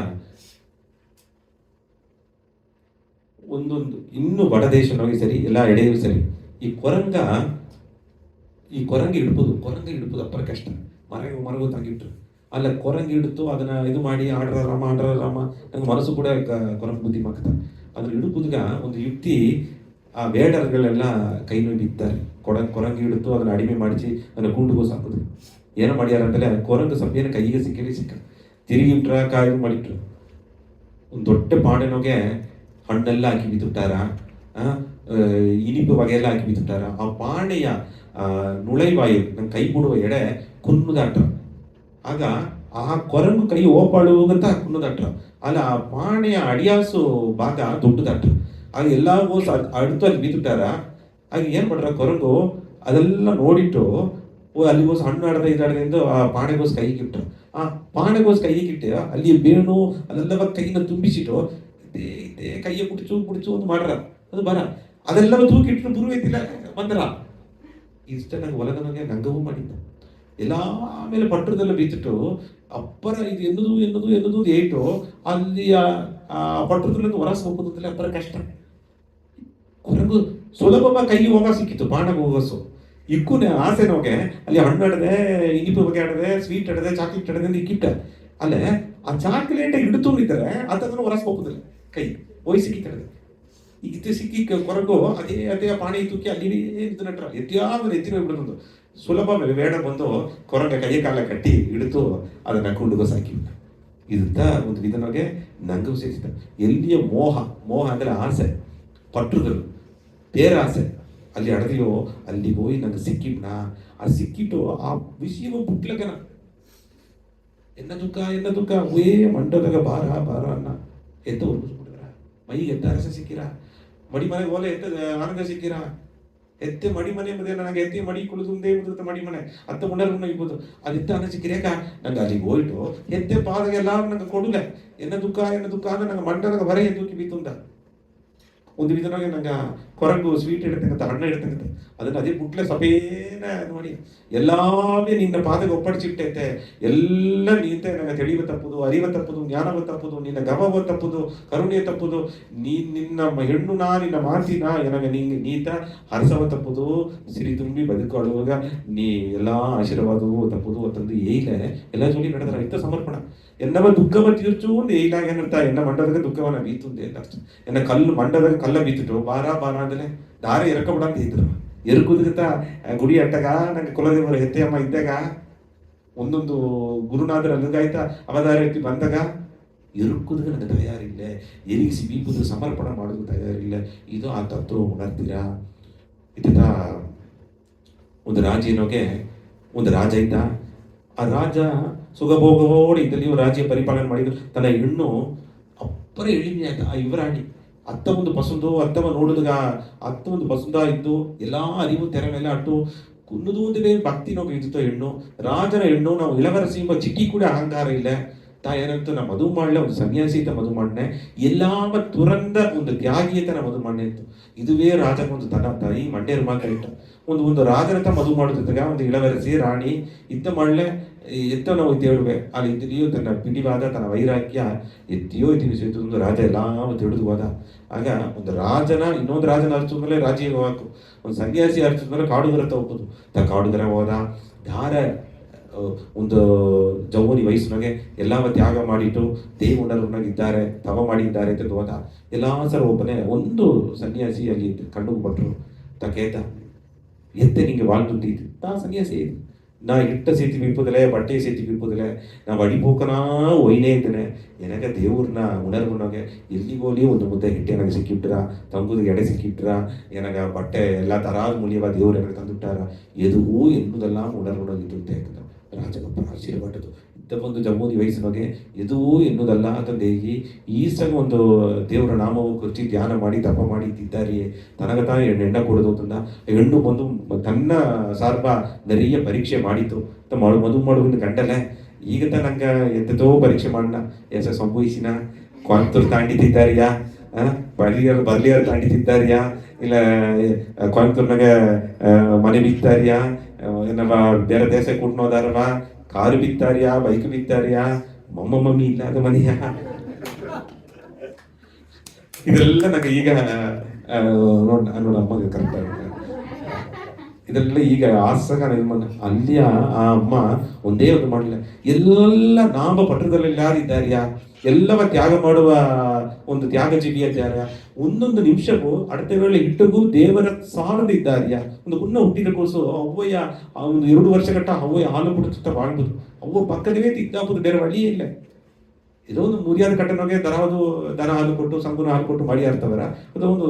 ಒಂದೊಂದು ಇನ್ನು ಬಡ ದೇಶನೋಗಿ ಸರಿ ಎಲ್ಲ ಎಡೆಯೂ ಸರಿ ಈ ಕೊರಂಗ ಹಿಡ್ಬೋದು ಅಪ್ಪರ ಕಷ್ಟ ಮರಗು ತಂಗಿಟ್ರು ಅಲ್ಲ ಕೊರಂಗಿ ಹಿಡಿತು ಅದನ್ನ ಇದು ಮಾಡಿ ಆಡ್ರ ರಾಮ ನಂಗೆ ಮನಸ್ಸು ಕೂಡ ಕೊರಂಗ ಬುದ್ಧಿ ಮಾಕ್ತ ಅದ್ರ ಹಿಡುಪುದ್ಗ ಒಂದು ಯುಕ್ತಿ ಆ ಬೇಡರ್ಗಳೆಲ್ಲ ಕೈ ನೋಯಿ ಬಿತ್ತಾರೆ ಕೊರಂಗಿ ಹಿಡಿತು ಅದನ್ನ ಅಡಿಮೆ ಮಾಡಿಸಿ ಅದನ್ನ ಕೂಂಡುಗೋ ಸಾಕುದು ಏನೋ ಮಾಡ್ಯಾರಂತಲೇ ಕೊರಂಗ ಸಭ್ಯನ ಕೈಗೆ ಸಿಕ್ಕ ತಿರುಗಿಟ್ರ ಕಾಯ್ದು ಮಾಡಿಟ್ರು ಒಂದು ದೊಡ್ಡ ಪಾಡೆನೋಗೆ ಹಣ್ಣೆಲ್ಲ ಹಾಕಿ ಬಿತ್ತುಟ್ಟಾರ ಇನಿಪು ಬಗೆಯೆಲ್ಲ ಹಾಕಿ ಬಿತ್ತುಟ್ಟಾರ ಆ ಪಾಣೆಯ ನುಳೈವಾಯು ನಂಗೆ ಕೈ ಬಿಡುವ ಎಡೆ ಕುನ್ನುದಾಟ ಆಗ ಆ ಕೊರಂಗು ಕೈ ಓಪಾಡುವಂತ ಕುನ್ನದಾಟ್ರ ಅಲ್ಲ ಆ ಪಾಣೆಯ ಅಡಿಯಾಸು ಭಾಗ ದೊಡ್ಡದಾಟ್ರ ಆಗ ಎಲ್ಲಾಗೂ ಅಡ್ತು ಅಲ್ಲಿ ಬಿತ್ತುಟ್ಟಾರ ಆಗ ಏನ್ ಮಾಡ್ರ ಕೊರಂಗು ಅದೆಲ್ಲ ನೋಡಿಟ್ಟು ಅಲ್ಲಿಗೋಸ್ ಹಣ್ಣು ಆಡದ ಇದಾಡದಿಂದ ಆ ಪಾಣೆಗೋಸ್ ಕೈಗೆ ಇಟ್ರು ಆ ಪಾಣೆಗೋಸ್ ಕೈಗೆ ಇಟ್ಟು ಅಲ್ಲಿ ಬೇಣು ಅದೆಲ್ಲ ಕೈನ ತುಂಬಿಸಿಟ್ಟು ಇದೇ ಕೈಯ ಕುಡಿಚು ಒಂದು ಮಾಡ್ರ ಅದು ಬರ ಅದೆಲ್ಲವೂ ತೂಕಿಟ್ಟು ಬುರುವೆತ್ತಿಲ್ಲ ಬಂದ್ರ ಇಷ್ಟ ನಂಗೆ ಒಲಗನಗೆ ನಂಗವೂ ಮಾಡಿದ್ದ ಎಲ್ಲ ಮೇಲೆ ಪಟ್ಟದೆಲ್ಲ ಬೀತಿಟ್ಟು ಅಪ್ಪರ ಇದು ಎನ್ನುದು ಏಟು ಅಲ್ಲಿ ಆ ಪಟ್ಟದಲ್ಲಿ ಹೊರಸ್ ಹೋಗೋದಿಲ್ಲ ಅಪ್ಪರ ಕಷ್ಟ ಹೊರಗು ಸುಲಭ ಕೈ ಹೋಗ ಸಿಕ್ಕಿತ್ತು ಬಾಣಗ ಹೋಗಸು ಇಕ್ಕುನೆ ಆಸೆ ನೋಗೆ ಅಲ್ಲಿ ಹಣ್ಣು ಅಡದೆ ಇನಿಪು ಬಗ್ಗೆ ಆಡದೆ ಸ್ವೀಟ್ ಅಡದೆ ಚಾಕ್ಲೇಟ್ ಅಡದೆ ಇಕ್ಕಿಟ್ಟ ಅಲ್ಲೇ ಆ ಚಾಕ್ಲೇಟ್ ಹಿಡಿದು ನಿಂತರೆ ಅದನ್ನು ಹೊರಸ್ ಹೋಗುದಿಲ್ಲ ಕೈ ಹೋಯ್ ಸಿಕ್ಕಿಟ್ಟದೆ ಈಗ ಸಿಕ್ಕಿ ಕೊರಗು ಅದೇ ಪಾಣಿ ತೂಕಿ ಅಲ್ಲಿ ಇದು ನಟ್ರ ಎತ್ತಿಯಾದ ಎತ್ತಿನ ಬಿಡೋದು ಸುಲಭ ಬೇಡ ಬಂದು ಕೊರಗ ಕೈ ಕಾಲ ಕಟ್ಟಿ ಹಿಡಿದು ಅದನ್ನ ಕುಂಡುಗೋ ಸಾಕಿ ಇದಂತ ಒಂದು ವಿಧನಗೆ ನಂಗೂ ಸೇರಿಸಿದ ಎಲ್ಲಿಯ ಮೋಹ ಅಂದ್ರೆ ಆಸೆ ಪಟ್ಟುಗಳು ಬೇರಾಸೆ ಅಲ್ಲಿ ಅಡದಿಯೋ ಅಲ್ಲಿಗೆ ಹೋಗಿ ನಂಗೆ ಸಿಕ್ಕಿಬ್ನ ಆ ಸಿಕ್ಕಿಟ್ಟು ಆ ವಿಷಯ ಬುಟ್ಲಗನ ಎನ್ನ ದುಃಖ ಉಯೇ ಮಂಡದಾಗ ಬಾರ ಅನ್ನ ಎತ್ತ ಒರ್ಗಿಸ್ಬಿಟ್ಟಿದ್ರ ಮೈಗೆ ಎತ್ತ ಅರಸ ಸಿಕ್ಕಿರ ಮಡಿ ಮನೆಗೆ ಓಲೆ ಎತ್ತ ಆನಂದ ಸಿಕ್ಕಿರ ಎತ್ತೆ ಮಡಿ ಮನೆ ಮದೆ ನನಗೆ ಎತ್ತಿ ಮಡಿ ಕುಳಿದುಂದೇ ಮುದುತ್ತ ಮಡಿ ಮನೆ ಅತ್ತ ಮುಂಡರ್ನ ಇರ್ಬೋದು ಅದೆತ್ತ ಅನ್ನ ಸಿಕ್ಕಿರೇಕ ನಂಗೆ ಅಲ್ಲಿಗೆ ಹೋಯ್ತು ಎತ್ತೆ ಪಾದಗೆಲ್ಲ ನಂಗೆ ಕೊಡುಲೆ ಎನ್ನ ದುಃಖ ಅಂದ್ರೆ ನಂಗೆ ಮಂಡದಾಗ ಬರ ಎದ್ದೂಕಿ ಬೀತುಂದ ಒಂದು ವಿಧನಾಗೆ ನಂಗೆ ಕೊರಗು ಸ್ವೀಟ್ ಇಡ್ತಕ್ಕಂಥ ಹಣ್ಣು ಇಡ್ತಕ್ಕಂಥ ಅದನ್ನ ಅದೇ ಬುಟ್ಲೆ ಸಪೇನ ನೋಡಿ ಎಲ್ಲಾವೇ ನಿನ್ನ ಪಾದಕ್ಕೆ ಒಪ್ಪಡಿಸಿಟ್ಟೈತೆ ಎಲ್ಲ ನೀತೆ ನಂಗೆ ತಿಳಿವ ತಪ್ಪುದು ಅರಿವ ತಪ್ಪುದು ಜ್ಞಾನವ ತಪ್ಪುದು ನಿನ್ನ ಗಮವ ತಪ್ಪುದು ಕರುಣೆ ತಪ್ಪುದು ನಿನ್ನ ಹೆಣ್ಣು ನಿನ್ನ ಮಾತಿನ ನನಗೆ ನೀತ ಹರಸವ ತಪ್ಪುದು ಸಿರಿ ತುಂಬಿ ಬದುಕೊಳ್ಳುವಾಗ ನೀ ಎಲ್ಲಾ ಆಶೀರ್ವಾದವು ತಪ್ಪುದು ಅಂತಂದು ಏಲೆ ಎಲ್ಲ ಜೋಡಿ ನಡೆದ್ರ ಇಂಥ ಸಮರ್ಪಣ ಎನ್ನವ ದುಃಖವ ತೀರ್ಚು ಒಂದು ಏಲಾಗ ಏನರ್ಥ ಎನ್ನ ಮಂಡದಾಗ ದುಃಖವನ್ನ ಬೀತುಂದೆ ಅಂತ ಅರ್ಥ ಎನ್ನ ಕಲ್ಲು ಮಂಡದಾಗ ಕಲ್ಲ ಬೀತಿಟ್ಟು ಬಾರ ಅಂದ್ರೆ ದಾರ ಎರಕಬಿಡ ಅಂತ ಇದ್ರು ಎರುಕುದ್ರಿತ ಗುಡಿ ಅಟ್ಟಗ ನಂಗೆ ಕುಲದೇವರ ಹೆತ್ತೆ ಅಮ್ಮ ಇದ್ದಾಗ ಒಂದೊಂದು ಗುರುನಾಥರ ಅಲ್ಲಿಗಾಯ್ತ ಅವತಾರ ಎತ್ತಿ ಬಂದಾಗ ಎರುಕುದ್ರೆ ನನಗೆ ತಯಾರಿಲ್ಲ ಎರಿಗಿಸಿ ಬೀಪುದ್ರ ಸಮರ್ಪಣೆ ಮಾಡೋದು ತಯಾರಿಲ್ಲ ಇದು ಆ ತತ್ವ ಉಣರ್ತೀರಾ ಇತ್ತ ಒಂದು ರಾಜೇನೋಗೆ ಒಂದು ರಾಜ ಇದ್ದ ಆ ರಾಜ ಸುಖಭೋಗೋಡಿ ಇದ್ದಲ್ಲಿ ರಾಜ್ಯ ಪರಿಪಾಲನೆ ಮಾಡಿದ್ರು ತನ್ನ ಹೆಣ್ಣು ಅಪ್ಪರ ಎಳಿಮೆ ಆಯ್ತು ಆ ಯುವರಾಣಿ ಅತ್ತ ಒಂದು ಪಸಂದು ಅತ್ತವ ನೋಡಿದಾಗ ಅತ್ತ ಒಂದು ಪಸಂದ ಇದ್ದು ಎಲ್ಲಾ ಅರಿವು ತೆರೆ ಮೇಲೆ ಅಟ್ಟು ಕುನ್ನದು ಒಂದೇ ಭಕ್ತಿ ನೋವು ಇದ್ದಿತ್ತು ಹೆಣ್ಣು ರಾಜನ ಹೆಣ್ಣು ನಾವು ಇಳವರಸಿ ಎಂಬ ಚಿಕ್ಕಿ ಕೂಡ ಅಹಂಕಾರ ಇಲ್ಲ ಏನಂತ ನಾ ಮದುವೆ ಮಾಡಲೆ ಒಂದು ಸನ್ಯಾಸಿತ ಮದುವೆ ಮಾಡನೆ ಎಲ್ಲಾವ ತುರಂದ ಒಂದು ತ್ಯಾಗಿಯತನ ಮದುವೆ ಮಾಡನೆ ಇತ್ತು ಇದುವೇ ರಾಜನ ಒಂದು ತಾಯಿ ಮಂಡ್ಯರು ಮಾತಾಡಿಟ್ಟು ಒಂದು ರಾಜನತ ಮದುವೆ ಮಾಡೋದಿದ್ದಾಗ ಒಂದು ಇಳವರಸಿ ರಾಣಿ ಇದ್ದ ಮಾಡಲೆ ಎತ್ತ ನಾವು ಹೇಳುವೆ ಅಲ್ಲಿ ಇದ್ದಿಯೋ ತನ್ನ ಪಿಡಿವಾದ ತನ್ನ ವೈರಾಗ್ಯ ಎತ್ತಿಯೋ ಇತಿವಿಸಿದ್ದು ಒಂದು ರಾಜ ಎಲ್ಲ ತಿಳಿದು ಹೋದ ಆಗ ಒಂದು ರಾಜನ ಇನ್ನೊಂದು ರಾಜನ ಅರ್ಚಿದ ಮೇಲೆ ರಾಜ್ಯ ಹೋಗು ಒಂದು ಸನ್ಯಾಸಿ ಅರ್ಚಿದ ಮೇಲೆ ಕಾಡುಗರ ಹೋಗ್ಬೋದು ಕಾಡುಗರ ಹೋದ ಧಾರ ಒಂದು ಜೌವನಿ ವಯಸ್ಸಿನಾಗೆ ಎಲ್ಲವ ತ್ಯಾಗ ಮಾಡಿಟ್ಟು ದೇವಣ್ಣರನ್ನಾಗಿದ್ದಾರೆ ತವ ಮಾಡಿದ್ದಾರೆ ಅಂತ ಹೋದ ಎಲ್ಲಾ ಸರ ಒಬ್ಬನೇ ಒಂದು ಸನ್ಯಾಸಿ ಅಲ್ಲಿ ಕಣ್ಣು ಕೊಟ್ಟರು ತಕೇತ ಎತ್ತೆ ನಿಂಗೆ வாழ்ந்துட்டு ತಾ ಸನ್ಯಾಸಿ ನಾ ಇಟ್ಟ ಸೇತಿ ಬಿಪ್ಪುದಲೆ ಬಟ್ಟೆ ಸೇತಿ ಬಿಪ್ಪುದಲೆ ನಾವು ಅಡಿಪೋಕನಾ ಒಯ್ನೇ ಇದ್ದೇನೆ ನನಗೆ ದೇವ್ರನ್ನ ಉಣರ್ವನಾಗೆ ಎಲ್ಲಿಗೋಲಿ ಒಂದು ಮುದ್ದೆ ಹಿಟ್ಟೆ ನನಗೆ ಸಿಕ್ಕಿಬಿಟ್ರ ತಂಗುದಿಗೆ ಎಡೆ ಸಿಕ್ಕಿಬಿಟ್ರ ನನಗೆ ಬಟ್ಟೆ ಎಲ್ಲ ತರಾದ ಮೂಲ್ಯವ ದೇವ್ರು ನನಗೆ ತಂದುಬಿಟ್ಟಾರ ಎದುವು ಎನ್ನುವುದೆಲ್ಲ ಉಣರ್ವನಾಗಿದ್ದು ಅಂತ ಹೇಳ್ತಾರೆ ರಾಜಗಪ್ಪ ಆಶೀರ್ವಾದದ್ದು ಇದ್ದ ಒಂದು ಜಮ್ಮೂದಿ ವಯಸ್ಸಿನೊಗೆ ಎದುವು ಎನ್ನುವುದಲ್ಲ ತಂದೇಗಿ ಈಸಾಗ ಒಂದು ದೇವರ ನಾಮವು ಕುರಿತು ಧ್ಯಾನ ಮಾಡಿ ತಪ ಮಾಡಿ ಇದ್ದಾರೆ ತನಗತ ಎಣ್ಣೆ ಕೊಡೋದು ಅಂತಂದ ಹೆಣ್ಣು ಬಂದು ತನ್ನ ಸಾರ್ಬ ನರಿಯ ಪರೀಕ್ಷೆ ಮಾಡಿತ್ತು ಮದುವೆ ಮಾಡುವ ಗಂಡಲೆ ಈಗ ನಂಗೆ ಎಂತದೋ ಪರೀಕ್ಷೆ ಮಾಡೋಣ ಎಸ ಸಂಭವಿಸಿನ ಕೊಯಂಬತ್ತೂರು ತಾಂಡಿತಿದ್ದಾರಿಯಾ ಬರ್ಲಿಯರು ತಾಂಡಿತಿದ್ದಾರಿಯಾ ಇಲ್ಲ ಕೊಯಂಬತ್ತೂರ್ನಾಗ ಮನೆ ಬಿತ್ತಾರಿಯಾ ಏನವ ಬೇರೆ ದೇಶ ಕೂಟ್ನೋದಾರವ ಕಾರು ಬಿತ್ತಾರಿಯಾ ಬೈಕ್ ಬಿತ್ತಾರಿಯಾ ಮಮ್ಮಿ ಇಲ್ಲದ ಮನೆಯ ಇದೆಲ್ಲ ನಂಗೆ ಈಗ ನೋಡ ಅಮ್ಮಗೆ ಕರೆಕ್ಟ್ ಇದೆಲ್ಲ ಈಗ ಆಸಗ ನಿರ್ಮಾಣ ಅಲ್ಲಿಯ ಆ ಅಮ್ಮ ಒಂದೇ ಒಂದು ಮಾಡಲಿಲ್ಲ ಎಲ್ಲ ನಾಮ ಪಟ್ಟಣದಲ್ಲಿ ಯಾರಿದ್ದಾರ್ಯಾ ಎಲ್ಲವ ತ್ಯಾಗ ಮಾಡುವ ಒಂದು ತ್ಯಾಗ ಜೀವಿಯಾರ್ಯ ಒಂದೊಂದು ನಿಮಿಷಕ್ಕೂ ಅಡತೆ ವೇಳೆ ಇಟ್ಟಗೂ ದೇವರ ಸಾರದಿದ್ದಾರ್ಯ ಒಂದು ಪುಣ್ಯ ಹುಟ್ಟಿದ ಕೋಸು ಅವ್ವಯ್ಯ ಒಂದು 2 ವರ್ಷ ಗಟ್ಟ ಅವ್ವಯ್ಯ ಹಾಲು ಬಿಡುತ್ತ ಬಾಳ್ಬೋದು ಅವ್ವ ಪಕ್ಕದವೇ ತಿದ್ದಾಬೋದು ಬೇರೆ ವಳಿಯೇ ಇಲ್ಲ ಇದೋ ಒಂದು ಮುರಿಯಾದ ಕಟ್ಟನಗೆ ದನ ಹಾಲು ಕೊಟ್ಟು ಸಂಗುನ ಹಾಲು ಕೊಟ್ಟು ಮಾಡಿ ಆಡ್ತವರ ಅದೊಂದು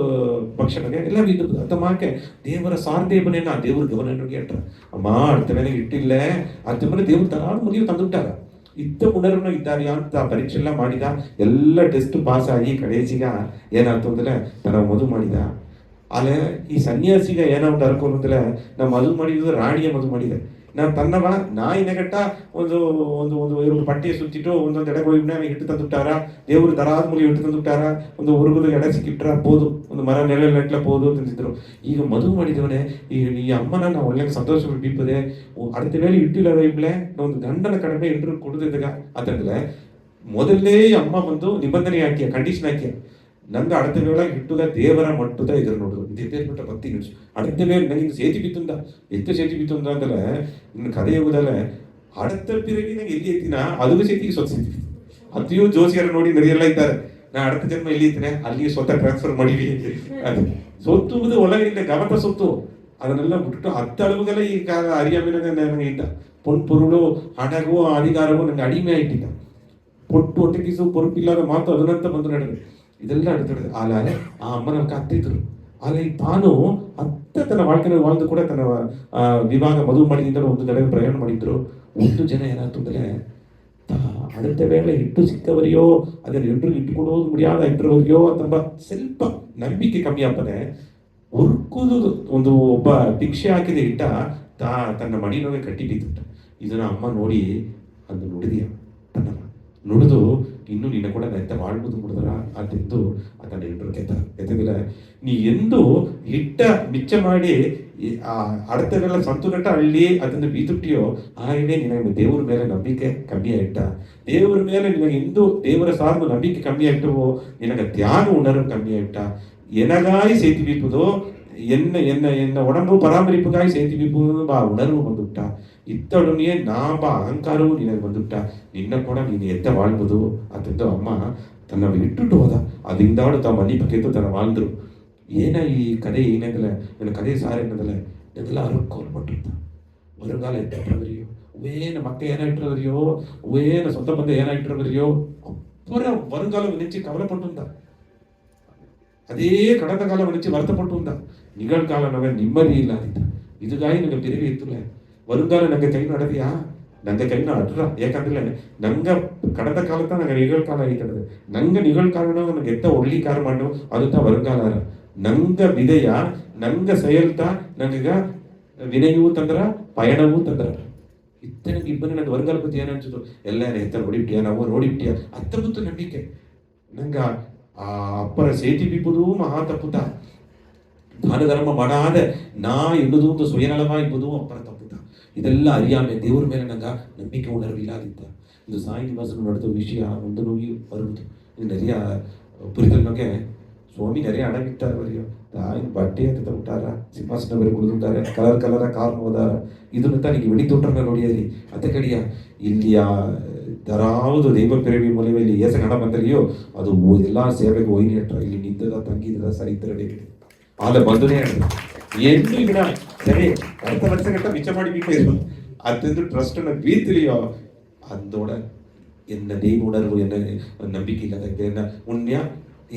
ಪಕ್ಷನಿಗೆ ಎಲ್ಲ ಇದು ಅಂತ ಮಾಕೆ ದೇವರ ಸಾರ್ದೇವನೇನ ದೇವ್ರ ಗಮನಗೆ ಅಟ್ರ ಅಮ್ಮ ಅಡ್ತವೇನೆ ಇಟ್ಟಿಲ್ಲ ಅಡ್ತಮನೆ ದೇವ್ರ ದರಾದ ಮುರಿಯು ತಂದುಬಿಟ್ಟಾರ ಇದ್ದ ಪುನರ್ನ ಇದ್ದಾರೆ ಅಂತ ಪರೀಕ್ಷೆ ಎಲ್ಲ ಮಾಡಿದ ಎಲ್ಲ ಟೆಸ್ಟ್ ಪಾಸ್ ಆಗಿ ಕಡೇಜಿಗ ಏನಾಯ್ತು ಅಂದ್ರೆ ತನ್ನ ಮದುವೆ ಮಾಡಿದ ಆಲೆ ಈ ಸನ್ಯಾಸಿಗೆ ಏನೋ ಒಂದು ಅನ್ಕೊಂಡ್ರೆ ನಾ ಮದುವೆ ಮಾಡಿದ್ದು ರಾಣಿಯ ಮದುವೆ ಮಾಡಿದೆ. ನಾನು ತನ್ನವ ನಾಯಿನಗಟ್ಟ ಒಂದು ಒಂದು ಒಂದು ಎರಡು ಪಟ್ಟಿಯ ಸುತ್ತಿಟ್ಟು ಒಂದೊಂದು ಎಡೆ ಹೋಗಿ ಇಟ್ಟು ತಂದುಬಿಟ್ಟಾರ. ದೇವರು ದರಾದ ಮೂಲಿ ಇಟ್ಟು ತಂದುಬಿಟ್ಟಾರ. ಒಂದು ಹುಡುಗದ ಎಡೆ ಸಿಕ್ಕಿಟ್ರ ಬೋದು, ಒಂದು ಮರ ನೆಲೆ ನೆಟ್ಲ ಬೋದು ತಂದಿದ್ರು. ಈಗ ಮದುವೆ ಮಾಡಿದವನೇ ಈ ಅಮ್ಮನ ನಾವು ಒಳ್ಳೆ ಸಂತೋಷ ಬೀಪದೆ அடுத்த வேலை ಇಟ್ಟಿಲ್ಲ ಇಬ್ಳೆ ಒಂದು ಗಂಡನ ಕಡಿಮೆ ಎಂಟ್ರು ಕೊಡದಿದ್ದಾಗ ಅದಂದ್ರೆ ಮೊದಲೇ ಅಮ್ಮ ಬಂದು ನಿಬಂಧನೆ ಹಾಕಿಯ, ಕಂಡೀಷನ್ ಹಾಕಿಯ, ನಂಗೆ அடுத்த வேளை ಇಟ್ಟುಗ ದೇವರ ಮಟ್ಟದ ಇದ್ರ ನೋಡುದು ಇದೇರ್ಬಿಟ್ಟ ಭಕ್ತಿ ನಿಲ್ಸು அடுத்த வேலை ನಂಗೆ ಸೇತಿ ಬಿತ್ತುಂದ ಎತ್ತ ಸೇತಿ ಬಿತ್ತುಂದ ಅಂದ್ರೆ ಇನ್ನು ಕಥೆ ಹೋಗುದಲ್ಲ அடுத்த பிறவி ನಂಗೆ ಎಲ್ಲಿ ಐತಿನ ಅದು ಸೇತಿಗೆ ಸ್ವತ್ತು ಸೇತಿ ಅತಿಯೂ ಜೋಸಿಯರ ನೋಡಿ ನರಿಯೆಲ್ಲ ಇದ್ದಾರೆ. ನಾ அடுத்த ಜನ್ಮ ಎಲ್ಲಿ ಇದ್ದೇನೆ ಅಲ್ಲಿ ಸ್ವತಃ ಟ್ರಾನ್ಸ್ಫರ್ ಮಾಡಿವಿ. ಅದು ಸೊತ್ತುವುದು ಒಳಗಿಲ್ಲ ಗಮತ ಸೊತ್ತು ಅದನ್ನೆಲ್ಲ ಬಿಟ್ಟು ಹತ್ತಳವುಗೆಲ್ಲ ಈ ಕಾಲ ಅರಿಯಾಮಿನಾಗ ನನಗೆ ಇದ್ದ ಪೊನ್ ಪೊರುಳು ಹಣಗೂ ಅಧಿಕಾರವೂ ನನಗೆ ಅಡಿಮೆ ಆಯ್ತಿದ್ದ. பொட்டு ஒட்டக்கிசு பொறுப்பில்லாத ಮಾತು ಅದನ್ನಂತ ಬಂದು ನಡೆದು ಇದೆಲ್ಲ அடுத்தது ಆಲಾಲೆ ಆ ಅಮ್ಮ ನಮ್ಗೆ ಅತ್ತಿದ್ರು. ಆಲೆ ತಾನು ಅತ್ತ ತನ್ನ வாழ்க்கைಯಲ್ಲಿ வாழ்ந்து ಕೂಡ ತನ್ನ ವಿವಾಹ ಮದುವೆ ಮಾಡಿದಿಂದ ಒಂದು ತಡೆಗೆ ಪ್ರಯಾಣ ಮಾಡಿದ್ರು. ಒಂದು ಜನ ಏನಾಯ್ತು ಅಂದರೆ அடுத்த வேளை ಇಟ್ಟು ಸಿಕ್ಕವರಿಯೋ ಅದನ್ನು ಎಂಟ್ರಿಗೆ ಇಟ್ಟುಕೊಡೋದು ಮುಡಿಯಾದ ಇಟ್ಟರವರಿಯೋ ಅಥವಾ ಸ್ವಲ್ಪ ನಂಬಿಕೆ ಕಮ್ಮಿ ಆಗ್ತದೆ. ಉರ್ಕುದು ಒಂದು ಒಬ್ಬ ಭಿಕ್ಷೆ ಹಾಕಿದ ಇಟ್ಟ ತನ್ನ ಮಡಿನೋಗೆ ಕಟ್ಟಿ ಬಿದ್ದುಬಿಟ್ಟ. ಇದನ್ನ ಅಮ್ಮ ನೋಡಿ ಅದು ನುಡಿದಿಯ ತನ್ನ ನುಡಿದು ಇನ್ನು ನಿನ್ನ ಕೂಡ ಎಂತ வாழ்ಬೋದು ಮುಡಿದರ ಅದೆಂದು ಅದನ್ನ ಎಂಟ್ರು ಎತ್ತದಿಲ್ಲ. ನೀ ಎಂದು ಹಿಟ್ಟ ಮಿಚ್ಚ ಮಾಡಿ அடுத்தವೆಲ್ಲ ಸಂತುಗಟ್ಟ ಹಳ್ಳಿ ಅದನ್ನು ಬೀತುಟ್ಟಿಯೋ ಹಾಗೆ ನಿನಗೆ ದೇವರ ಮೇಲೆ ನಂಬಿಕೆ ಕಮ್ಮಿ ಆಯ್ತ. ದೇವರ ಮೇಲೆ ನಿನಗೆ ಎಂದು ದೇವರ ಸಾರ್ದು ನಂಬಿಕೆ ಕಮ್ಮಿ ಆಯ್ತವೋ ನಿನಗೆ ತ್ಯಾಗ ಉಣರು ಕಮ್ಮಿ ಆಯ್ತ. எனகாய் சேர்த்து வைப்பதோ என்ன என்ன என்ன உடம்பு பராமரிப்புக்காய் சேர்த்து வைப்பதோ பா உணர்வு வந்துவிட்டா. இத்தொடனே நான் ಬಾ ಅಹಂಕಾರವು ನಿನಗೆ ಬಂದುಬಿಟ್ಟ. ನಿನ್ನ ಕೂಡ ನೀನು ಎತ್ತ வாழ்ಬೋದು ಅದಂತ ಅಮ್ಮ ತನ್ನ ಇಟ್ಟುಟ್ಟು ಹೋದ. ಅದಿಂದಾಡು ತಾ ಮನಿ ಪಕ್ಕೆತ್ತು ತನ್ನ வாழ்ந்துರು. ಏನ ಈ ಕಥೆ ಏನಾಗಲ್ಲ ನನ್ನ ಕಥೆ ಸಾರ ಏನದಲ್ಲ ಇದೆಲ್ಲ ಅರಕೋಲ್ಪಟ್ಟಿರ್ತ வருங்கால எட்டவரையோ உவேன மக்கள் ஏனாயிட்டுறவரையோ உவேன சொந்த பந்தம் ஏனாயிட்டுறவரையோ அப்புறம் வருங்காலம் நினைச்சு கவலைப்பட்டுந்தா. அதே கடந்த காலம் நினைச்சு வருத்தப்பட்டுந்தா. நிகழ்காலம் நாங்கள் நிம்மதி இல்லாதிದ್ದ. இதுಗಾಗಿ ನಂಗೆ பிறவி ಇತ್ತಲ್ಲ வருங்கால ನಂಗೆ ಕೈ ನಡೆದಿಯಾ ನಂಗೆ ಕೈ ನಡ್ರ. ಯಾಕಂದ್ರೆ ನಂಗೆ ಕಡದ ಕಾಲತ್ತ ನಂಗೆ ನಿಗಳ್ಕಾಲ ಐತದ. ನಂಗೆ ನಿಗಳ್ಕಾಲ ನಂಗೆ ಎತ್ತ ಒಳ್ಳಿ ಕಾಲ ಮಾಡು ಅದು ತಾ வருங்காಲ ನಂಗೆ ವಿದಯ ನಂಗೆ செயல்ತ ನಂಗೆ ವಿನಯವೂ ತಂದ್ರ ಪಯಣವೂ ತಂದ್ರ. ಇತ್ತನಿಗೆ ಇಬ್ಬರು ನನ್ನ வருங்காಲ பத்தி ಏನು ಅನ್ಸುದು ಎಲ್ಲ ಎತ್ತ ನೋಡಿಬಿಟ್ಟಿಯಾ ನಾವು ನೋಡಿಬಿಟ್ಟಿಯಾ ಅತ್ತ ಗೊತ್ತು ನಂಬಿಕೆ ನಂಗೆ ಆ ಅಪ್ಪರ ಸೇತಿ ಬಿಪ್ಪುದು ಮಹಾ ತಪ್ಪುತ. ದಾನ ಧರ್ಮ ಮಾಡಾದ ನಾ ಎನ್ನುವುದು ಒಂದು ಸುಯನಲವಾಗಿಬ್ಬುದು ಅಪ್ಪರ ತಪ್ಪುತ. ಇದೆಲ್ಲ ಅರಿಯಾಮೆ ದೇವರ ಮೇಲೆ ನಂಗೆ ನಂಬಿಕೆ ಉಣರ್ವಿಲ್ಲಾದಿದ್ದ. ಇದು ಸಾಯಿ ನಿವಾಸನ ನಡೆದ ವಿಷಯ ಒಂದು ನೋಗಿ ಬರುವುದು. ಇದು ನೆರೆಯ ಪುರಿತನಗೆ ಸ್ವಾಮಿ ನೆರೆಯ ಹಣ ಬಿಟ್ಟಾರವರಿಯೋ ತಾಯಿ ಬಟ್ಟೆ ಅಂತ ಬಿಟ್ಟಾರ ಸಿಂಹಾಸನ ಬೇರೆ ಕುಡಿದುಂಟಾರೆ ಕಲರ್ ಕಲರ ಕಾರ್ ಹೋದಾರ. ಇದನ್ನ ತನಗೆ வெடித்தொற்றன ನೋಡಿಯರಿ ಅದೇ ಕಡಿಯ ಇಲ್ಲಿಯ ಯಾವುದು ದೈವ ಪಿರವಿ ಮೂಲೆಯಲ್ಲಿ ಏಸ ಹಣ ಬಂದರಿಯೋ ಅದು ಎಲ್ಲ ಸೇವೆಗೆ ಒಯ್ನಿ ಅಟ್ರ ಇಲ್ಲಿ ನಿಂತದ ತಂಗಿದ ಸರಿತ್ರಡೆ ಆದ ಬಂದನೇ ಎಂದು ಈಗ ಸರಿ ಅರ್ಧ ವರ್ಷ ಗಂಟ ಮಿಚ್ಚ ಮಾಡಿಬಿಟ್ಟು ಅದಂದು ಟ್ರಸ್ಟ್ ಬೀತಿಲಿಯೋ ಅಂದೋಡ ಎನ್ನ ದೈವ ಉಣರ್ವು ಎನ್ನ ನಂಬಿಕೆ ಇಲ್ಲದ ಎನ್ನ ಪುಣ್ಯ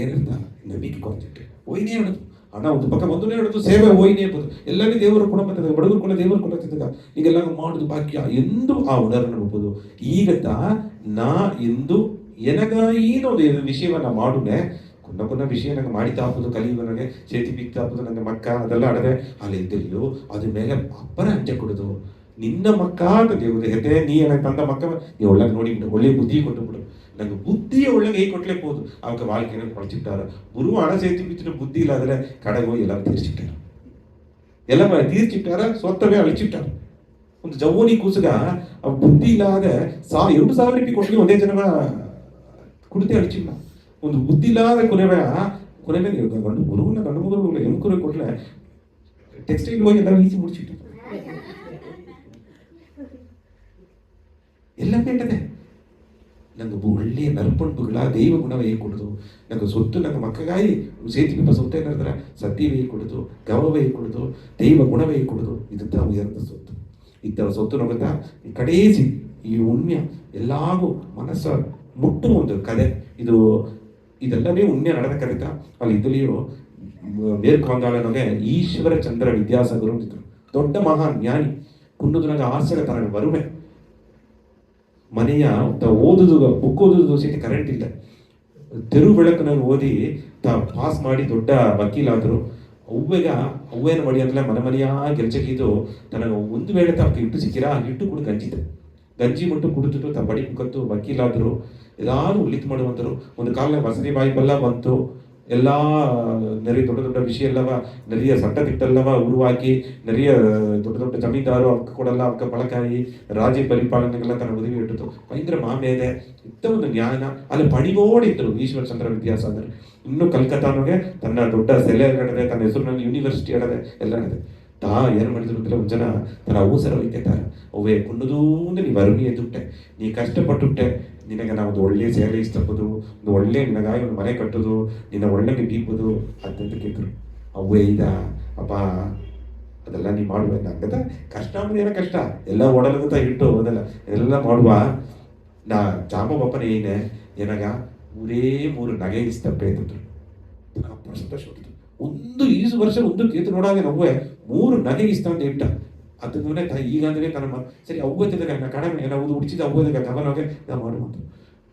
ಏನಿರ್ತ ನಂಬಿಕೆ ಕೊಡ್ತಿಟ್ಟೆ ಒಯ್ನೇ ಹೇಳೋದು ಹಣ ಒಂದು ಪಕ್ಕ ಒಂದನೇ ಹೇಳೋದು ಸೇವೆ ಒಯ್ನೇ ಎಂಬುದು ಎಲ್ಲರಿಗೂ ದೇವರು ಕೊಡ ಬರ್ತದೆ. ಬಡವರು ಕೊಡ ದೇವರು ಕೊಡತ್ತಿದ್ದಾಗ ಈಗೆಲ್ಲ ಮಾಡುದು ಭಾಗ್ಯ ಎಂದು ಆ ಉಣರ್ವನ್ನು ನೋಡ್ಬೋದು. ಈಗತ್ತ ನಾ ಎಂದು ಎನಗಾಯಿನೊಂದು ವಿಷಯವನ್ನ ಮಾಡುನೆ ಕೊನ್ನ ವಿಷಯ ನಂಗೆ ಮಾಡಿ ತಾಪುದು ಕಲಿಯುವ ನನಗೆ ಸೇತಿ ಬಿಕ್ ತಾಪುದು ನನ್ನ ಮಕ್ಕ ಅದೆಲ್ಲ ಅಡದೆ ಅಲ್ಲಿ ಇದ್ದಲ್ಲಿಯೋ ಅದ್ರ ಮೇಲೆ ಅಪ್ಪರ ಅಂಚೆ ಕೊಡುದು ನಿನ್ನ ಮಕ್ಕ ಅಂತ ದೇವರು ಹೆತೆ ನೀ ನನಗೆ ತಂದ ಮಕ್ಕ ನೀ ಒಳ್ಳೆಗೆ ನೋಡಿಬಿಡು ಒಳ್ಳೆ ಬುದ್ಧಿ ಕೊಟ್ಟು ಬಿಡು. ನಂಗೆ ಬುದ್ಧಿಯ ಒಳ್ಳೆಗೆ ಹೇಗೆ ಕೊಟ್ಲೇ ಹೋದು ಅವಾಗ வாழ்க்கையை ಕೊಳಚಿಟ್ಟಾರ. ಗುರು ಹಣ ಸೇತಿ ಬಿಟ್ಟು ಬುದ್ಧಿ ಇಲ್ಲಾದ್ರೆ ಕಡೆಗೆ ಹೋಗಿ ಎಲ್ಲ ತೀರ್ಚಿಟ್ಟಾರ ಎಲ್ಲ ತೀರ್ಚಿಟ್ಟಾರ ಸ್ವತ್ತವೇ ಅಳಿಚಿಟ್ಟಾರ. ಒಂದು ಜವೋನಿ ಕೂಸಗ ಬುದ್ಧಿ ಇಲ್ಲದ 2,000 ರೂಪಾಯಿ ಕೊಟ್ಟು ಒಂದೇ ಜನ ಕುಡಿತೆ ಅಳಿಚಿಲ್ಲ. ಒಂದು ಬುದ್ಧಿ ಇಲ್ಲದ ಕೊನೆ ಗಂಡು ಗುರುವಿನ ಗಂಡು ಮಗರು ಹೆಂಕರು ಕೊಟ್ಲೆ ಟೆಕ್ಸ್ಟೈಲ್ ಹೋಗಿ ಎಲ್ಲ ಈಸಿ ಮುಡಿಸಿಟ್ಟು ಎಲ್ಲ ಬೇಟದೆ. ನಂಗೆ ಒಳ್ಳೆಯ ನರ್ಪಣುಗಳ ದೈವ ಗುಣವೇ ಕೊಡುದು. ನಂಗೆ ಸೊತ್ತು ನಂಗೆ ಮಕ್ಕಗಾಗಿ ಸೇತಿ ಬಿಂಬ ಸೊತ್ತು ಏನಾದ್ರೆ ಸತ್ಯವೇ ಕೊಡುದು ಗೌರವೇ ಕೊಡುದು ದೈವ ಗುಣವೇ ಕೊಡುದು. ಇದಂತ ಉಯರ್ந்த ಸೊತ್ತು. ಇತ್ತ ಸೊತ್ತು ನಗುತ್ತಾ ಕಡೇಸಿ ಈ ಉಣ್ಮ್ಯ ಎಲ್ಲಾಗೂ ಮನಸ್ಸ ಮುಟ್ಟುವ ಒಂದು ಕಲೆ ಇದು. ಇದೆಲ್ಲವೇ ಉಣ್ಮ್ಯ ನಡೆದ ಕರೆತ ಅಲ್ಲಿ ಇದ್ದಲಿಯೋ ಮೇற்கு ಬಂಗಾಳನೊಗೆ ಈಶ್ವರ ಚಂದ್ರ ವಿದ್ಯಾಸಾಗರು ಅಂತಿದ್ರು. ದೊಡ್ಡ ಮಹಾನ್ ಜ್ಞಾನಿ ಕುಂಡುದು ನಂಗೆ ಆಸೆಗೆ ತನಗೆ ಬರುವೆ. ಮನೆಯ ಓದುದು ಬುಕ್ ಓದುದು ಸಹಿತ ಕರೆಂಟ್ ಇಲ್ಲ. ತೆರು ಬೆಳಕಿನಲ್ಲಿ ಓದಿ ಪಾಸ್ ಮಾಡಿ ದೊಡ್ಡ ವಕೀಲಾದರು. ಅವ್ವೇನು ಮಾಡಿ ಅಂದ್ರೆ ಮನೆ ಮನೆಯಾ ಗೆಲ್ಚಕ್ಕಿದ್ದು ತನಗೆ ಒಂದು ವೇಳೆ ತಪ್ಪು ಹಿಟ್ಟು ಸಿಕ್ಕಿರಾ ಆ ಹಿಟ್ಟು ಕೂಡ ಗಂಜಿ ಮಟ್ಟು ಕುಡಿದು ತ ಬಡಿ ಮುಖತ್ತು ವಕೀಲಾದರು ಎಲ್ಲಾರು ಉಳಿತು ಮಾಡುವಂತರು. ಒಂದು ಕಾಲ ವಸತಿ ಬಾಯಿಬೆಲ್ಲ ಬಂತು, ಎಲ್ಲ நிறைய ದೊಡ್ಡ ದೊಡ್ಡ ವಿಷಯ ಎಲ್ಲವ நிறைய சட்டத்திட்டல்லவா உருவாக்கி நிறைய ದೊಡ್ಡ ದೊಡ್ಡ ಜಮೀನ್ದಾರು ಅವಕ್ಕೆ ಕೊಡಲ್ಲ, ಅವಕ್ಕೆ ಬಳಕಾಯಿ ರಾಜ್ಯ ಪರಿಪಾಲನೆಗೆಲ್ಲ ತನ್ನ ಉದವಿ ಇಟ್ಟಿತು. ಭಯಂಕರ ಮಾಮೇದೆ ಇಂಥ ಒಂದು ಜ್ಞಾನ ಅಲ್ಲಿ ಪಣಿಗೋಡಿದ್ರು ಈಶ್ವರ ಚಂದ್ರ ವಿದ್ಯಾಸಾಗರ್. ಇನ್ನು ಕಲ್ಕತ್ತಾನೊಗೆ ತನ್ನ ದೊಡ್ಡ ಸೆಲೆ ನಡೆದೆ, ತನ್ನ ಹೆಸರಿನಲ್ಲಿ ಯೂನಿವರ್ಸಿಟಿ ಅಡದೆ ಎಲ್ಲ ನಡೆದೆ. ತಾ ಏನು ಮಾಡಿದ್ರು ಅಂದ್ರೆ ಒಂದು ಜನ ತನ್ನ ಅವಸರ ಒಯ್ತಾರ, ಅವೇ ಕುಣ್ಣದೂ ಅಂದ್ರೆ ನೀ ವರುಣಿಯೇ ದುಟ್ಟೆ, ನೀ ಕಷ್ಟಪಟ್ಟುಟ್ಟೆ, ನಿನಗೆ ನಾವು ಒಂದು ಒಳ್ಳೆ ಸೇಲೆ ಇಷ್ಟಪದು, ಒಂದು ಒಳ್ಳೆ ನಿನಗಾಗಿ ಒಂದು ಮನೆ ಕಟ್ಟೋದು, ನಿನ್ನ ಒಳ್ಳೆಗೆ ಬೀಪುದು ಅಂತ ಕೇಳಿದ್ರು. ಅವೇ ಅಪ್ಪ ಅದೆಲ್ಲ ನೀ ಮಾಡುವ ನಂಗದ ಕಷ್ಟ ಅಂದ್ರೆ ಏನೋ ಕಷ್ಟ ಎಲ್ಲ ಓಡಲಗುತ್ತಾ ಇಟ್ಟು ಅದೆಲ್ಲ ಎಲ್ಲ ಮಾಡುವ. ನಾ ಜಾಮ ಬಪ್ಪನ ಏನೇ ಏನಾಗ 3 ನಗೆ ಇಸ್ತಪ್ಪೆ ಅಂತಿದ್ರು. ಸಂತೋಷ ಒಂದು ಈಸು ವರ್ಷ ಒಂದು ಕೇತು ನೋಡಾಗ ನವ್ವೆ 3 ನಗೆ ಇಸ್ತ ಅಂತ ಇಟ್ಟ ಅದನ್ನೇ ಈಗ ಅಂದ್ರೆ ತನ್ನ ಸರಿ ಅವ್ವತ್ತಿದಾಗ ನಾ ಕಡಿಮೆ ನಾವು ಉಡಿಸಿದ ಅವ್ವದಾಗ ಕವನೋಗೆ ನಾ ಮಾಡುವಂತ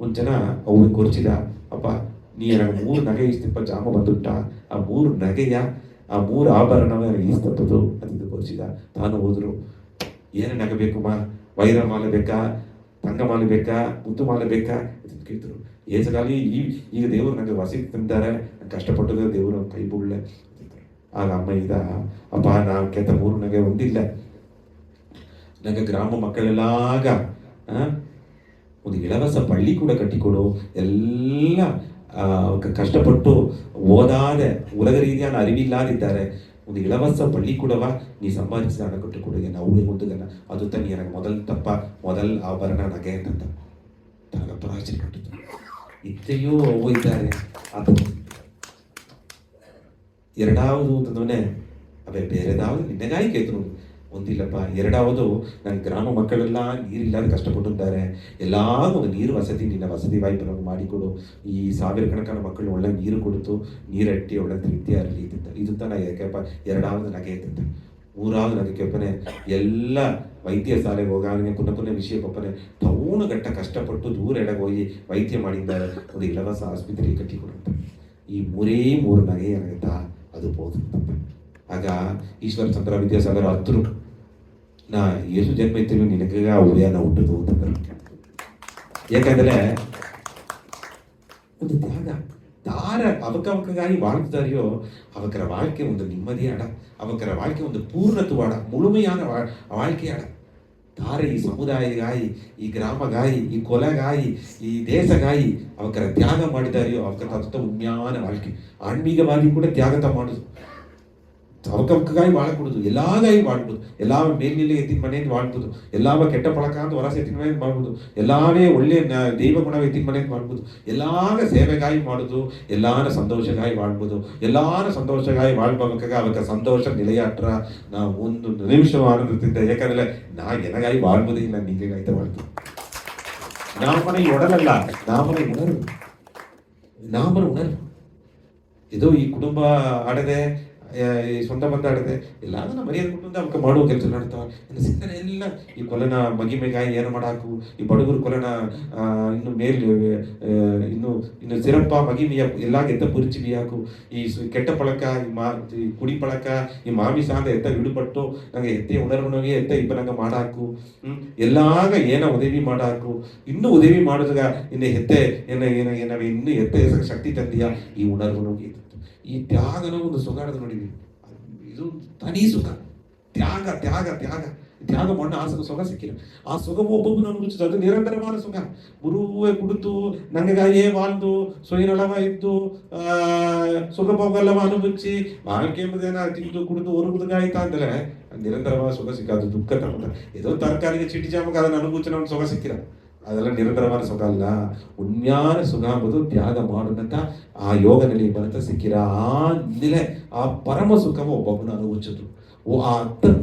ಒಂದು ಜನ ಅವ್ವ ಕೊರ್ಚಿದ, ಅಪ್ಪ ನೀ ನನಗೆ 3 ನಗೆ ಇಸ್ತಿಪ್ಪ ಜಾಮ ಬಂದುಟ್ಟ, ಆ 3 ನಗೆಯ ಆ 3 ಆಭರಣವೇ ನನಗೆ ಈಸ್ತಪ್ಪದು ಅದು ಕೊರ್ಚಿದ. ತಾನು ಹೋದ್ರು, ಏನೇ ನಗೆ ಬೇಕು ವೈರ ಮಾಲೆ ಬೇಕಾ, ತಂಗ ಮಾಲೆ ಬೇಕಾ, ಮುದ್ದು ಮಾಲೆ ಬೇಕಾ ಅಂತ ಕೇಳ್ತರು. ಏಸಗಾಲಿ ಈಗ ದೇವರು ನನಗೆ ವಸಿ ತಂದಾರೆ, ಕಷ್ಟಪಟ್ಟದ ದೇವರು ಕೈ ಬುಳ್ಳೆ. ಆಗ ಅಮ್ಮ ಅಪ್ಪ ನಾ ಕೆತ್ತ 3 ನಗೆ ಒಂದಿಲ್ಲ, ನನಗೆ ಗ್ರಾಮ ಮಕ್ಕಳೆಲ್ಲಾಗ ಒಂದು ಇಳವಸ ಪಳ್ಳಿ ಕೂಡ ಕಟ್ಟಿಕೊಡು, ಎಲ್ಲ ಕಷ್ಟಪಟ್ಟು ಓದಾದೆ ಉಲಗ ರೀತಿಯಾದ ಅರಿವಿಲ್ಲದಿದ್ದಾರೆ, ಒಂದು ಇಳವಸ ಪಳ್ಳಿ ಕೂಡವ ನೀ ಸಂಪಾದಿಸಿದ ಹಣ ಕೊಟ್ಟು ಕೊಡುಗೆ ನಾವು ಮುಂದಗಲ್ಲ ಅದು ತನ್ನ ನನಗೆ ಮೊದಲ್ ಆಭರಣ ನಗೆ ಅಂತ ತನಗಪ್ಪ ಆಶ್ಚರ್ಯಪಟ್ಟಿದ್ದು. ಇತ್ತೆಯೂ ಅವು ಇದ್ದಾರೆ. ಅದು ಎರಡಾವುದು ಅಂತಂದ್ರೆ ಅವೇ ಬೇರೆದಾவது ನಿನ್ನಗಾಗಿ ಕೇಳ್ತು ಒಂದಿಲ್ಲಪ್ಪ. ಎರಡಾವುದು ನನ್ನ ಗ್ರಾಮ ಮಕ್ಕಳೆಲ್ಲ ನೀರಿಲ್ಲದೆ ಕಷ್ಟಪಟ್ಟಿದ್ದಾರೆ, ಎಲ್ಲಾರು ಒಂದು ನೀರು ವಸತಿ ನಿನ್ನ ವಸತಿ ವಾಯ್ಪನ್ನು ಮಾಡಿಕೊಡು, ಈ 1000 ಕಣಕಾನ ಮಕ್ಕಳು ಒಳ್ಳೆ ನೀರು ಕೊಡುತ್ತು, ನೀರಟ್ಟಿ ಒಳ್ಳೆ ತೃಪ್ತಿ ಅರಲಿ ಇದ್ದಿದ್ದ. ಇದು ತಾನ ಯಾಕೆಪ್ಪ ಎರಡಾவது ನಗೆ ಇದ್ದಿದ್ದ. 3வது ನಗೆ ಕೆಪ್ಪನೆ ಎಲ್ಲ ವೈದ್ಯ ಶಾಲೆಗೆ ಹೋಗಾನೆ ಕುನ್ನ ವಿಷಯ ಪಪ್ಪನೆ ತೌನು ಗಟ್ಟ ಕಷ್ಟಪಟ್ಟು ದೂರ ಎಡಗೆ ಹೋಗಿ ವೈದ್ಯ ಮಾಡಿದ್ದಾರೆ, ಒಂದು ಇಲವಸ ಆಸ್ಪತ್ರೆಗೆ ಕಟ್ಟಿಕೊಡುತ್ತ. ಈ 3 ನಗೆ ಏನಾಗುತ್ತಾ ಅದು ಬೋದು. ಆಗ ಈಶ್ವರ ಚಂದ್ರ ವಿದ್ಯಾಸಾಗರ ಹತ್ರು, ನಾ ಎಷ್ಟು ಜನ್ಮ ಇರ್ತೀವಿ ನಿನಗ ಉದಯನ ಹುಟ್ಟುದು ಅಂತಂದ್ರು. ಯಾಕಂದ್ರೆ ಒಂದು ತ್ಯಾಗ தார அவக்கவக்காய் வாழ்ந்தாரியோ அவக்கிற வாழ்க்கை ಒಂದು நிம்மதியாட, அவக்கிற வாழ்க்கை ಒಂದು ಪೂರ್ಣತ್ವಾಡ, ಮುಳುಮೆಯಾನ வாழ்க்கைಯಾಡ. ತಾರೆ ಈ ಸಮುದಾಯಗಾಯಿ, ಈ ಗ್ರಾಮಗಾಯಿ, ಈ ಕೊಲೆಗಾಯಿ, ಈ ದೇಶಗಾಯಿ ಅವಕರ ತ್ಯಾಗ ಮಾಡಿದಾರಿಯೋ ಅವಕ ತತ್ವ ಉಣ್ಮ್ಯಾನ வாழ்க்கை. ಆನ್ಮೀಗವಾಗಿ ಕೂಡ ತ್ಯಾಗತ ಮಾಡುದು, ಅವಕವಕ್ಕಾಗಿ வாழக்கூடாது, எல்லாகாய் வாழ்ಬೋದು, எல்லாவ ಮೇಲ್ನಿಲೆ ಎತ್ತಿನ ಮನೆಯಿಂದ வாழ்ಬೋದು, ಎಲ್ಲಾವ ಕೆಟ್ಟ ಪಳಕ ಅಂತ ಹೊರಸ ಎತ್ತಿನ ಮನೆಯಿಂದ ಮಾಡ್ಬೋದು, ಎಲ್ಲಾನೇ ಒಳ್ಳೆ ದೈವ ಗುಣ ಎತ್ತಿನ ಮನೆಯಿಂದ ಮಾಡ್ಬೋದು, ಎಲ್ಲಾಗ ಸೇವೆಗಾಯಿ ಮಾಡುದು, ಎಲ್ಲಾನ ಸಂತೋಷಗಾಯಿ வாழ்ಬೋದು, ಎಲ್ಲಾನ ಸಂತೋಷಗಾಯಿ வாழ்பவக்காக ಅವಕ ಸಂತೋಷ ನಿಲೆಯಾಟ್ರ ನಾ ಒಂದು ನಿಮಿಷ ಆನಂದದಿಂದ. ಯಾಕಂದ್ರೆ ನಾ ಎನಗಾಯಿ வாழ்ಬೋದು ಇಲ್ಲ, ನಿಂಗೆಗಾಯ್ತ வாழ்ಬೋದು. ನಾಮನೆ ಒಡಲಲ್ಲ, ನಾಮನೆ ಉಣರು. ಇದು ಈ ಕುಟುಂಬ ಆಡದೆ, ಸ್ವಂತ ಬಂದ ಆಡದೆ ಎಲ್ಲಾದನ್ನ ಮರ್ಯಾದೆ ಕೊಟ್ಟು ಅವಕ್ಕೆ ಮಾಡುವ ಕೆಲಸ ನಡ್ತಾವ. ಸಿಕ್ಕನೆ ಎಲ್ಲ ಈ ಕೊಲೆನ ಮಗಿಮೆಗಾಯಿ ಏನು ಮಾಡಾಕು, ಈ ಬಡಗರು ಕೊಲೆನ ಇನ್ನು ಇನ್ನು ಸಿರಪ್ಪ ಮಗಿಮೆಯ ಎಲ್ಲಾ ಎತ್ತ ಪುರಿಚಿ ಬಿಯಾಕು, ಈ ಕೆಟ್ಟ ಪಳಕ, ಈ ಕುಡಿ ಪಳಕ, ಈ ಮಾಮಿಸ ಅಂತ ಎತ್ತ ಹಿಡುಪಟ್ಟು ನಂಗೆ ಎತ್ತೆ ಉಣರ್ವನಿಗೆ ಎತ್ತ ಇಬ್ಬ ನಂಗೆ ಮಾಡಾಕು, ಎಲ್ಲಾಗ ಏನ ಉದವಿ ಮಾಡಾಕು, ಇನ್ನೂ ಉದವಿ ಮಾಡಿದಾಗ ಇನ್ನು ಎತ್ತೆ ಇನ್ನು ಎತ್ತ ಶಕ್ತಿ ತಂದಿಯ ಈ ಉಣರ್ವನಿಗೆ. ಈ ತ್ಯಾಗನ ಒಂದು ಸುಗಾಡದ ನೋಡಿದ್ವಿ, ಇದು ತನಿ ಸುಖ. ತ್ಯಾಗ ತ್ಯಾಗ ತ್ಯಾಗ ತ್ಯಾಗ ಮಣ್ಣ ಆ ಸುಖ ಸಿಕ್ಕಿಲ್ಲ. ಆ ಸುಖ ಒಬ್ಬೊಬ್ಬ ಅನುಭವಿಸಿದ, ಅದು ನಿರಂತರವಾದ ಸುಖ. ಗುರುವೇ ಕುಡಿತು ನಂಗೆಗಾಯೇ வாழ்ದು ಸ್ವಯನಳವ ಇದ್ದು ಸುಖಭೋಗಲ್ಲವ ಅನುಭವಿಸಿ வாழ்க்கை ಎಂಬುದೇನ ತಿಂದು ಕುಡಿದು ಒರುಗುದಾಯ್ತಾ ಅಂದ್ರೆ ನಿರಂತರವಾದ ಸುಖ ಸಿಕ್ಕಾದು ದುಃಖ ತಗೊಂಡ. ஏதோ ತರಕಾರಿಗೆ ಚಿಟಿ ಜಾಮಕ್ಕೆ ಅದನ್ನು ಅನುಭವಿಸಿ ನಮ್ಗೆ ಸುಖ ಸಿಕ್ಕಿಲ್ಲ, ಅದೆಲ್ಲ ನಿರಂತರವಾದ ಸುಖ ಅಲ್ಲ. ಉಣ್ಮ್ಯಾನ ಸುಖ ಎಂಬುದು ತ್ಯಾಗ ಮಾಡುವಂತ ಆ ಯೋಗ ನೆಲೆ ಬಂತ ಸಿಕ್ಕಿರ ಆ ನೆಲೆ, ಆ ಪರಮ ಸುಖವ ಒಬ್ಬೊಬ್ಬನ ಅನುಭವಿಸಿದ್ರು. ಆ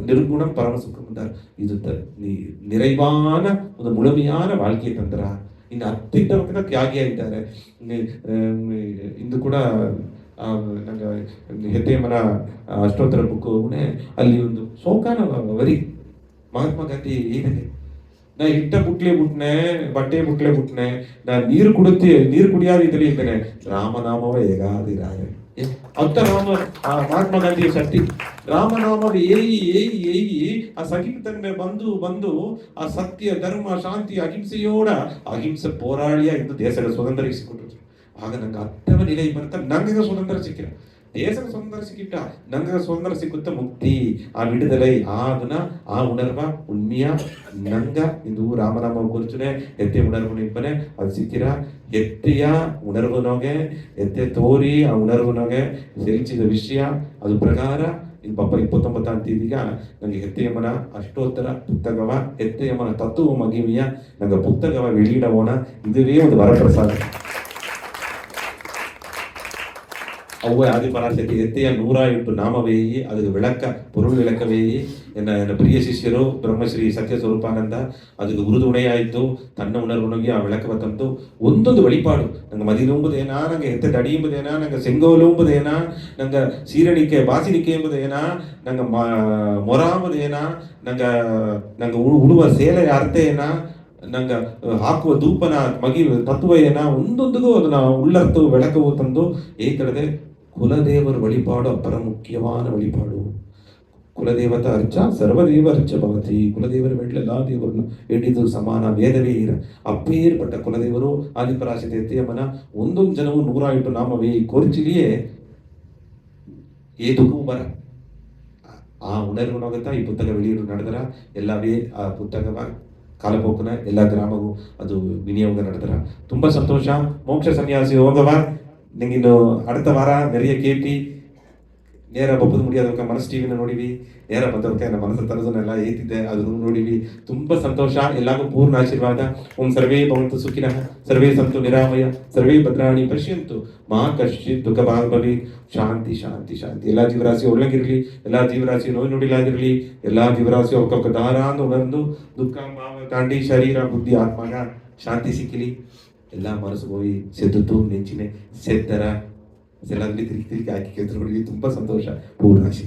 ನಿರ್ಗುಣ ಪರಮ ಸುಖ ಅಂತಾರೆ. ಇದು நிறைவான ಒಂದು ಮುಳುಮೆಯಾನ வாழ்க்கை ತಂತ್ರ. ಇನ್ನು ಅತ್ಯುತ್ತಮ ತ್ಯಾಗಿಯಾಗಿದ್ದಾರೆ. ಇಂದು ಕೂಡ ನಂಗೆ ಹೆದ್ದೆಯಮ್ಮನ ಅಷ್ಟೋತ್ತರ ಬುಕ್ ಅಲ್ಲಿ ಒಂದು ಸೋಕಾನ ವರಿ ಮಹಾತ್ಮ ಗಾಂಧಿ ಏನಿದೆ, ನಾ ಹಿಟ್ಟ ಬುಟ್ಲೆ ಬಿಟ್ನೆ, ಬಟ್ಟೆ ಬುಟ್ಲೆ ಬಿಟ್ನೆ, ನಾ ನೀರು ಕುಡಿಯಾದ ಇದರಲ್ಲಿ ಇದ್ದೇನೆ, ರಾಮನಾಮವ ಹೇಗಾದಿರಾರೆ ಅಂತ ಮಹಾತ್ಮ ಗಾಂಧಿಯ ಶಕ್ತಿ ರಾಮನಾಮ ಏಯಿ ಏಯಿ ಏಯಿ ಆ ಸಹಿತನ್ಮೆ ಬಂದು ಬಂದು ಆ ಸತ್ಯ ಧರ್ಮ ಶಾಂತಿ ಅಹಿಂಸೆಯೋಡ ಅಹಿಂಸೆ போராளியா இருந்து தேசக சுதந்திரம் ಸಿಕ್ಕಿದ್ರು. ಆಗ ನಂಗೆ ಅರ್ಥವ ನಿಲೆ ಬರ್ತಾರೆ ನಂಗೆ சுதந்திரம் ಸಿಕ್ಕಿರ தேசக சுதந்திரம் சிக்கிட்டா ನಂಗೆ சுதந்திரம் ಸಿಕ್ಕುತ್ತ ಮುಕ್ತಿ ಆ ವಿಡುದலை ಆದನ ಆ ಉಣರ್ವ ಉಣ್ಮಿಯ ನಂಗ ಇದು ರಾಮನಾಮ ಕುರಿಚುನೆ ಎತ್ತೆ ಉಣರ್ವು ನಿಂಪನೆ ಅದು ಸಿಕ್ಕಿರ ಎತ್ತೆಯ ಉಣರ್ವುನೊಗೆ ಎತ್ತೆ ತೋರಿ ಆ ಉಣರ್ವುನೊಗೆ ಸೆಲ್ಚಿದ ವಿಷಯ ಅದು ಪ್ರಕಾರ ಇದು ಪಪ್ಪ 29 തീയതിಗ ನನಗೆ ಎತ್ತೆಯಮ್ಮನ ಅಷ್ಟೋತ್ತರ ಪುಸ್ತಕವ ಎತ್ತೆಯಮ್ಮನ ತತ್ವ ಮಗಿಮಿಯ ನಂಗೆ ಪುಸ್ತಕವ வெளியிடவோಣ இதுவே ಒಂದು ವರಪ್ರಸಾದ ಅವ್ವ ಆದಿಪರಾಶಕ್ತಿ ಎತ್ತೆಯ 108 ನಾಮವೇಯಿ ಅದಕ್ಕೆ ವಿಳಕ பொருள் விளக்கவேಯಿ ಎನ್ನ ಪ್ರಿಯ ಶಿಷ್ಯರು ಬ್ರಹ್ಮಶ್ರೀ ಸತ್ಯ ಸ್ವರೂಪಾನಂದ ಅದಕ್ಕೆ ಗುರುದುಣೆಯಾಯಿತು ತನ್ನ ಉಣರ್ವುನಗೆ ಆ ವಿಳಕವ ತಂದು ಒಂದೊಂದು ವಳಿಪಾಡು ನಂಗೆ ಮದಿಲುಂಬುದೇನಾ ನಂಗೆ ಎತ್ತೆ ಅಡಿಯುಂಬುದೇನಾ ನಂಗೆ ಸೆಂಗೋಲುಂಬುದೇನಾ ನಂಗೆ ಸೀರಣಿಕೆ ಬಾಸಿನಿಕೆ ಎಂಬುದೇನಾ ನಂಗೆ ಮೊರಾಂಬುದೇನಾ ನಂಗೆ ಉಡುವ ಸೇಲೆಯ ಅರ್ಥ ಏನಾ ನಂಗೆ ಹಾಕುವ ಧೂಪನ ಮಗಿ ತತ್ವ ಏನ ಒಂದೊಂದಿಗೂ ಅದನ್ನ ಉಳ್ಳರ್ತು ಬೆಳಕವು ತಂದು ಏಕಡದೆ ಕುಲದೇವರ ವಳಿಪಾಡು ಅಪರ ಮುಖ್ಯವಾದ ವಳಿಪಾಡು ಕುಲದೇವತ ಅರ್ಚ ಸರ್ವದೇವ ಅರ್ಚ ಭವತಿ ಕುಲದೇವರ ಮೇಲೆ ಎಲ್ಲಾ ದೇವರನ್ನು ಹಿಡಿದು ಸಮಾನ ವೇದವೇ ಇರ ಅಪ್ಪೇರ್ಪಟ್ಟ ಕುಲದೇವರು ಆದಿಪರಾಶಕ್ತಿ ಎತ್ತೆಯಮ್ಮನ ಒಂದೊಂದು ಜನವು 108 ನಾಮವೇ ಕೊರ್ಚಿಲಿಯೇ ಏದುಗೂ ಬರ ಆ ಉಣರ್ವುನೋಗತ್ತಾ ಈ ಪುಸ್ತಕ வெளியீடு ನಡೆದರ ಎಲ್ಲವೇ ಆ ಪುಸ್ತಕವ ಕಾಲಪೋಕನ ಎಲ್ಲ ಗ್ರಾಮಗೂ ಅದು ವಿನಿಯೋಗ ನಡೆದರ ತುಂಬಾ ಸಂತೋಷ ಮೋಕ್ಷ ಸನ್ಯಾಸಿ ಹೋಗವ ನಿಂಗಿನ್ನು அடுத்த ವಾರ நிறைய ಕೇಟಿ ನೇರ ಬಪ್ಪದ ಮುಡಿಯೋದಕ್ಕೆ ಮನಸ್ ಟಿವಿನ ನೋಡಿವಿ ನೇರ ಬಂದವಕ್ಕೆ ನನ್ನ ಮನಸ್ಸು ತರದನ್ನೆಲ್ಲ ಏತಿದ್ದೆ ಅದನ್ನು ನೋಡಿವಿ ತುಂಬಾ ಸಂತೋಷ ಎಲ್ಲಾಗೂ ಪೂರ್ಣ ಆಶೀರ್ವಾದ ಓಂ ಸರ್ವೇ ಭವಂತು ಸುಖಿನಃ ಸರ್ವೇ ಸಂತು ನಿರಾಮಯ ಸರ್ವೇ ಭದ್ರಾಣಿ ಪಶ್ಯಂತು ಮಾ ಕಶ್ಚಿತ್ ದುಃಖ ಭಾಗ್ ಭವಿ ಶಾಂತಿ ಶಾಂತಿ ಶಾಂತಿ ಎಲ್ಲಾ ಜೀವರಾಶಿ ಒಳಗಿರ್ಲಿ ಎಲ್ಲಾ ಜೀವರಾಶಿ ನೋವು ನುಡಿಲಾಗಿರ್ಲಿ ಎಲ್ಲಾ ಜೀವರಾಶಿ ಒಕ್ಕೊಕ್ಕ ದಾರ ಅಂತ ಉಣರ್ದು ದುಃಖ ಭಾವ ತಾಂಡಿ ಶರೀರ ಬುದ್ಧಿ ಆತ್ಮಗ ಶಾಂತಿ ಸಿಕ್ಕಿಲಿ ಎಲ್ಲ ಮನಸ್ಸು ಹೋಗಿ ಸೆದ್ದು ನೆಂಚಿನೆ ಸೆದ್ದರ ಎಲ್ಲರಲ್ಲಿ ತಿರುಗಿ ಹಾಕಿ ಕೇಳಿದ್ರು ನೋಡಿ ತುಂಬಾ ಸಂತೋಷ ಪೂರ್ಣಾಶಿ